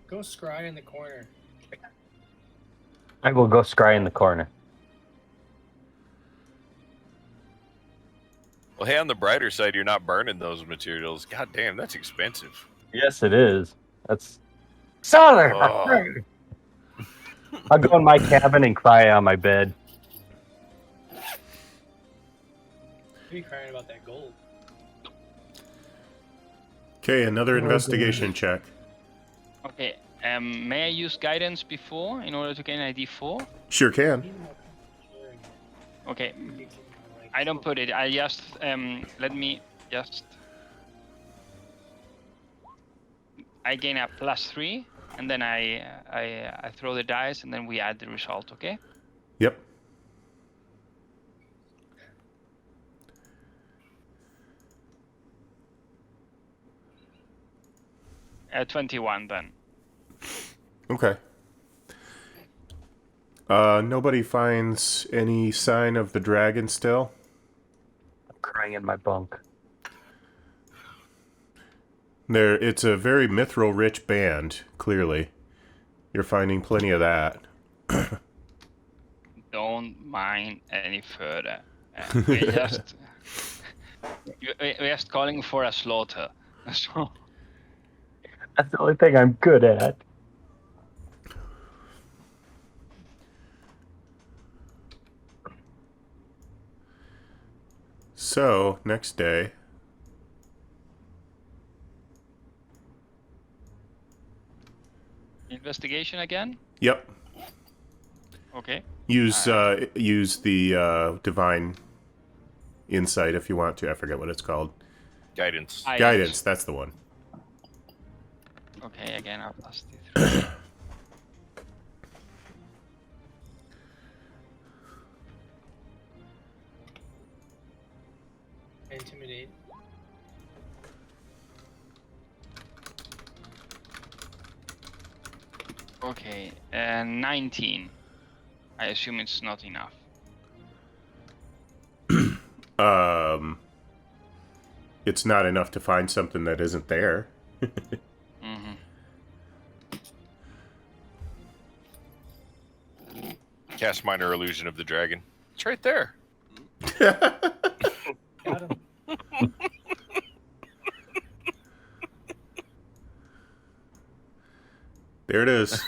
Go scry in the corner. I will go scry in the corner. Well, hey, on the brighter side, you're not burning those materials. God damn, that's expensive. Yes, it is. That's. Son of a Oh. gun! I'll go in my cabin and cry on my bed. Who are you crying about that gold? Okay, another investigation check. Okay. May I use guidance before in order to gain ID 4? Sure can. Okay. I don't put it. I just let me just. I gain a +3, and then I throw the dice, and then we add the result. Okay. Yep. 21 then. Okay. Nobody finds any sign of the dragon still? I'm crying in my bunk. It's a very mithril-rich band, clearly. You're finding plenty of that. Don't mind any further. We're just calling for a slaughter. So, That's the only thing I'm good at. So, next day. it investigation again? Yep. Okay. Use the divine insight if you want to. I forget what it's called. Guidance. Guidance. That's the one. Okay, again, I'll plus D3. Intimidate. Okay, 19. I assume it's not enough. It's not enough to find something that isn't there. Mm-hmm. Cast minor illusion of the dragon. It's right there. Got him. There it is.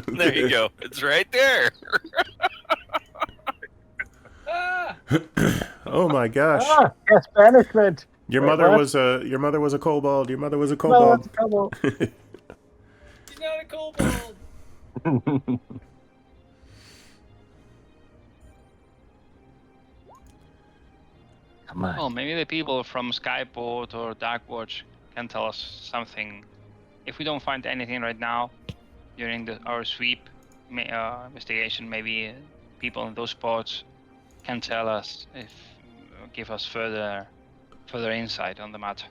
There you go. It's right there. Ah! Oh my gosh. Yes, banishment. Your Wait, mother what? was a kobold. Your mother was a No, kobold. it's a kobold. He's not a kobold. Come on. Well, maybe the people from Skyport or Darkwatch can tell us something. If we don't find anything right now, during our sweep investigation, maybe people in those spots can tell us give us further insight on the matter.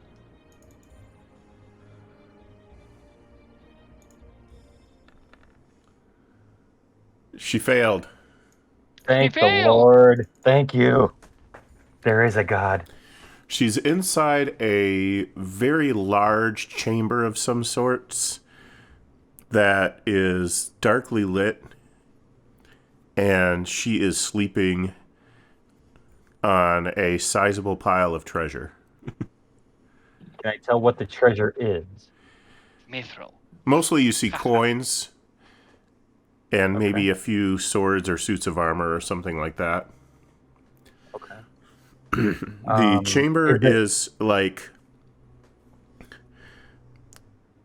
She failed. Thank the failed. Lord. Thank you. There is a God. She's inside a very large chamber of some sorts that is darkly lit, and she is sleeping on a sizable pile of treasure. Can I tell what the treasure is? Mithril. Mostly you see coins and maybe a few swords or suits of armor or something like that. Okay. The chamber is like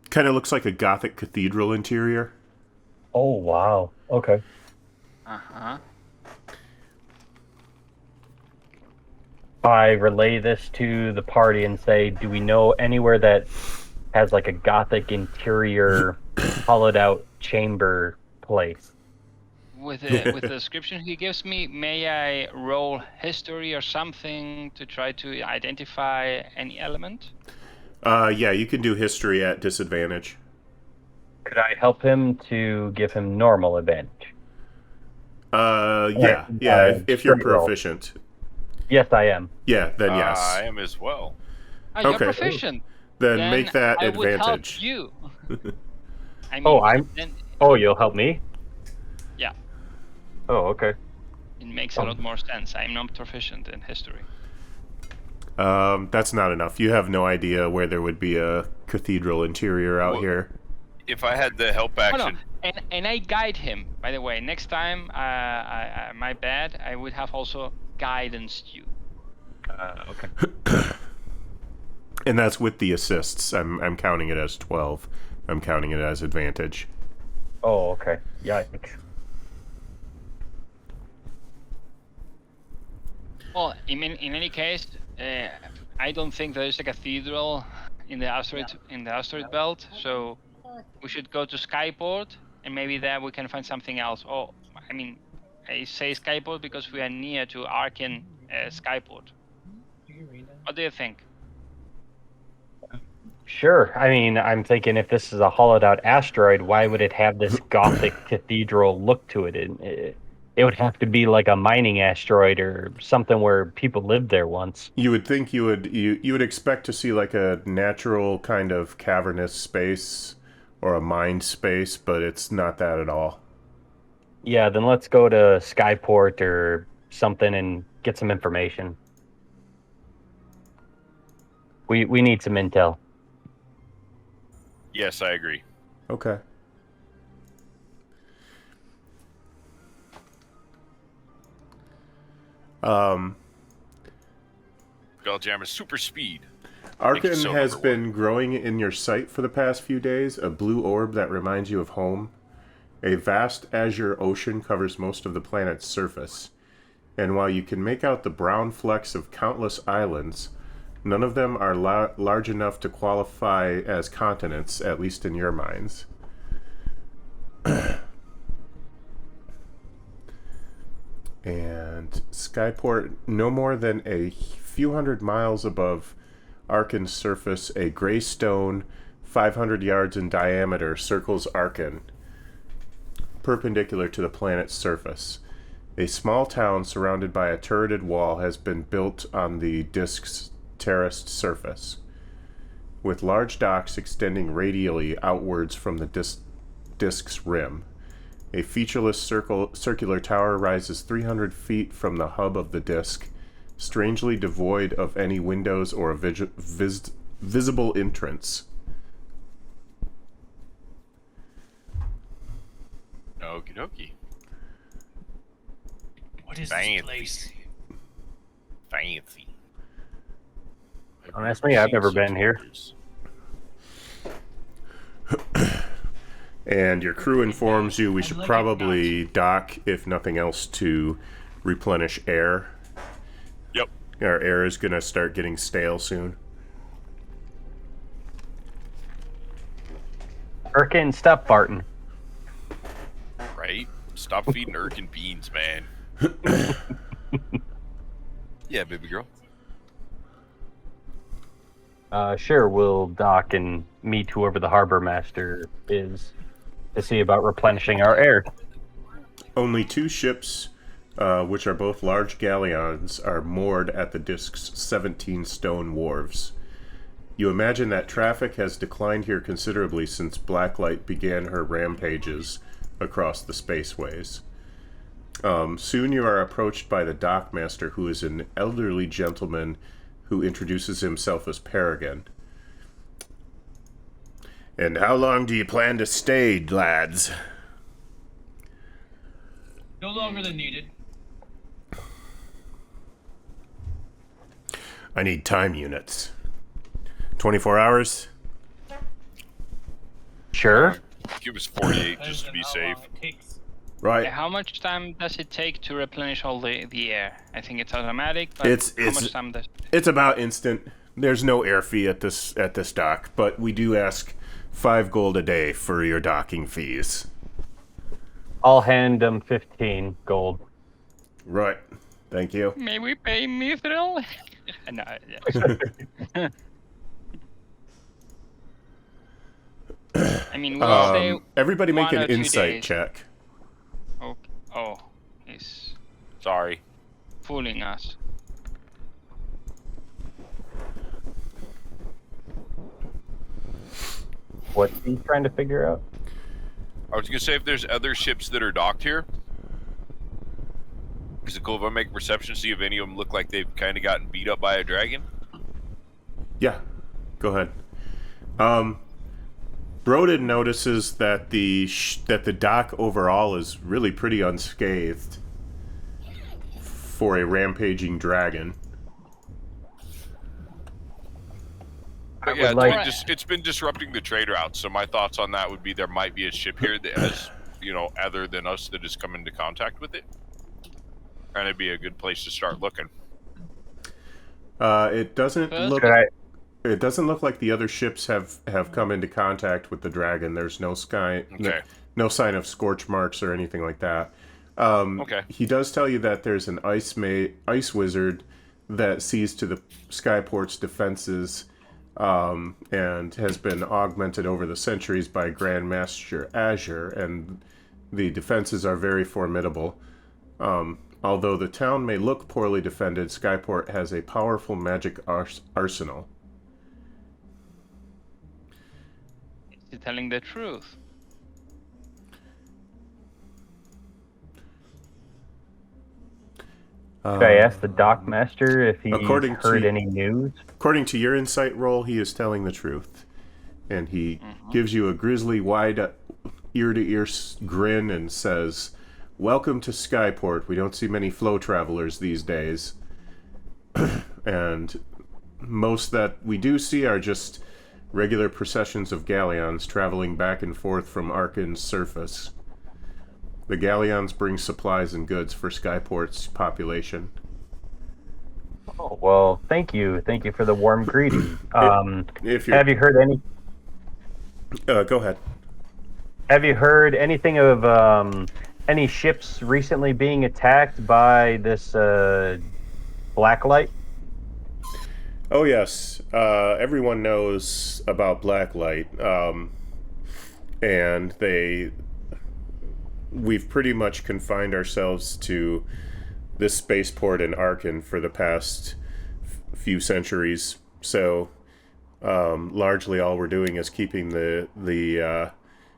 kind of looks like a Gothic cathedral interior. Oh, wow. Okay. Uh-huh. I relay this to the party and say, do we know anywhere that has like a Gothic interior hollowed out chamber place? With the description he gives me, may I roll history or something to try to identify any element? Yeah, you can do history at disadvantage. Could I help him to give him normal advantage? Yeah, if you're straight roll. proficient. Yes, I am. Yeah, then yes. I am as well. Oh, you're Okay. proficient. Then make that I would help advantage. you. I mean, Oh, I'm- then Oh, you'll help me? Yeah. Oh, okay. it makes a lot more sense. I'm not proficient in history. That's not enough. You have no idea where there would be a cathedral interior out Well, here. If I had the help Oh, action, no. And I guide him. By the way, next time, my bad. I would have also guidanced you. Okay. And that's with the assists. I'm counting it as 12. I'm counting it as advantage. Oh, okay. Yikes. Well, in any case, I don't think there is a cathedral in the asteroid belt. So we should go to Skyport, and maybe there we can find something else. Oh, I mean, I say Skyport because we are near to Arkin Skyport. You can read that. What do you think? Sure. I mean, I'm thinking if this is a hollowed out asteroid, why would it have this Gothic cathedral look to it? It would have to be like a mining asteroid or something where people lived there once. You would think you would expect to see like a natural kind of cavernous space or a mined space, but it's not that at all. Yeah, then let's go to Skyport or something and get some information. We need some intel. yes, I agree. Okay. Galljammer's super speed. Arkin so has number been growing in your sight for the past few days, a blue orb that reminds you of home. A vast azure ocean covers most of the planet's surface, and while you can make out the brown flecks of countless islands, none of them are large enough to qualify as continents, at least in your minds. And Skyport, no more than a few hundred miles above Arkan's surface, a gray stone 500 yards in diameter circles Arkan, perpendicular to the planet's surface. A small town surrounded by a turreted wall has been built on the disk's terraced surface, with large docks extending radially outwards from the disk's rim. A featureless circular tower rises 300 feet from the hub of the disk, strangely devoid of any windows or a visible entrance. Okie dokie. What is Fancy. this place? Fancy. Don't ask me, I've never been here. And your crew informs you we should I'd like it probably dock, if nothing else, to replenish air. Yep. Our air is going to start getting stale soon. Erkin, stop farting. Right? Stop feeding Urkin beans, man. Yeah, baby girl. Sure, we'll dock and meet whoever the harbor master is to see about replenishing our air. Only 2 ships, which are both large galleons, are moored at the disk's 17 stone wharves. You imagine that traffic has declined here considerably since Blacklight began her rampages across the spaceways. Soon you are approached by the dockmaster, who is an elderly gentleman who introduces himself as Paragon. And how long do you plan to stay, lads? No longer than needed. I need time units. 24 hours? Sure. Give us 48 Depends just to on be how safe. long it takes. Right. How much time does it take to replenish all the air? I think it's automatic, but how much time does It's about instant. There's no air fee at this dock, but we do ask 5 gold a day for your docking fees. I'll hand them 15 gold. Right. Thank you. May we pay Mithril? No, yeah. I mean, we'll say Everybody make 1 an or 2 insight days. check. Oh, he's Sorry. fooling us. What's he trying to figure out? I was gonna say if there's other ships that are docked here. Is it cool if I make a perception, see if any of them look like they've kind of gotten beat up by a dragon? Yeah. Go ahead. Broden notices that the dock overall is really pretty unscathed for a rampaging dragon. But yeah, would it's been disrupting the trade route. So my thoughts on that would be there might be a ship here that has, other than us, that has come into contact with it, and it'd be a good place to start looking. It doesn't First- look. Could I, It doesn't look like the other ships have come into contact with the dragon. There's no Okay. no sign of scorch marks or anything like that. Okay. He does tell you that there's an ice wizard that sees to the Skyport's defenses, and has been augmented over the centuries by Grand Master Azure, and the defenses are very formidable. Although the town may look poorly defended, Skyport has a powerful magic arsenal. Is he telling the truth? should I ask the dock master if he's According heard to- any news? According to your insight roll, he is telling the truth. And he gives you a grisly, wide, ear-to-ear grin and says, "Welcome to Skyport. We don't see many flow travelers these days. And most that we do see are just regular processions of galleons traveling back and forth from Arkan's surface." The galleons bring supplies and goods for Skyport's population. Oh, well, thank you for the warm greeting. If you're, Have you heard any? go ahead. Have you heard anything of any ships recently being attacked by this Blacklight? Oh yes, everyone knows about Blacklight, and we've pretty much confined ourselves to this spaceport in Arkan for the past few centuries. So largely all we're doing is keeping the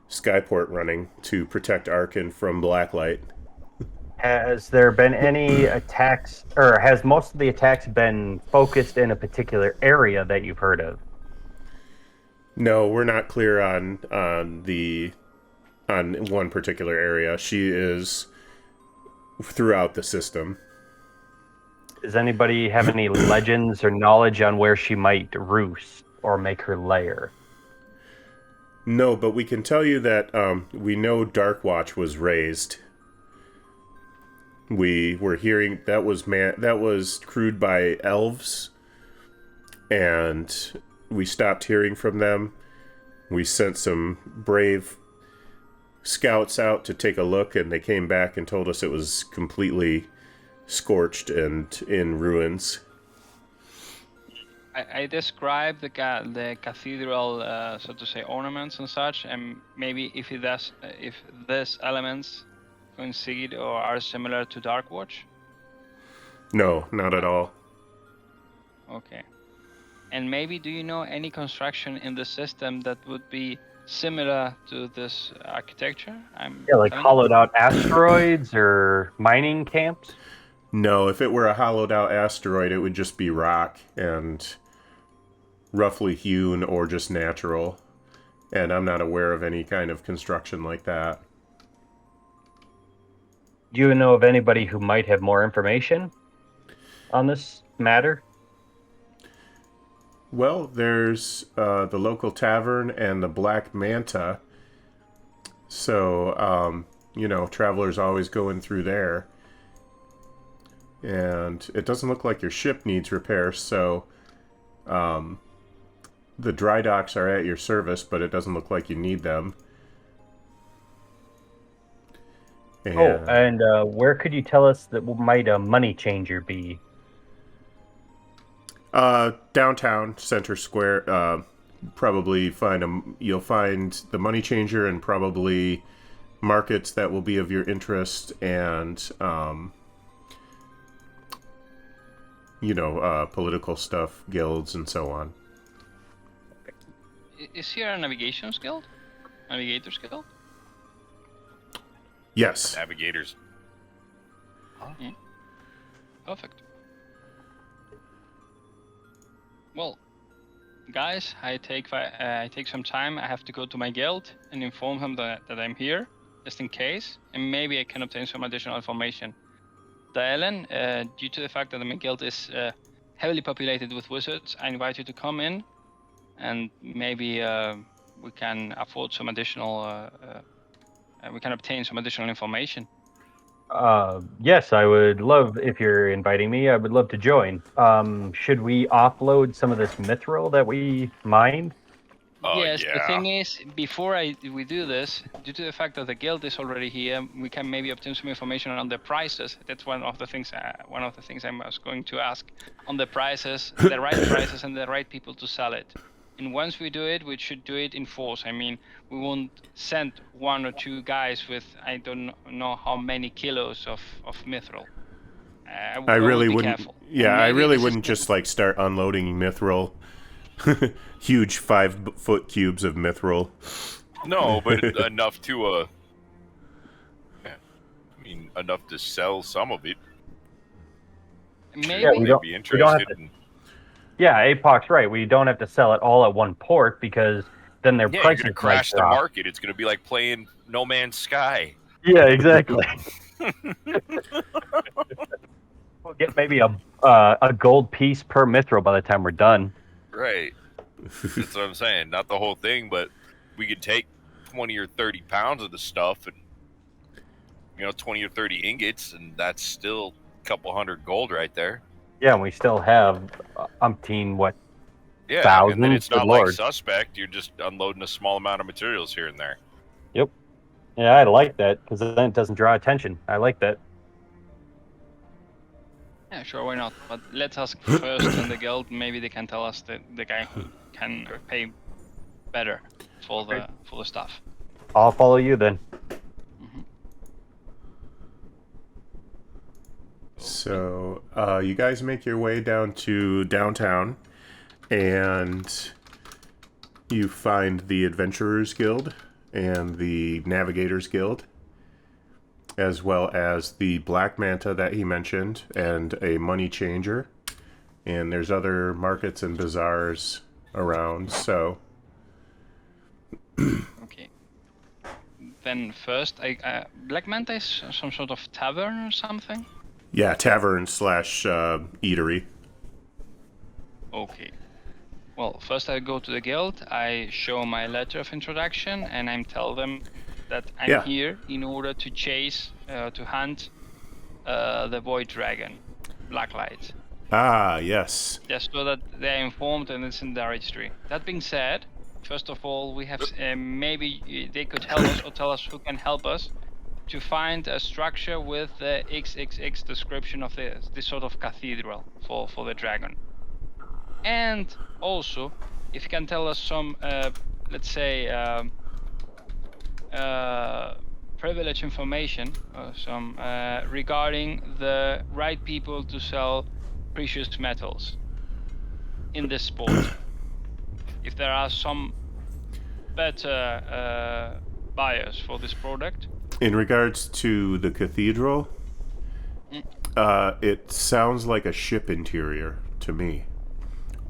Skyport running to protect Arkan from Blacklight. Has there been any attacks, or has most of the attacks been focused in a particular area that you've heard of? No, we're not clear on one particular area. She is throughout the system. Does anybody have any legends or knowledge on where she might roost or make her lair? No, but we can tell you that we know Darkwatch was raised. We were hearing that was crewed by elves, and we stopped hearing from them. We sent some brave scouts out to take a look, and they came back and told us it was completely scorched and in ruins. I described the cathedral, so to say, ornaments and such, and maybe if these elements coincide or are similar to Darkwatch. No, not at all. Okay. And maybe do you know any construction in the system that would be similar to this architecture? Like hollowed out asteroids or mining camps? No, if it were a hollowed out asteroid, it would just be rock and roughly hewn or just natural. And I'm not aware of any kind of construction like that. Do you know of anybody who might have more information on this matter? Well, there's the local tavern and the Black Manta. So, travelers always going through there. And it doesn't look like your ship needs repairs, so the dry docks are at your service, but it doesn't look like you need them. And where could you tell us that might a money changer be? Downtown Center Square. Probably you'll find the money changer and probably markets that will be of your interest, and political stuff, guilds, and so on. Is here a navigator's guild? Yes. Navigators. Perfect. Well, guys, I take some time. I have to go to my guild and inform them that I'm here, just in case, and maybe I can obtain some additional information. Ellen, due to the fact that my guild is heavily populated with wizards, I invite you to come in, and maybe we can afford some additional. We can obtain some additional information. Yes, I would love, if you're inviting me, I would love to join. Should we offload some of this mithril that we mined? Yes, yeah. The thing is, before we do this, due to the fact that the guild is already here, we can maybe obtain some information on the prices. That's one of the things I was going to ask on the prices, the right prices, and the right people to sell it. And once we do it, we should do it in force. I mean, we won't send one or two guys with I don't know how many kilos of mithril. I really wouldn't. Careful. Yeah, I really wouldn't just start unloading mithril. Huge 5-foot cubes of mithril. No, but enough to enough to sell some of it. Maybe we don't Be have interested to. in. Yeah, Apoc's right. We don't have to sell it all at one port because then their Yeah, prices you're gonna crash might the drop. market. It's gonna be like playing No Man's Sky. Yeah, exactly. We'll get maybe a gold piece per mithril by the time we're done. Right. That's what I'm saying. Not the whole thing, but we could take 20 or 30 pounds of the stuff and 20 or 30 ingots, and that's still a couple hundred gold right there. Yeah, and we still have umpteen what Yeah, thousands. and then it's good not like lord. suspect. You're just unloading a small amount of materials here and there. Yep. Yeah, I like that because then it doesn't draw attention. I like that. Yeah, sure, why not? But let's ask first in the guild. Maybe they can tell us the guy who can pay better for the stuff. I'll follow you then. So you guys make your way down to downtown, and you find the Adventurers Guild and the Navigators Guild, as well as the Black Manta that he mentioned, and a money changer. And there's other markets and bazaars around, so... Okay. Then first, Black Manta is some sort of tavern or something? Yeah, tavern / eatery. Okay. Well, first I go to the guild, I show my letter of introduction, and I tell them that I'm here in order to chase, to hunt the Void Dragon, Blacklight. Ah, yes. Just so that they're informed and it's in the registry. That being said, first of all, we have maybe they could help us or tell us who can help us to find a structure with the XXX description of this sort of cathedral for the dragon. And also, if you can tell us some, let's say, privilege information, some regarding the right people to sell precious metals in this sport. If there are some better buyers for this product. In regards to the cathedral, it sounds like a ship interior to me.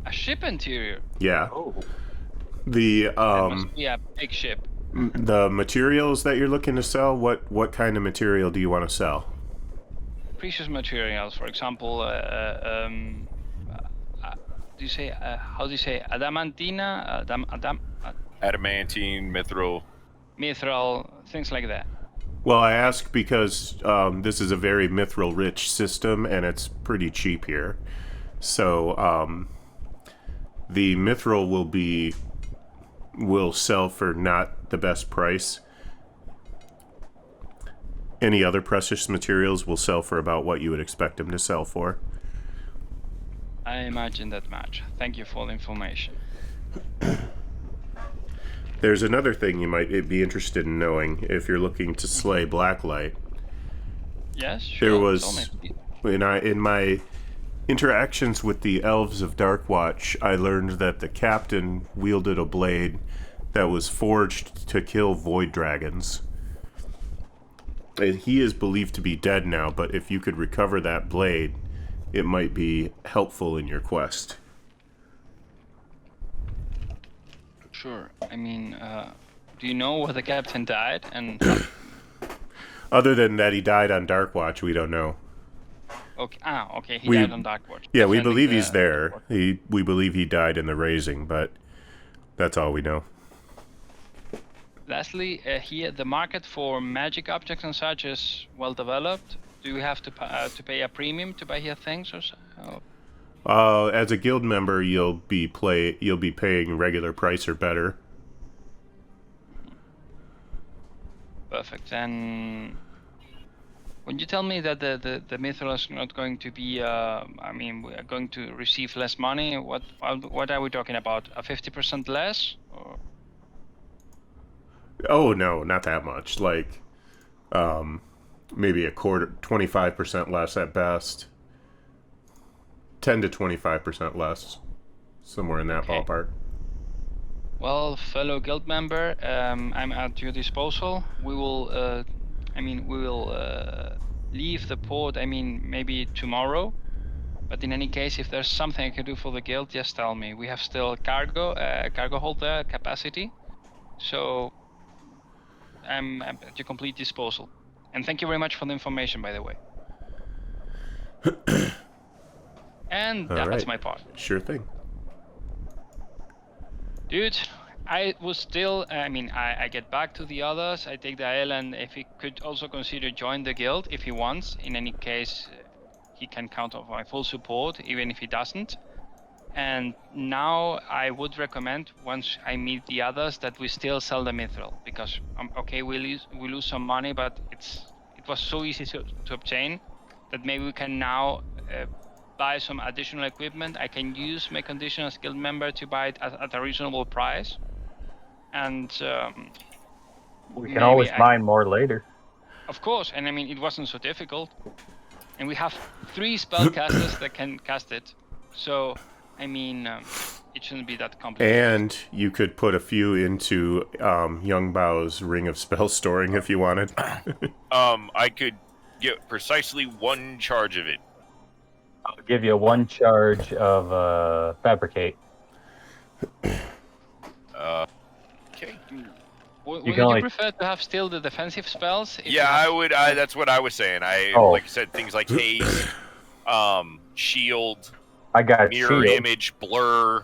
A ship interior? Yeah. Oh. The It must be a big ship. the materials that you're looking to sell, what kind of material do you want to sell? Precious materials, for example, do you say how do you say adamantina, Adamantine, mithril. mithril, things like that. Well, I ask because this is a very mithril-rich system, and it's pretty cheap here. So the mithril will sell for not the best price. Any other precious materials will sell for about what you would expect them to sell for. I imagine that much. Thank you for the information. There's another thing you might be interested in knowing if you're looking to slay Blacklight. Yes, sure. There was in my interactions with the elves of Darkwatch, I learned that the captain wielded a blade that was forged to kill void dragons. And he is believed to be dead now, but if you could recover that blade, it might be helpful in your quest. Sure. I mean, do you know where the captain died? And Other than that he died on Darkwatch, we don't know. okay, okay, he died on Darkwatch. Yeah, we Defending believe the- he's there. We believe he died in the raising, but that's all we know. Lastly, here the market for magic objects and such is well developed. Do you have to pay a premium to buy here things or so? As a guild member, you'll be paying regular price or better. Perfect. And when you tell me that the mithril is not going to be, I mean, we are going to receive less money. What are we talking about? A 50% less? Or? Oh no, not that much. Like, maybe a quarter, 25% less at best. 10 to 25% less, somewhere in that ballpark. Well, fellow guild member, I'm at your disposal. We will, leave the port. I mean, maybe tomorrow. But in any case, if there's something I can do for the guild, just tell me. We have still cargo holder capacity, so I'm at your complete disposal. And thank you very much for the information, by the way. And All that's right. my part. Sure thing. Dude, I would still, I get back to the others. I take the island. If he could also consider join the guild if he wants. In any case, he can count on my full support, even if he doesn't. And now I would recommend, once I meet the others, that we still sell the mithril, because okay, we lose some money, but it was so easy to obtain that maybe we can now buy some additional equipment. I can use my condition as guild member to buy it at a reasonable price. And We can always mine more later. Of course, and I mean, it wasn't so difficult. And we have 3 spellcasters that can cast it. So, I mean, it shouldn't be that complicated. And you could put a few into Young Bao's Ring of Spell Storing if you wanted. I could get precisely 1 charge of it. I'll give you 1 charge of Fabricate. Okay. Would you prefer to have still the defensive spells? Yeah, I would. That's what I was saying. Like I said, things like haste, shield, I got mirror shield. image, blur,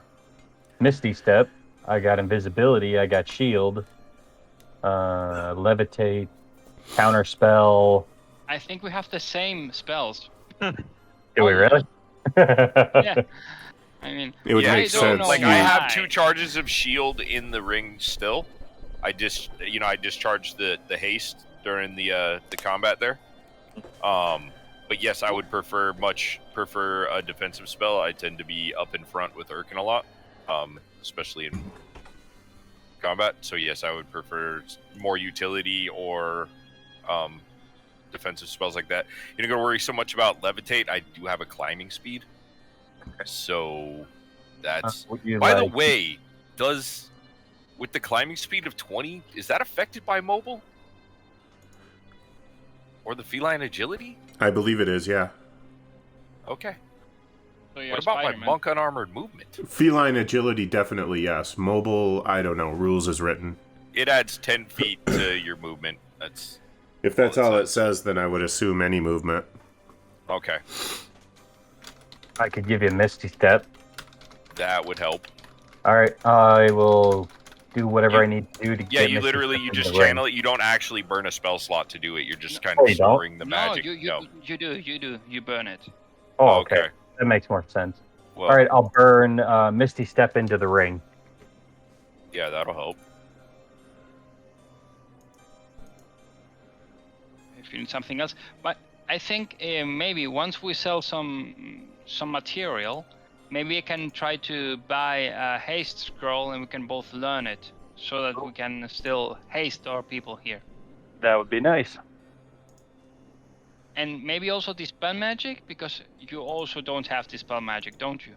Misty Step. I got invisibility. I got shield, levitate, counter spell. I think we have the same spells. Do we really? Yeah. I mean, It would make sense. Like I have 2 charges of shield in the ring still. I discharged the haste during the combat there. But yes, I would prefer a defensive spell. I tend to be up in front with Urkin a lot, especially in combat. So yes, I would prefer more utility or defensive spells like that. You're not gonna worry so much about levitate. I do have a climbing speed, so that's. By the way, with the climbing speed of 20, is that affected by mobile? Or the feline agility? I believe it is, yeah. Okay. So what about my monk unarmored movement? Feline agility, definitely yes. Mobile, I don't know. Rules is written. It adds 10 feet to your movement. If that's all it says, then I would assume any movement. Okay. I could give you a Misty Step. That would help. All right, I will do whatever I need to do to get. Yeah, you just channel it. You don't actually burn a spell slot to do it. You're just kind of storing the magic. No, you do. You burn it. Oh, okay. That makes more sense. Well, all right, I'll burn Misty Step into the ring. Yeah, that'll help. If you need something else, but I think maybe once we sell some material, maybe I can try to buy a haste scroll and we can both learn it, so that we can still haste our people here. That would be nice. And maybe also dispel magic, because you also don't have dispel magic, don't you?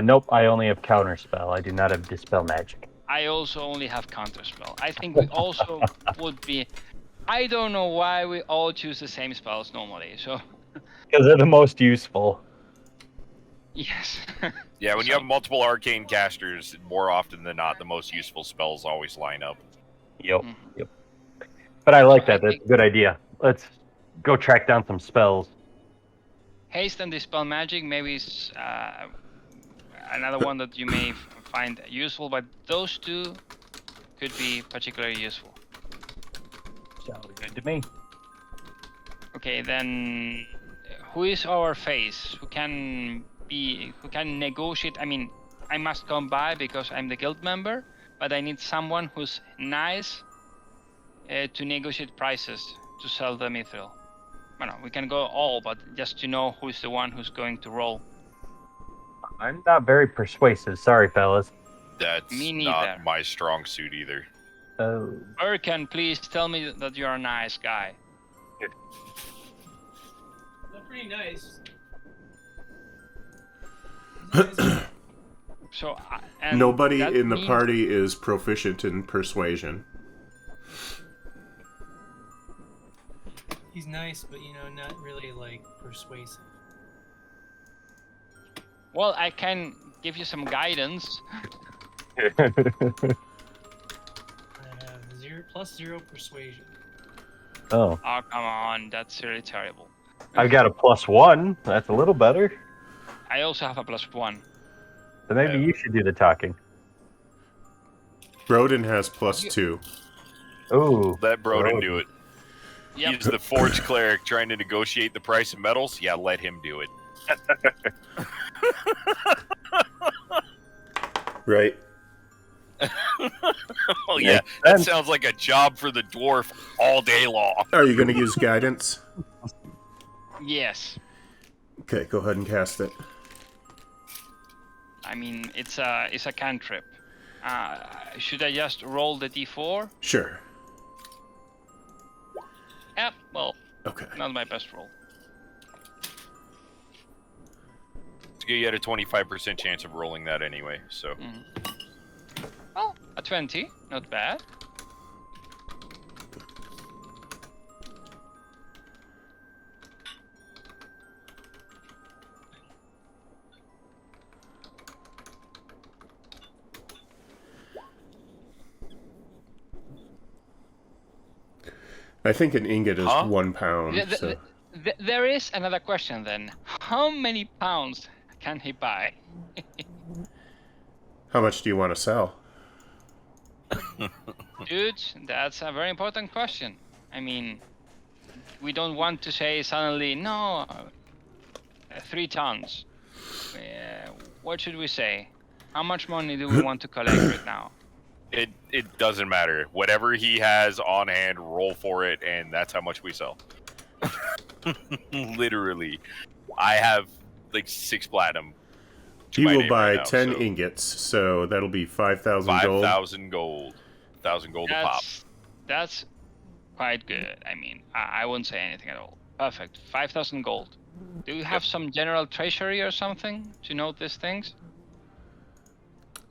Nope, I only have counter spell. I do not have dispel magic. I also only have counter spell. I think we also would be. I don't know why we all choose the same spells normally. So. Because they're the most useful. Yes. Yeah, when you have multiple arcane casters, more often than not, the most useful spells always line up. Yep. Yep. But I like that. That's a good idea. Let's go track down some spells. Haste and dispel magic maybe is another one that you may find useful, but those 2 could be particularly useful. Sounds good to me. Okay, then who is our face? Who can negotiate? I mean, I must come by because I'm the guild member, but I need someone who's nice to negotiate prices to sell the mithril. Well, no, we can go all, but just to know who's the one who's going to roll. I'm not very persuasive. Sorry, fellas. That's not my strong suit either. Urkin, please tell me that you're a nice guy. They're pretty nice. So nobody in the party is proficient in persuasion. He's nice, but not really like persuasive. Well, I can give you some guidance. I have +0 persuasion. Oh, come on, that's really terrible. I've got a +1. That's a little better. I also have a +1. So maybe you should do the talking. Broden has +2. Ooh. Let Broden do it. Yep. He's the forge cleric trying to negotiate the price of metals. Yeah, let him do it. Right. Oh yeah, that sounds like a job for the dwarf all day long. Are you going to use guidance? Yes. Okay, go ahead and cast it. I mean, it's a cantrip. Should I just roll the d4? Sure. Yeah, well, Okay. not my best roll. You had a 25% chance of rolling that anyway, so. Well, a 20, not bad. I think an ingot is 1 pound. So. There is another question then. How many pounds can he buy? How much do you want to sell? Dude, that's a very important question. I mean, we don't want to say suddenly, no, 3 tons. What should we say? How much money do we want to collect right now? It doesn't matter. Whatever he has on hand, roll for it, and that's how much we sell. Literally. I have like 6 platinum. He will buy 10 ingots, so that'll be 5,000 gold. 5,000 gold. 1,000 gold a pop. That's quite good. I mean, I wouldn't say anything at all. Perfect. 5,000 gold. Do you have some general treasury or something to note these things?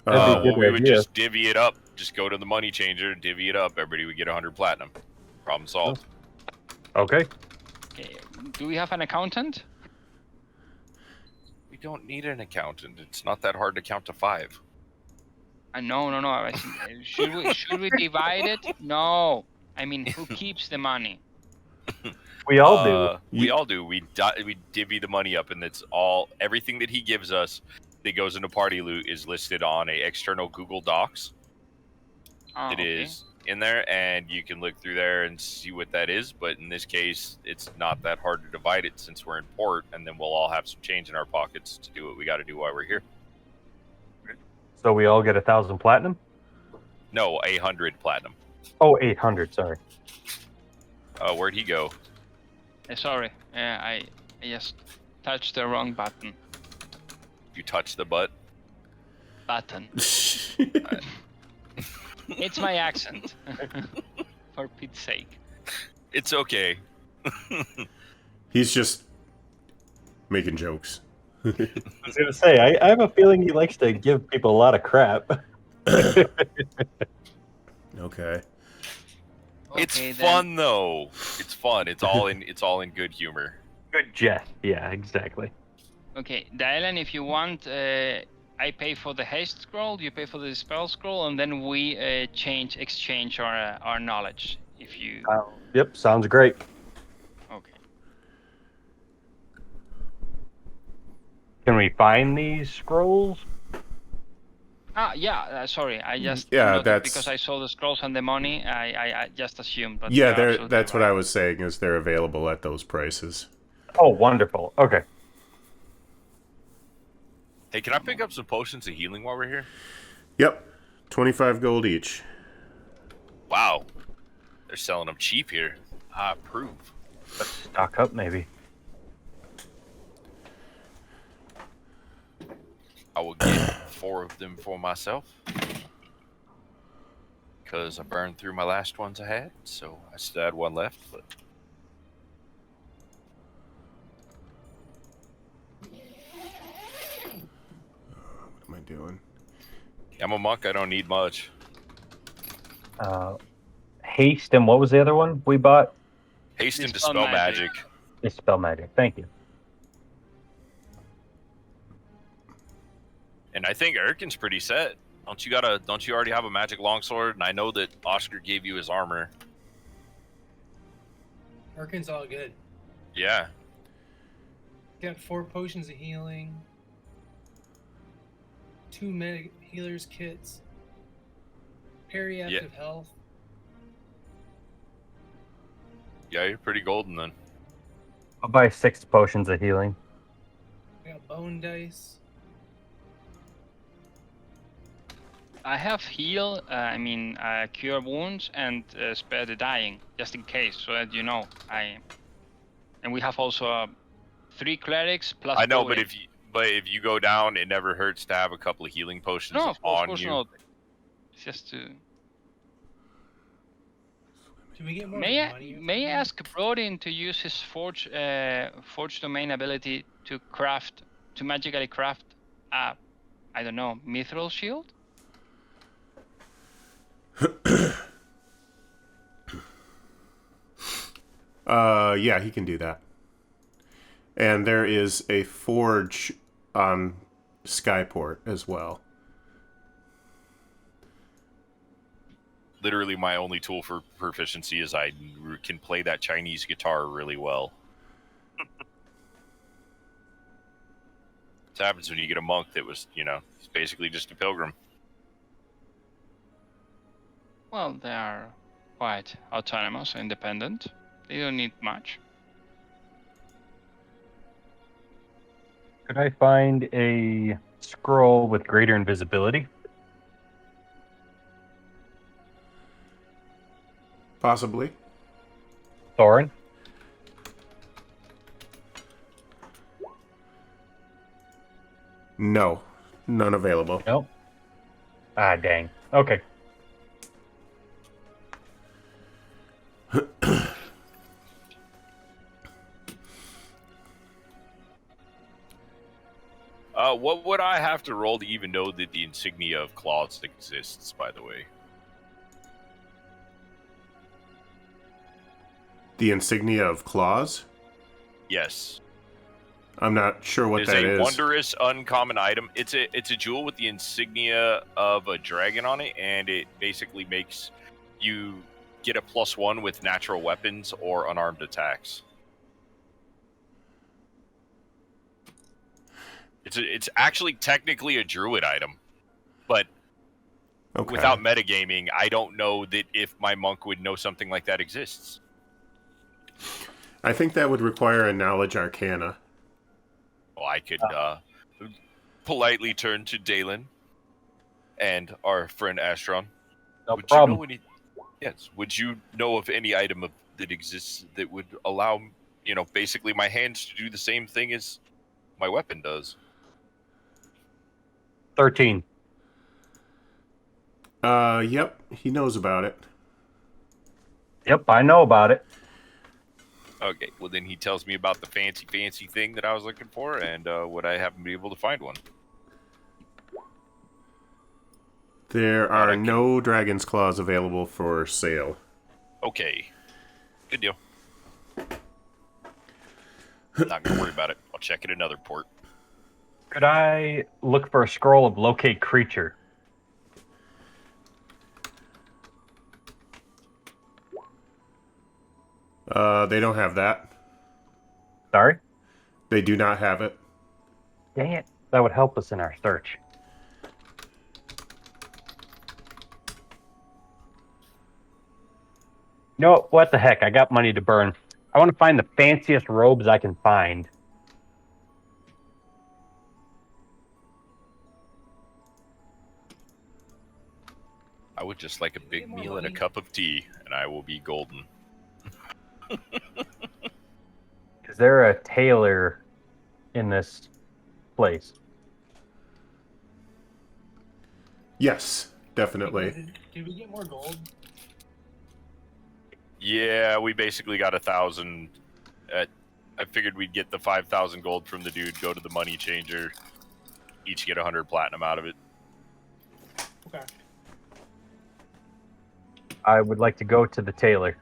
Well, we would just divvy it up. Just go to the money changer, divvy it up. Everybody would get 100 platinum. Problem solved. Okay. Do we have an accountant? We don't need an accountant. It's not that hard to count to 5. No. Should we divide it? No. I mean, who keeps the money? We all do. We all do. We divvy the money up, and it's all everything that he gives us that goes into party loot is listed on a external Google Docs. Oh, it is in there, and you can look through there and see what that is. But in this case, it's not that hard to divide it since we're in port, and then we'll all have some change in our pockets to do what we got to do while we're here. So we all get 1,000 platinum? No, 100 platinum. Oh, 800. Sorry. Where'd he go? Sorry, I just touched the wrong button. You touched the butt? Button. It's my accent. For Pete's sake. It's okay. He's just making jokes. I was going to say, I have a feeling he likes to give people a lot of crap. Okay. It's fun though. It's fun. It's all in good humor. Good jest. Yeah, exactly. Okay, Dylan, if you want, I pay for the haste scroll, you pay for the spell scroll, and then we exchange our knowledge. If you. Yep, sounds great. Okay. Can we find these scrolls? Yeah. Sorry, I just that's because I saw the scrolls and the money. I just assumed. But yeah, that's what I was saying. Is they're available at those prices? Oh, wonderful. Okay. Hey, can I pick up some potions of healing while we're here? Yep, 25 gold each. Wow, they're selling them cheap here. I approve. Let's stock up, maybe. I will get 4 of them for myself. Because I burned through my last ones I had, so I still had 1 left, but... What am I doing? I'm a monk, I don't need much. Haste, and what was the other one we bought? Haste and Dispel Magic. Dispel Magic, thank you. And I think Erkin's pretty set. Don't you already have a magic longsword? And I know that Oscar gave you his armor. Erkin's all good. Yeah. Got 4 potions of healing, 2 medic healers kits, Periactive health. Yeah, you're pretty golden then. I'll buy 6 potions of healing. I got bone dice. I have heal, cure wounds and spare the dying, just in case, so that you know. And we have also 3 clerics plus. I know, Bowen. but if you go down, it never hurts to have a couple of healing potions No, of on course you. not. It's just to. Do we get more money? May I ask Brodin to use his forge domain ability to magically craft a, I don't know, mithril shield? Yeah, he can do that. And there is a forge on Skyport as well. Literally, my only tool for proficiency is I can play that Chinese guitar really well. It happens when you get a monk that was, he's basically just a pilgrim. Well, they are quite autonomous, independent. They don't need much. Could I find a scroll with greater invisibility? Possibly. Thorin? No. None available. Nope. Ah, dang. Okay. What would I have to roll to even know that the insignia of claws exists, by the way? The insignia of claws? Yes. I'm not sure what It's that a is. wondrous, uncommon item. It's a jewel with the insignia of a dragon on it, and it basically makes you get a +1 with natural weapons or unarmed attacks. It's actually technically a druid item, but Okay. without metagaming, I don't know that if my monk would know something like that exists. I think that would require a knowledge arcana. Well, I could politely turn to Dalen and our friend Astron. No Would problem. you know yes. Would you know of any item that exists that would allow, basically my hands to do the same thing as my weapon does? 13. Yep, he knows about it. Yep, I know about it. Okay, well then he tells me about the fancy thing that I was looking for, and would I happen to be able to find one? There are no dragon's claws available for sale. Okay, good deal. Not gonna worry about it. I'll check at another port. Could I look for a scroll of locate creature? They don't have that. Sorry? They do not have it. Dang it. That would help us in our search. No, what the heck? I got money to burn. I want to find the fanciest robes I can find. I would just like a big meal and a cup of tea, and I will be golden. Is there a tailor in this place? Yes, definitely. Did we get more gold? Yeah, we basically got 1,000. I figured we'd get the 5,000 gold from the dude, go to the money changer, each get 100 platinum out of it. Okay. I would like to go to the tailor.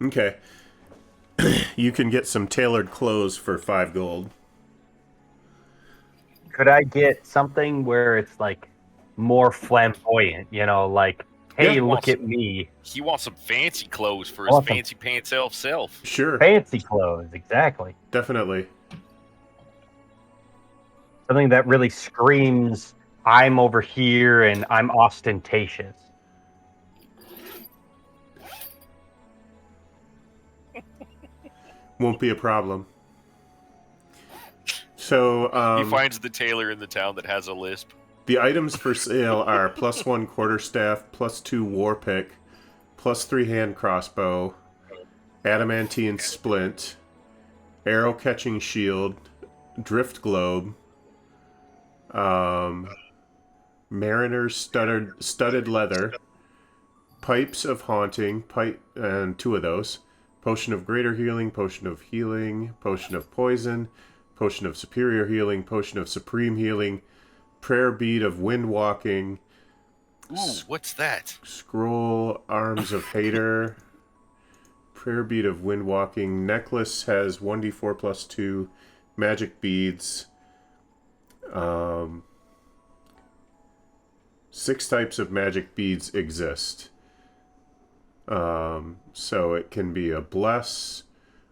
Okay. You can get some tailored clothes for 5 gold. Could I get something where it's like more flamboyant, like, hey, Yeah, look at me. He wants some fancy clothes for his Awesome. fancy pants elf self. Sure, Fancy clothes, exactly. definitely. Something that really screams, I'm over here and I'm ostentatious. Won't be a problem. So, He finds the tailor in the town that has a lisp. the items for sale are +1 quarterstaff, +2 war pick, +3 hand crossbow, adamantine splint, arrow catching shield, drift globe, mariner's studded leather, pipes of haunting, and 2 of those, potion of greater healing, potion of healing, potion of poison, potion of superior healing, potion of supreme healing, prayer bead of wind walking, Ooh, what's that? scroll arms of hater, prayer bead of wind walking, necklace has 1d4 +2, magic beads, 6 types of magic beads exist. So it can be a bless,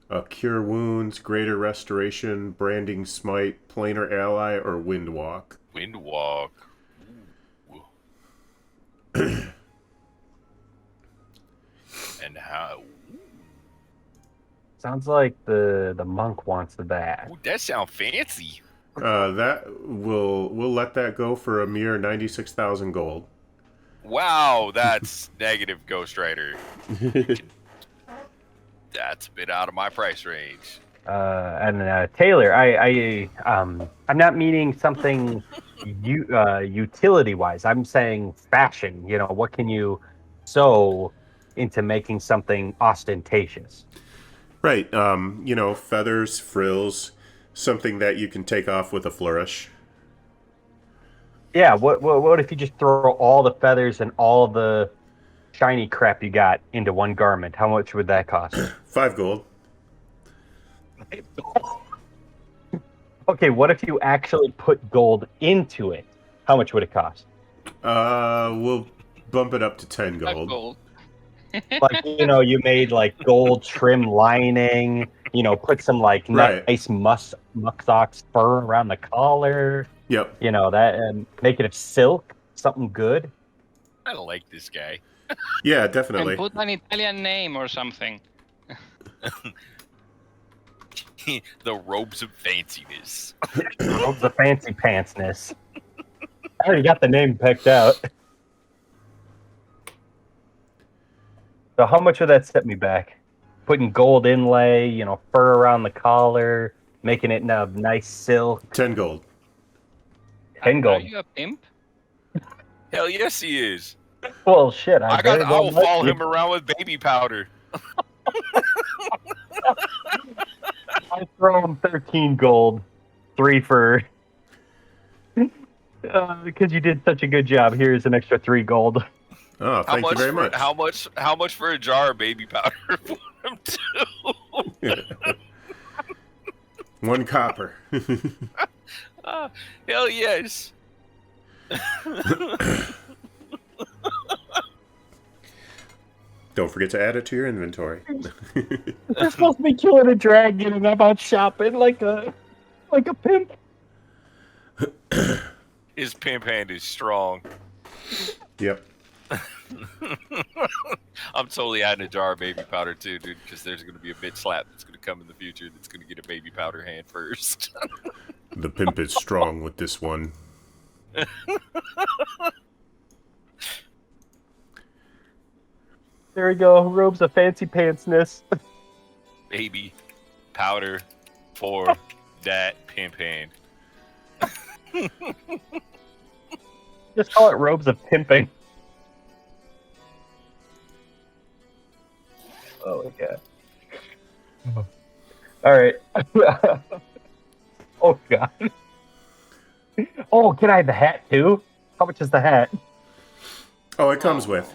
a cure wounds, greater restoration, branding smite, planar ally, or wind walk. Wind walk. And how? Sounds like the monk wants that. Ooh, that sounds fancy. That we'll let that go for a mere 96,000 gold. Wow, that's negative, Ghost Rider. That's a bit out of my price range. Taylor, I'm not meaning something utility wise. I'm saying fashion. You know, what can you sew into making something ostentatious? Right. Feathers, frills, something that you can take off with a flourish. Yeah. What if you just throw all the feathers and all the shiny crap you got into one garment? How much would that cost? 5 gold. Okay, what if you actually put gold into it? How much would it cost? We'll bump it up to 10 gold. Gold. Like, you made like gold trim lining, put some like Right. nice muskox fur around the collar, Yep. that, and make it of silk, something good. I don't like this guy. Yeah, And definitely. put an Italian name or something. The robes of fanciness. Robes of fancy pantsness. I already got the name picked out. So how much would that set me back? Putting gold inlay, fur around the collar, making it of nice silk. 10 gold. 10 gold. Are you a pimp? Hell yes, he is. Well, shit. I will follow him around with baby powder. I throw him 13 gold, 3 for. Because you did such a good job. Here's an extra 3 gold. Oh, thank you very much. How much for a jar of baby powder for him too? 1 copper. Hell yes. Don't forget to add it to your inventory. We're supposed to be killing a dragon, and I'm out shopping like a pimp. His pimp hand is strong. Yep. I'm totally adding a jar of baby powder too, dude, because there's going to be a bitch slap that's going to come in the future that's going to get a baby powder hand first. The pimp is strong with this one. There we go. Robes of fancy pantsness. Baby powder for that pimp hand. Just call it robes of pimping. Oh my god. All right. Oh god. Oh, can I have the hat too? How much is the hat? Oh, it comes with.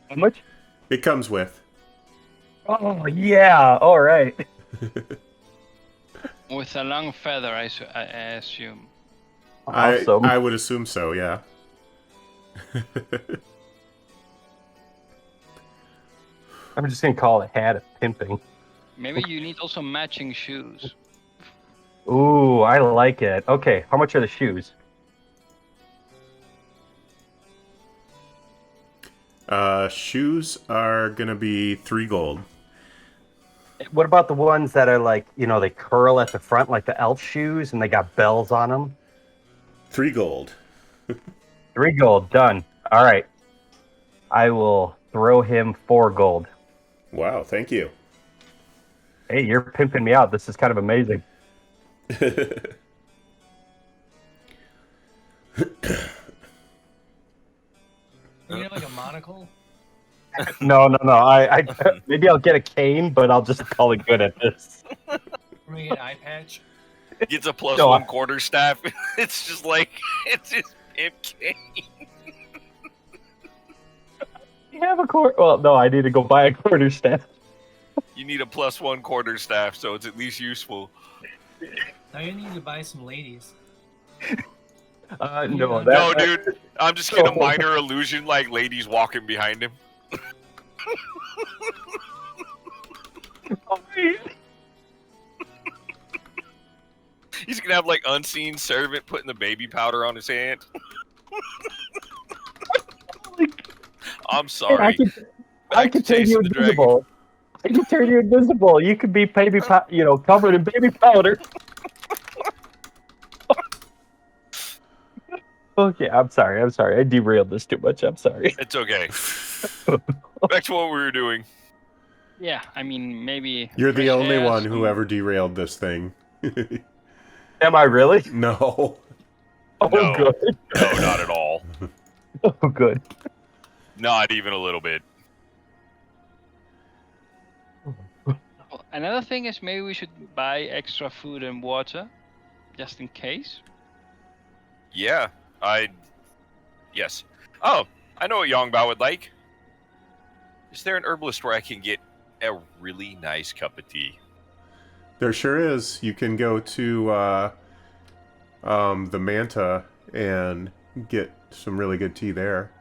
How much? It comes with. Oh yeah. All right. With a long feather, I assume. Awesome. I would assume so, yeah. I'm just gonna call it hat of pimping. Maybe you need also matching shoes. Ooh, I like it. Okay, how much are the shoes? Shoes are gonna be 3 gold. What about the ones that are like, they curl at the front like the elf shoes and they got bells on them? 3 gold. 3 gold, done. All right. I will throw him 4 gold. Wow, thank you. Hey, you're pimping me out. This is kind of amazing. You get like a monocle? No. I maybe I'll get a cane, but I'll just call it good at this. Or maybe an eye patch? Gets a plus No, 1 quarterstaff. It's just like it's just MK. You have a quarter. Well, no, I need to go buy a quarterstaff. You need a plus 1 quarterstaff, so it's at least useful. Now you need to buy some ladies. No, No, dude, I'm just getting a minor illusion like ladies walking behind him. He's gonna have like unseen servant putting the baby powder on his hand. I'm sorry. I can turn you invisible. I can turn you invisible. You could be covered in baby powder. Okay, I'm sorry. I derailed this too much. I'm sorry. It's okay. Back to what we were doing. Yeah, I mean, maybe. You're the fresh only air, one some- who ever derailed this thing. Am I really? No. Oh, No. good. No, not at all. Oh, good. Not even a little bit. Another thing is maybe we should buy extra food and water, just in case. Yeah, yes. Oh, I know what Yongbao would like. Is there an herbalist where I can get a really nice cup of tea? There sure is. You can go to the Manta and get some really good tea there.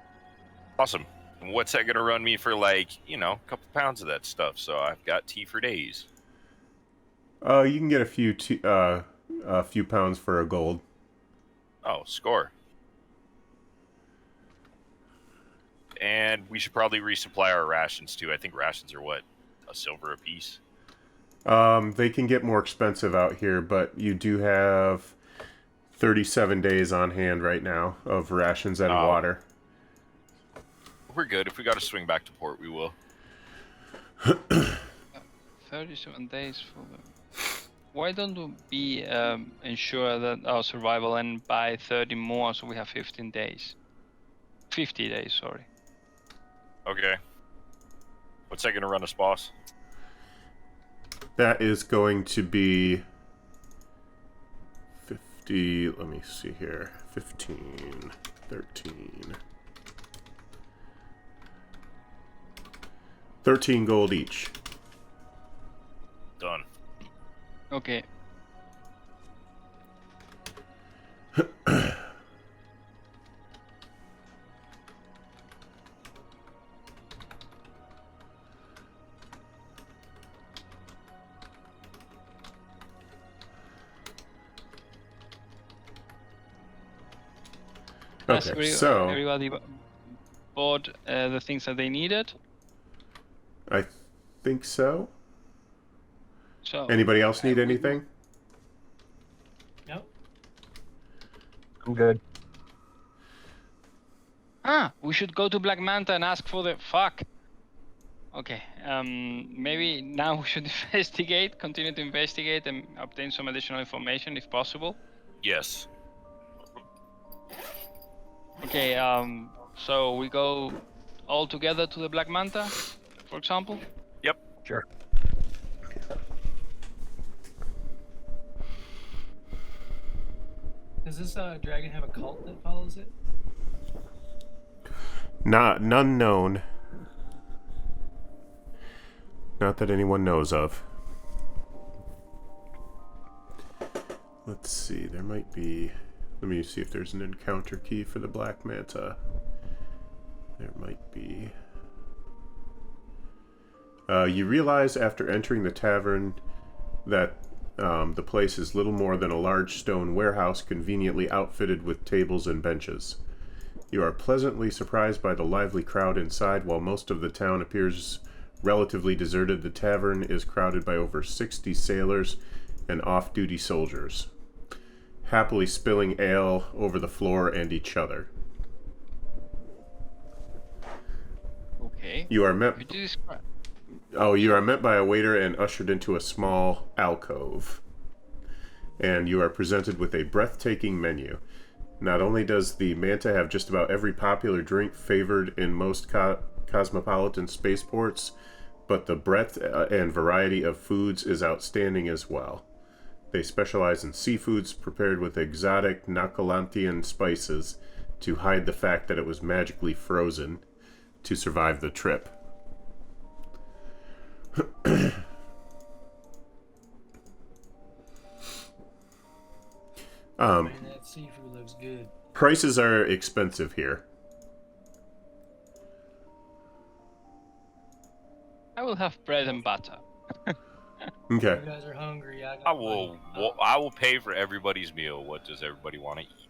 Awesome. And what's that gonna run me for, like, a couple pounds of that stuff? So I've got tea for days. You can get a few pounds for a gold. Oh, score. And we should probably resupply our rations too. I think rations are what, a silver apiece. They can get more expensive out here, but you do have 37 days on hand right now of rations and water. We're good. If we got to swing back to port, we will. 37 days for them. Why don't we ensure that our survival and buy 30 more so we have 15 days? 50 days, sorry. Okay. What's that going to run us, boss? That is going to be 50, let me see here, 15, 13. 13 gold each. Done. Okay. Okay, so everybody bought the things that they needed. I think so. So Anybody else need anything? Nope. I'm good. we should go to Black Manta and ask for the fuck. Okay, maybe now we should continue to investigate and obtain some additional information if possible. Yes. Okay, so we go all together to the Black Manta, for example? Yep. Sure. Does this dragon have a cult that follows it? None known. Not that anyone knows of. Let's see, there might be... Let me see if there's an encounter key for the Black Manta. There might be. You realize after entering the tavern that The place is little more than a large stone warehouse conveniently outfitted with tables and benches. You are pleasantly surprised by the lively crowd inside. While most of the town appears relatively deserted, the tavern is crowded by over 60 sailors and off-duty soldiers, happily spilling ale over the floor and each other. Okay. You are met. Could you describe? Oh, you are met by a waiter and ushered into a small alcove. And you are presented with a breathtaking menu. Not only does the Manta have just about every popular drink favored in most cosmopolitan spaceports, but the breadth and variety of foods is outstanding as well. They specialize in seafoods prepared with exotic Nacalantian spices to hide the fact that it was magically frozen to survive the trip. Man, that seafood looks good. Prices are expensive here. I will have bread and butter. Okay. You guys are hungry. I got I will pay for everybody's meal. What does everybody want to eat?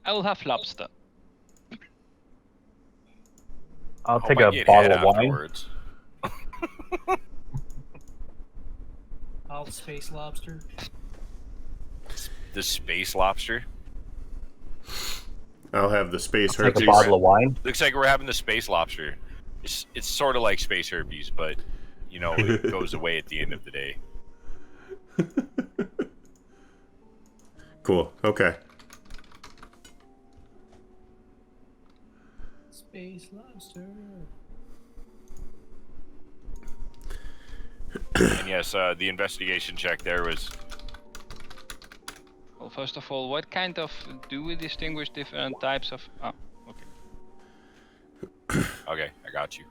I will have lobster. I'll Hope take I a get bottle head of wine. afterwards. all space lobster. The space lobster. I'll have the space Take a herpes. bottle of wine. Looks like we're having the space lobster. It's sort of like space herpes, but you know it goes away at the end of the day. Cool. Okay. Space lobster. And yes, the investigation check there was. Well, first of all, what kind of do we distinguish different types of? Oh, okay. Okay, I got you.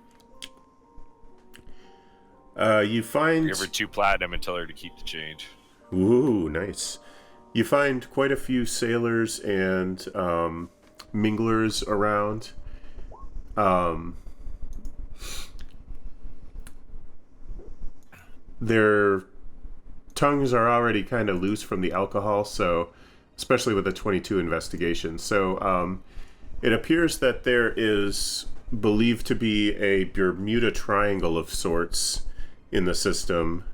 You find. Give her 2 platinum and tell her to keep the change. Ooh, nice. You find quite a few sailors and minglers around. Their tongues are already kind of loose from the alcohol, so especially with the 22 investigation. So it appears that there is believed to be a Bermuda Triangle of sorts in the system,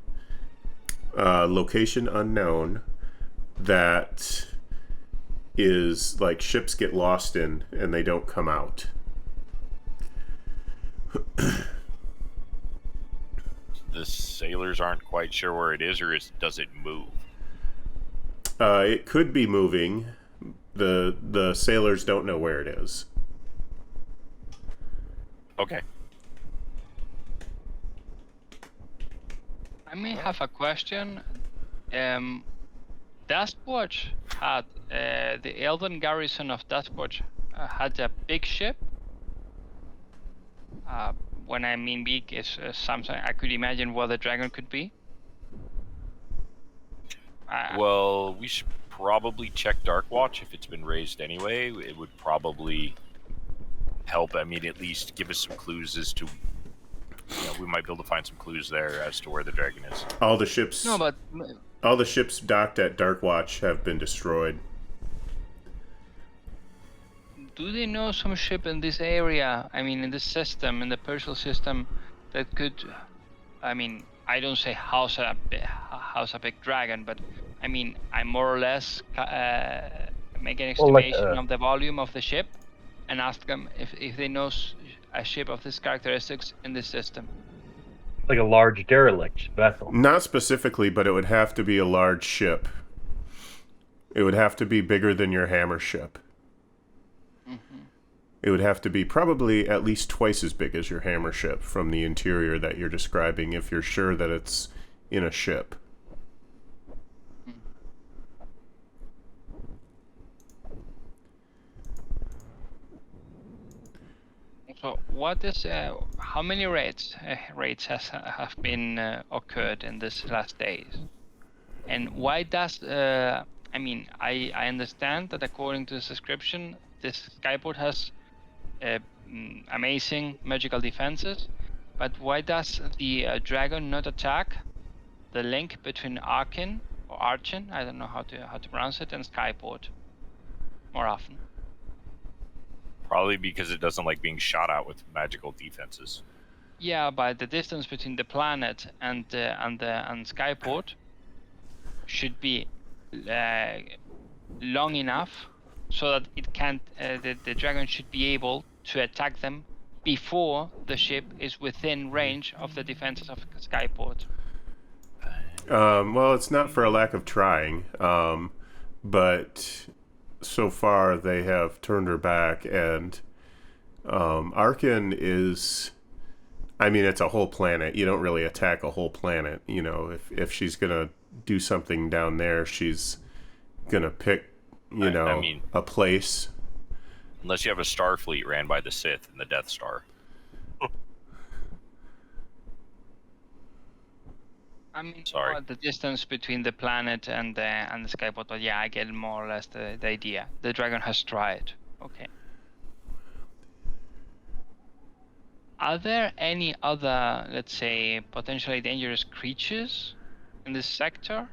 location unknown, that is like ships get lost in and they don't come out. The sailors aren't quite sure where it is, or does it move? It could be moving. The sailors don't know where it is. Okay. I may have a question. Dustwatch had the Elven garrison of Dustwatch had a big ship. When I mean big, is something I could imagine what the dragon could be. Well, we should probably check Dark Watch if it's been raised anyway. It would probably help. I mean, at least give us some clues as to. You know, we might be able to find some clues there as to where the dragon is. All the ships. No, but All the ships docked at Darkwatch have been destroyed. do they know some ship in this area? I mean, in this system, in the Pirtel system, that could. I mean, I don't say house a big dragon, but I mean, I more or less make an estimation of the volume of the ship, and ask them if they know a ship of this characteristics in this system. Like a large derelict vessel. Not specifically, but it would have to be a large ship. It would have to be bigger than your hammer ship. Mm-hmm. It would have to be probably at least twice as big as your hammer ship from the interior that you're describing, if you're sure that it's in a ship. So, what is how many raids have been occurred in this last days, and why does I mean, I understand that according to the description, this skyport has amazing magical defenses, but why does the dragon not attack the link between Arkin or Archin, I don't know how to pronounce it, and Skyport more often. Probably because it doesn't like being shot at with magical defenses. Yeah, but the distance between the planet and Skyport should be long enough so that it can't. The dragon should be able to attack them before the ship is within range of the defenses of Skyport. Well, it's not for a lack of trying, but so far they have turned her back, and Arkin is, I mean, it's a whole planet. You don't really attack a whole planet. You know, if she's gonna do something down there, she's gonna pick, I mean, a place. Unless you have a Starfleet ran by the Sith and the Death Star. I mean, Sorry. The distance between the planet and the Skyport, but yeah, I get more or less the idea. The dragon has tried. Okay. Are there any other, let's say, potentially dangerous creatures in this sector?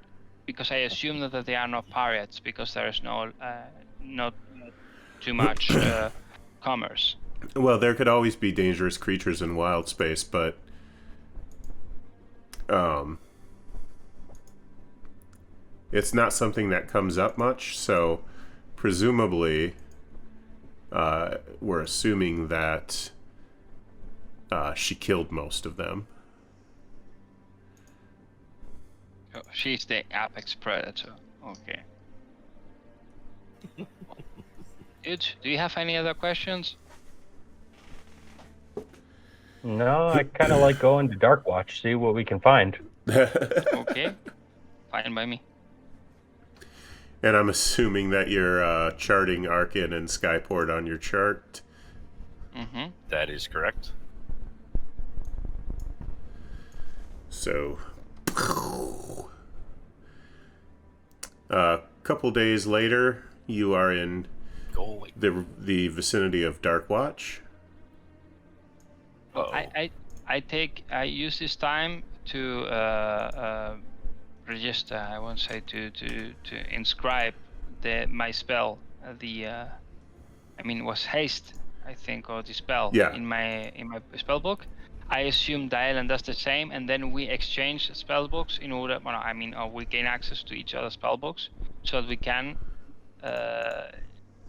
Because I assume that they are not pirates, because there is not too much commerce. Well, there could always be dangerous creatures in wild space, but it's not something that comes up much, so presumably we're assuming that she killed most of them. Oh, she's the apex predator. Okay. Good. Do you have any other questions? No, I kind of like going to Dark Watch, see what we can find. Okay. Fine by me. And I'm assuming that you're charting Arkin and Skyport on your chart. Mm-hmm. That is correct. So, a couple days later, you are in the vicinity of Dark Watch. Uh-oh. I use this time to register. I won't say to inscribe my spell. Was haste, I think, or dispel in my spell book. I assume Dialen does the same, and then we exchange spell books in order. Or we gain access to each other's spell books so that we can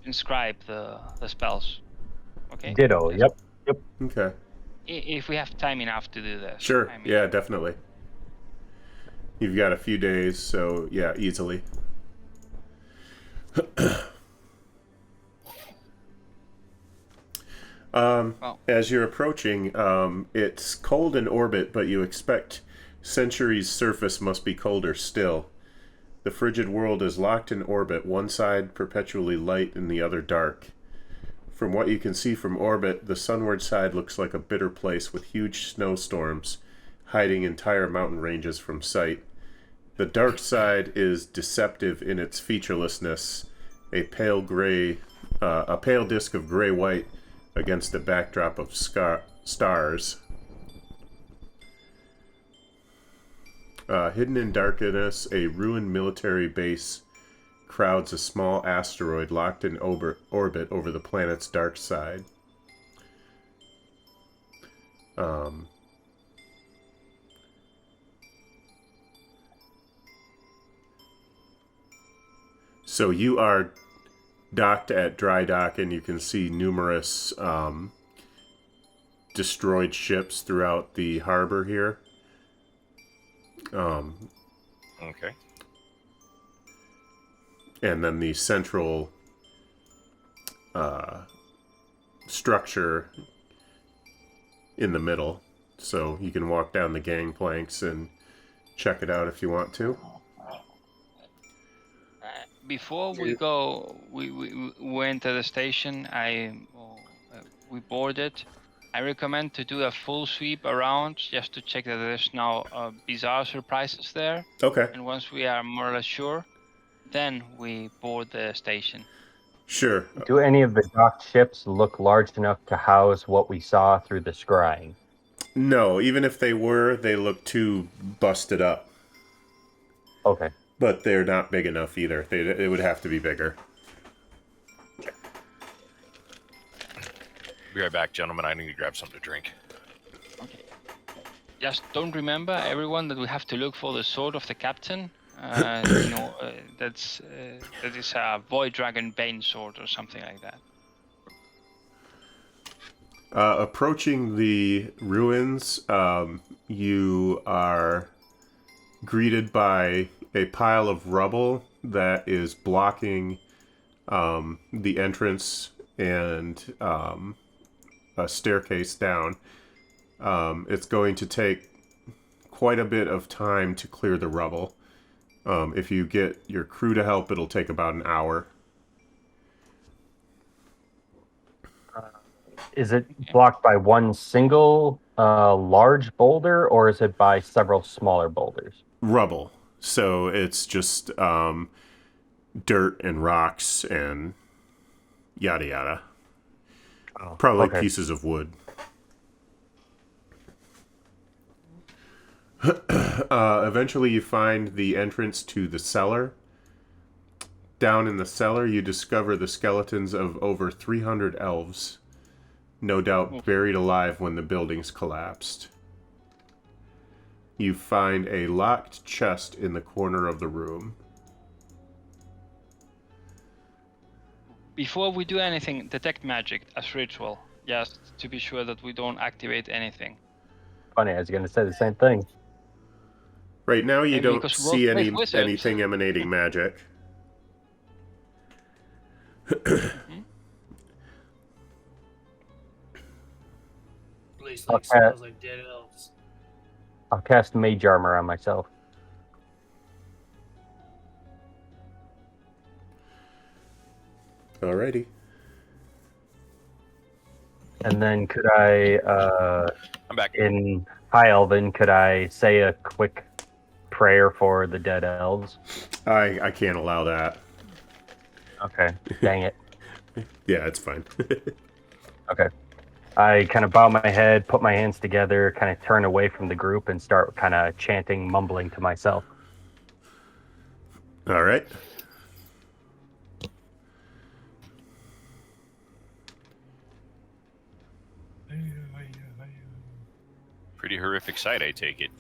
inscribe the spells. Okay. Ditto. Yep. Okay. If we have time enough to do this. Sure. Yeah, definitely. You've got a few days, so yeah, easily. As you're approaching, it's cold in orbit, but you expect Century's surface must be colder still. The frigid world is locked in orbit, one side perpetually light and the other dark. From what you can see from orbit, the sunward side looks like a bitter place with huge snowstorms hiding entire mountain ranges from sight. The dark side is deceptive in its featurelessness, a pale disk of gray-white against a backdrop of stars. Hidden in darkness, a ruined military base crowds a small asteroid locked in orbit over the planet's dark side. So you are docked at dry dock, and you can see numerous destroyed ships throughout the harbor here. Okay. And then the central structure in the middle. So you can walk down the gangplanks and check it out if you want to. Before we go, we went to the station. We boarded. I recommend to do a full sweep around just to check that there's no bizarre surprises there. Okay. And once we are more or less sure, then we board the station. Sure. Do any of the docked ships look large enough to house what we saw through the scrying? No, even if they were, they look too busted up. Okay. but they're not big enough either. It would have to be bigger. Be right back, gentlemen. I need to grab something to drink. Okay. Just don't remember, everyone, that we have to look for the sword of the captain. That is a Void Dragon Bane sword or something like that. Approaching the ruins, you are greeted by a pile of rubble that is blocking the entrance and a staircase down. It's going to take quite a bit of time to clear the rubble. If you get your crew to help, it'll take about an hour. Is it blocked by one single large boulder, or is it by several smaller boulders? Rubble. So it's just dirt and rocks and yada yada. Oh, Probably okay. pieces of wood. Eventually you find the entrance to the cellar. Down in the cellar you discover the skeletons of over 300 elves, no doubt buried alive when the buildings collapsed. You find a locked chest in the corner of the room. Before we do anything, detect magic as ritual, just to be sure that we don't activate anything. Funny, I was going to say the same thing. Right now you Maybe don't because see we're both wizards. anything emanating magic. Place like Okay. smells like dead elves. I'll cast Mage Armor on myself. Alrighty. And then could I, I'm back. in High Elven, could I say a quick prayer for the dead elves? I can't allow that. Okay, dang it. Yeah, it's fine. Okay. I kind of bow my head, put my hands together, kind of turn away from the group, and start kind of chanting, mumbling to myself. All right. Pretty horrific sight, I take it.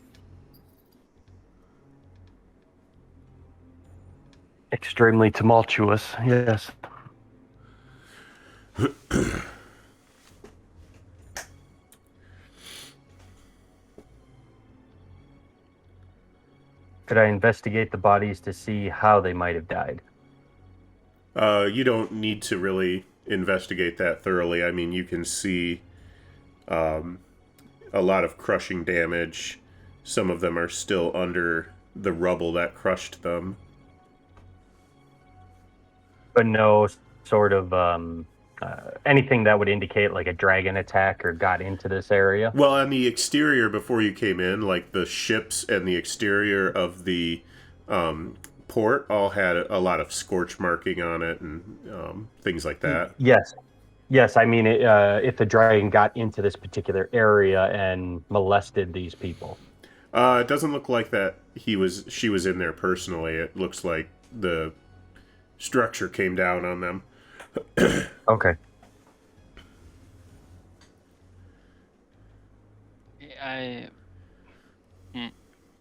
Extremely tumultuous, yes. Could I investigate the bodies to see how they might have died? You don't need to really investigate that thoroughly. I mean, you can see a lot of crushing damage. Some of them are still under the rubble that crushed them. But no sort of anything that would indicate like a dragon attack or got into this area? Well, on the exterior before you came in, like the ships and the exterior of the port all had a lot of scorch marking on it and things like that. Yes. I mean, if the dragon got into this particular area and molested these people. It doesn't look like that she was in there personally. It looks like the structure came down on them. Okay.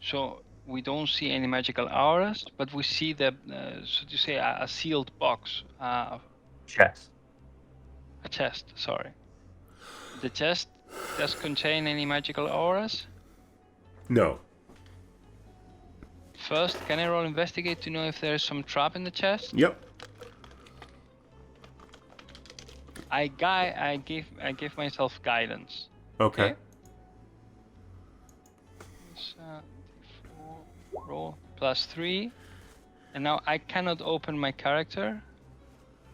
So we don't see any magical auras, but we see the, so to say, a sealed box. Chest. A chest, sorry. The chest does contain any magical auras? No. First, can I roll investigate to know if there is some trap in the chest? Yep. I give myself guidance. Okay. So, roll +3, and now I cannot open my character.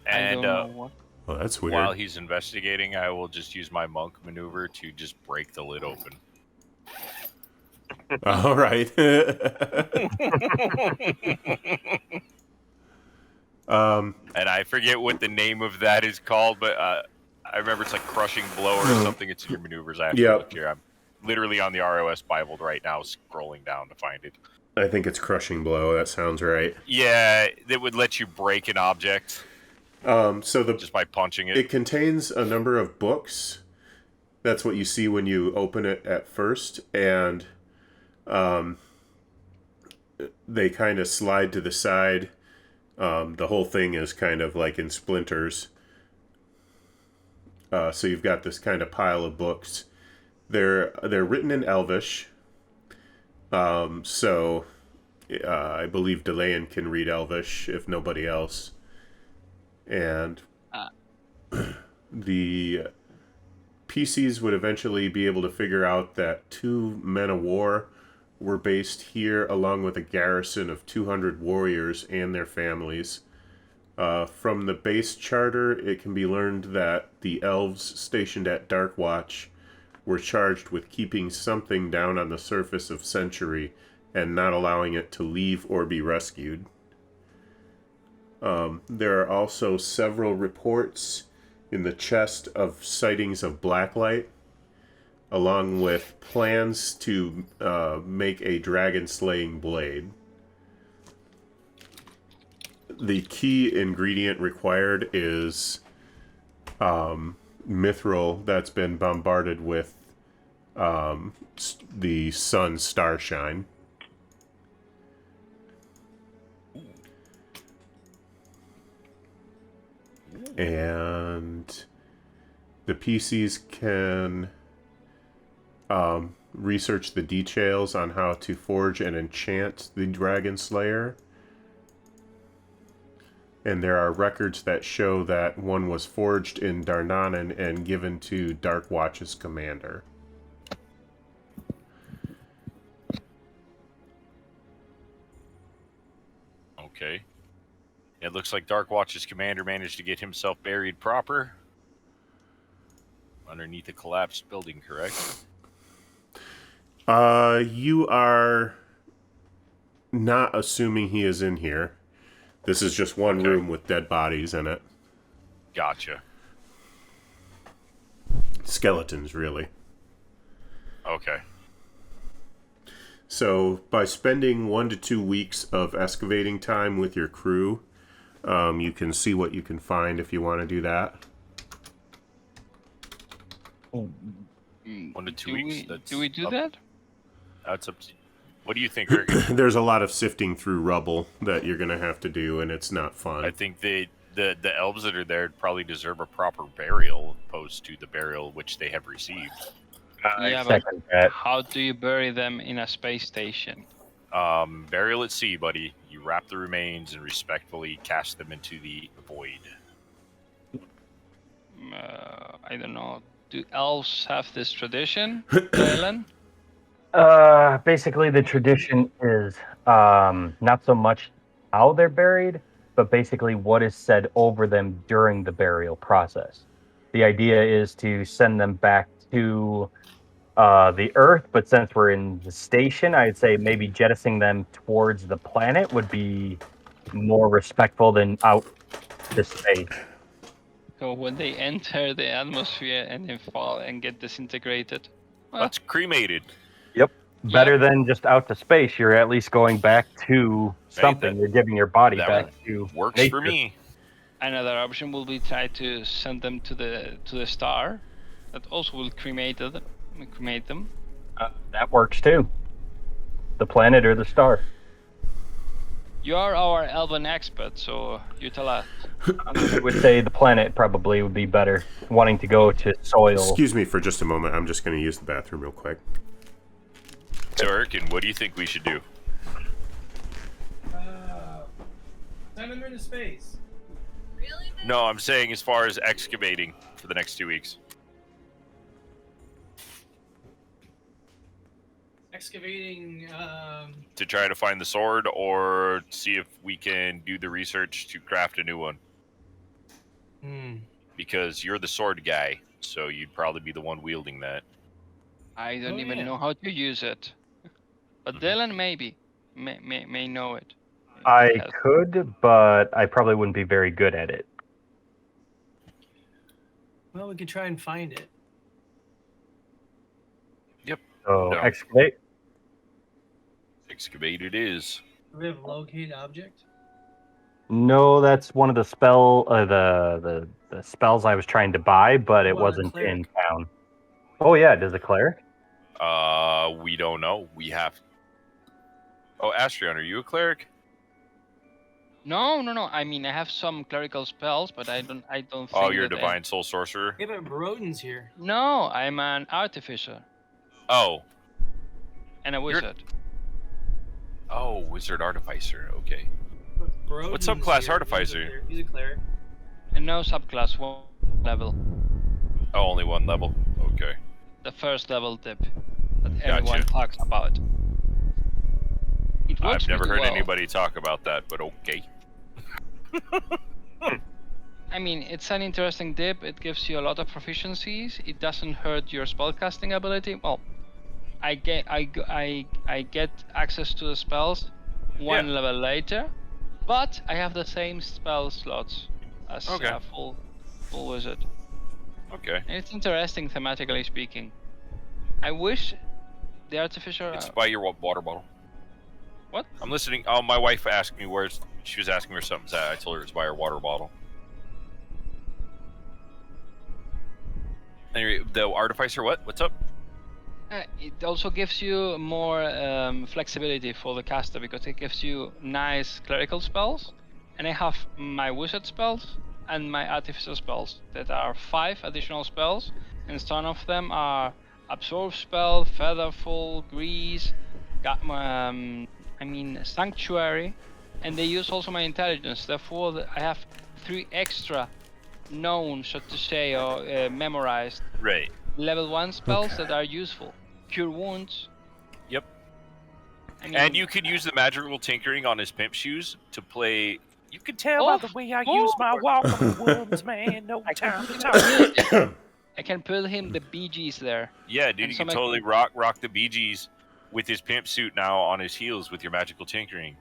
I And don't know what. Well, that's weird. while he's investigating, I will just use my monk maneuver to just break the lid open. All right. And I forget what the name of that is called, but I remember it's like crushing blow or something. It's in your maneuvers. I have to Yep. look here. I'm literally on the ROS Bible right now, scrolling down to find it. I think it's crushing blow. That sounds right. Yeah, that would let you break an object So just by punching it. it contains a number of books. That's what you see when you open it at first, and they kind of slide to the side. The whole thing is kind of like in splinters. So you've got this kind of pile of books. They're written in Elvish. So I believe Delayan can read Elvish if nobody else. And the PCs would eventually be able to figure out that 2 men of war were based here, along with a garrison of 200 warriors and their families. From the base charter, it can be learned that the elves stationed at Darkwatch were charged with keeping something down on the surface of Century and not allowing it to leave or be rescued. There are also several reports in the chest of sightings of Blacklight, along with plans to make a dragon-slaying blade. The key ingredient required is mithril that's been bombarded with the sun's starshine. And the PCs can research the details on how to forge and enchant the Dragon Slayer. And there are records that show that one was forged in Darnanan and given to Darkwatch's commander. Okay. It looks like Darkwatch's commander managed to get himself buried proper underneath a collapsed building, correct? You are not assuming he is in here. This is just one room with dead bodies in it. Gotcha. Skeletons, really. Okay. So, by spending 1 to 2 weeks of excavating time with your crew, you can see what you can find if you want to do that. 1 to 2 weeks. Do we do that? That's up to you. What do you think, Rick? There's a lot of sifting through rubble that you're going to have to do, and it's not fun. I think the elves that are there probably deserve a proper burial, opposed to the burial which they have received. Yeah, but Second that. how do you bury them in a space station? Burial at sea, buddy. You wrap the remains and respectfully cast them into the void. I don't know. Do elves have this tradition, Dylan? Basically, the tradition is not so much how they're buried, but basically what is said over them during the burial process. The idea is to send them back to the Earth, but since we're in the station, I'd say maybe jettisoning them towards the planet would be more respectful than out to space. So when they enter the atmosphere and then fall and get disintegrated, well, That's cremated. Better than just out to space. You're at least going back to something. that- You're giving your body that back to Works nature. for me. another option will be try to send them to the star. That also will cremate them. That works too. The planet or the star. You are our Elven expert, so you tell us. I would say the planet probably would be better. Wanting to go to soil. Excuse me for just a moment. I'm just going to use the bathroom real quick. So, Erkin, what do you think we should do? Send them into space. Really? No, I'm saying as far as excavating for the next 2 weeks. Excavating. To try to find the sword or see if we can do the research to craft a new one. Because you're the sword guy, so you'd probably be the one wielding that. I don't Oh, even yeah. know how to use it. But Dylan maybe may know it. I Yes. could, but I probably wouldn't be very good at it. Well, we could try and find it. So No. excavate. Excavate it is. Do we have locate object? No, that's one of the the spells I was trying to buy, but it What about a wasn't cleric? in town. Oh yeah, does a cleric? We don't know. We have. Oh, Astrion, are you a cleric? No. I mean, I have some clerical spells, but I don't think. Oh, you're a that divine soul sorcerer. Yeah, but Broden's here. No, I'm an artificer Oh, and a wizard. oh, wizard artificer. Okay. Look, Broden's What subclass here. artificer? He's a cleric. And no subclass, one level. Oh, only one level. Okay. The first level dip that everyone talks about. It works I've never pretty heard well. anybody talk about that, but okay. I mean, it's an interesting dip. It gives you a lot of proficiencies. It doesn't hurt your spellcasting ability. Well, I get access to the spells one level later, but I have the same spell slots as a full wizard. Okay. And it's interesting thematically speaking. I wish the artificer. It's by your water bottle. What? I'm listening. Oh, my wife asked me where she was asking where something's at. I told her it's by her water bottle. Anyway, the artificer, what's up? It also gives you more flexibility for the caster because it gives you nice clerical spells, and I have my wizard spells and my artificer spells that are 5 additional spells, and some of them are absorb spell, featherful, grease, sanctuary, and they use also my intelligence. Therefore, I have 3 extra known, so to say, or memorized level 1 spells that are useful. Cure wounds. Yep. I mean, And you could use the magical tinkering on his pimp shoes to play. You can tell by the way I use my welcome wounds, man. No time to talk. I can put him the Bee Gees there. Yeah, dude, you can totally rock the Bee Gees with his pimp suit now on his heels with your magical tinkering.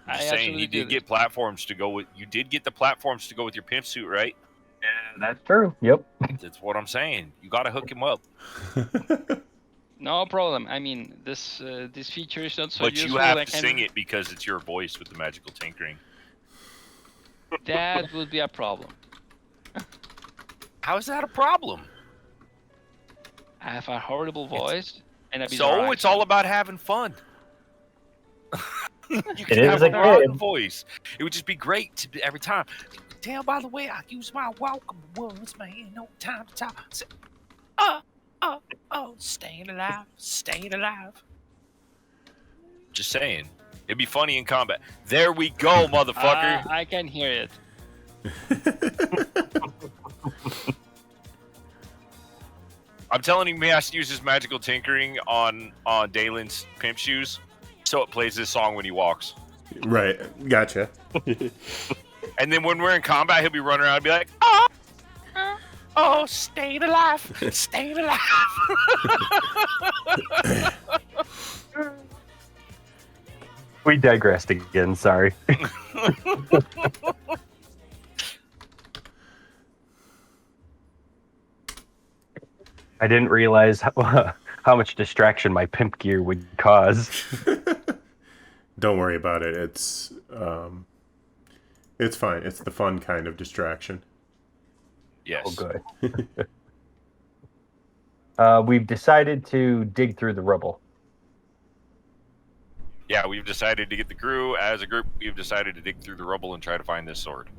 I'm just saying, he did get platforms to go with. You did get the platforms to go with your pimp suit, right? Yeah, that's true. Yep. That's what I'm saying. You got to hook him up. No problem. I mean, this feature is not so useful. But you have to sing it because it's your voice with the magical tinkering. That would be a problem. How is that a problem? I have a horrible voice and a bizarre So accent. it's all about having fun. You It can is have a a rotten good voice. It would just be great to, every time. Tell by the way I use my welcome wounds, man. No time to talk. Staying alive, staying alive. Just saying. It'd be funny in combat. There we go, motherfucker. I can hear it. I'm telling him he has to use his magical tinkering on Dalen's pimp shoes, so it plays this song when he walks. Right, gotcha. And then when we're in combat, he'll be running around and be like, staying alive, staying alive. We digressed again, sorry. I didn't realize how much distraction my pimp gear would cause. Don't worry about it. It's fine. It's the fun kind of distraction. Yes. Oh, good. We've decided to dig through the rubble. Yeah, we've decided to get the crew as a group. We've decided to dig through the rubble and try to find this sword.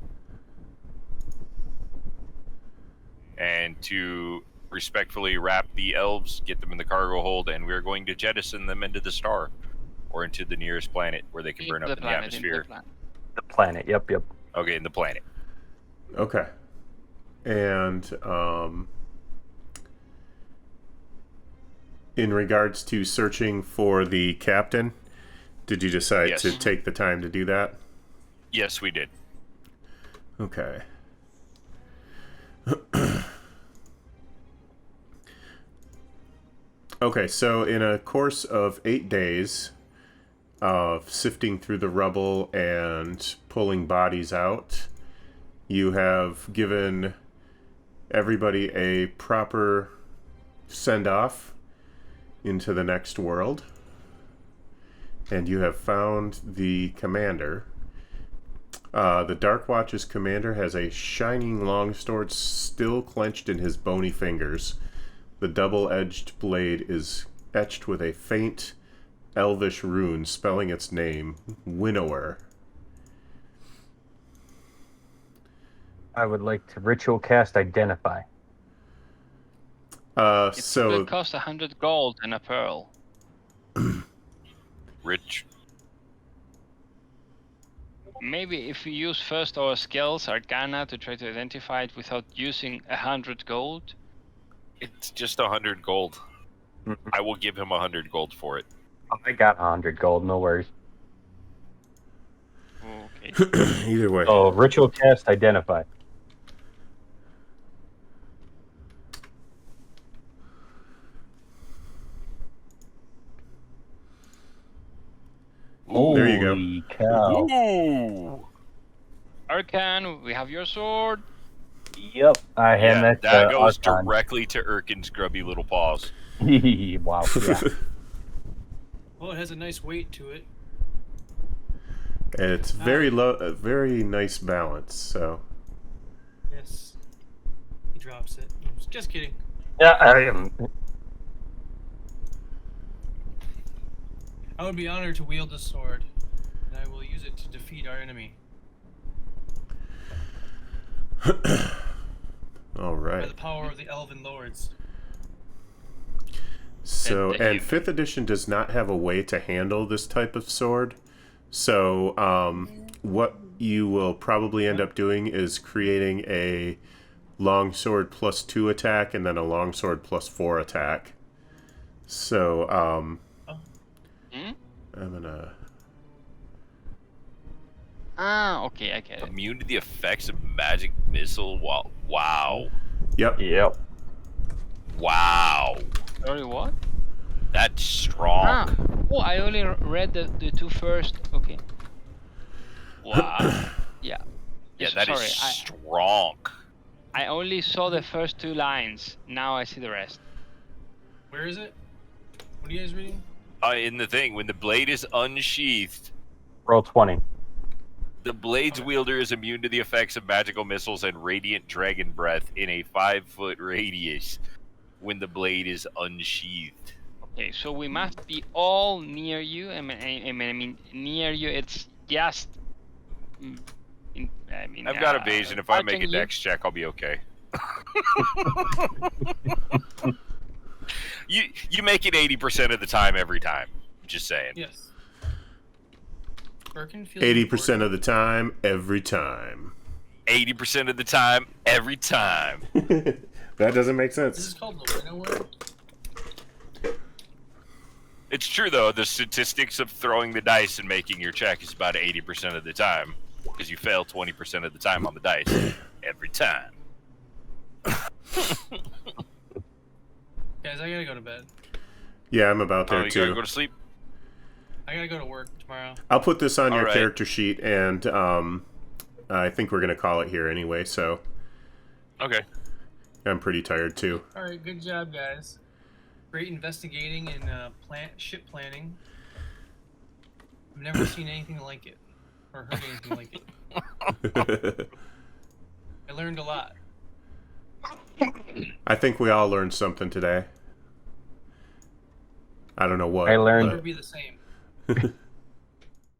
And to respectfully wrap the elves, get them in the cargo hold, and we're going to jettison them into the star. Or into the nearest planet where they can burn up in the atmosphere. The planet, yep. Okay, in the planet. Okay. And in regards to searching for the captain, did you decide to take the time to do that? Yes, we did. Okay. Okay, so in a course of 8 days of sifting through the rubble and pulling bodies out, you have given everybody a proper send-off into the next world. And you have found the commander. The Dark Watch's commander has a shining longsword still clenched in his bony fingers. The double-edged blade is etched with a faint elvish rune spelling its name, Winnower. I would like to ritual cast Identify. It will So cost 100 gold and a pearl. Rich. Maybe if we use first our skills, Arcana, to try to identify it without using 100 gold. It's just 100 gold. I will give him 100 gold for it. I got 100 gold, no worries. Okay. either way. Oh, ritual cast Identify. There you go. Holy cow. Ooh. Arcan, we have your sword. Yep, I hand Yeah, that that goes Archon. directly to Urkin's grubby little paws. Wow, yeah. Well, it has a nice weight to it. And it's very low, very nice balance. So Yes. He drops it. Just kidding. Yeah, I am. I would be honored to wield this sword, and I will use it to defeat our enemy all by right. the power of the Elven lords. So And the and 5th edition does not have a way to handle this type of sword. So what you will probably end up doing is creating a longsword +2 attack and then a longsword +4 attack. So I'm gonna. Ah, okay, I get it. Immune to the effects of magic missile. Wow. Yep. Yep. Wow. Sorry, what? That's strong. Ah, oh, I only read the two first. Okay. Wow. Yeah. Yeah, that is Sorry, strong. I only saw the first 2 lines. Now I see the rest. Where is it? What are you guys reading? In the thing, when the blade is unsheathed, Roll 20. the blade's wielder is immune to the effects of magical missiles and radiant dragon breath in a 5-foot radius when the blade is unsheathed. Okay, so we must be all near you. I mean, near you. It's just. I've got evasion. If I make a watching you. dex check, I'll be okay. You make it 80% of the time every time. Just saying. Yes. Birkin feels 80% of the time, every time. 80% of the time, every time. That doesn't make This is sense. called the Winnower. It's true though. The statistics of throwing the dice and making your check is about 80% of the time, because you fail 20% of the time on the dice every time. Guys, I gotta go to bed. Yeah, I'm about Oh, there you gotta too. go to sleep. I gotta go to work tomorrow. I'll put this on your Alright. character sheet, and I think we're gonna call it here anyway. So Okay. I'm pretty tired too. All right, good job, guys. Great investigating and ship planning. I've never seen anything like it, or heard anything like it. I learned a lot. I think we all learned something today. I don't know what. I learned- Never be the same. but-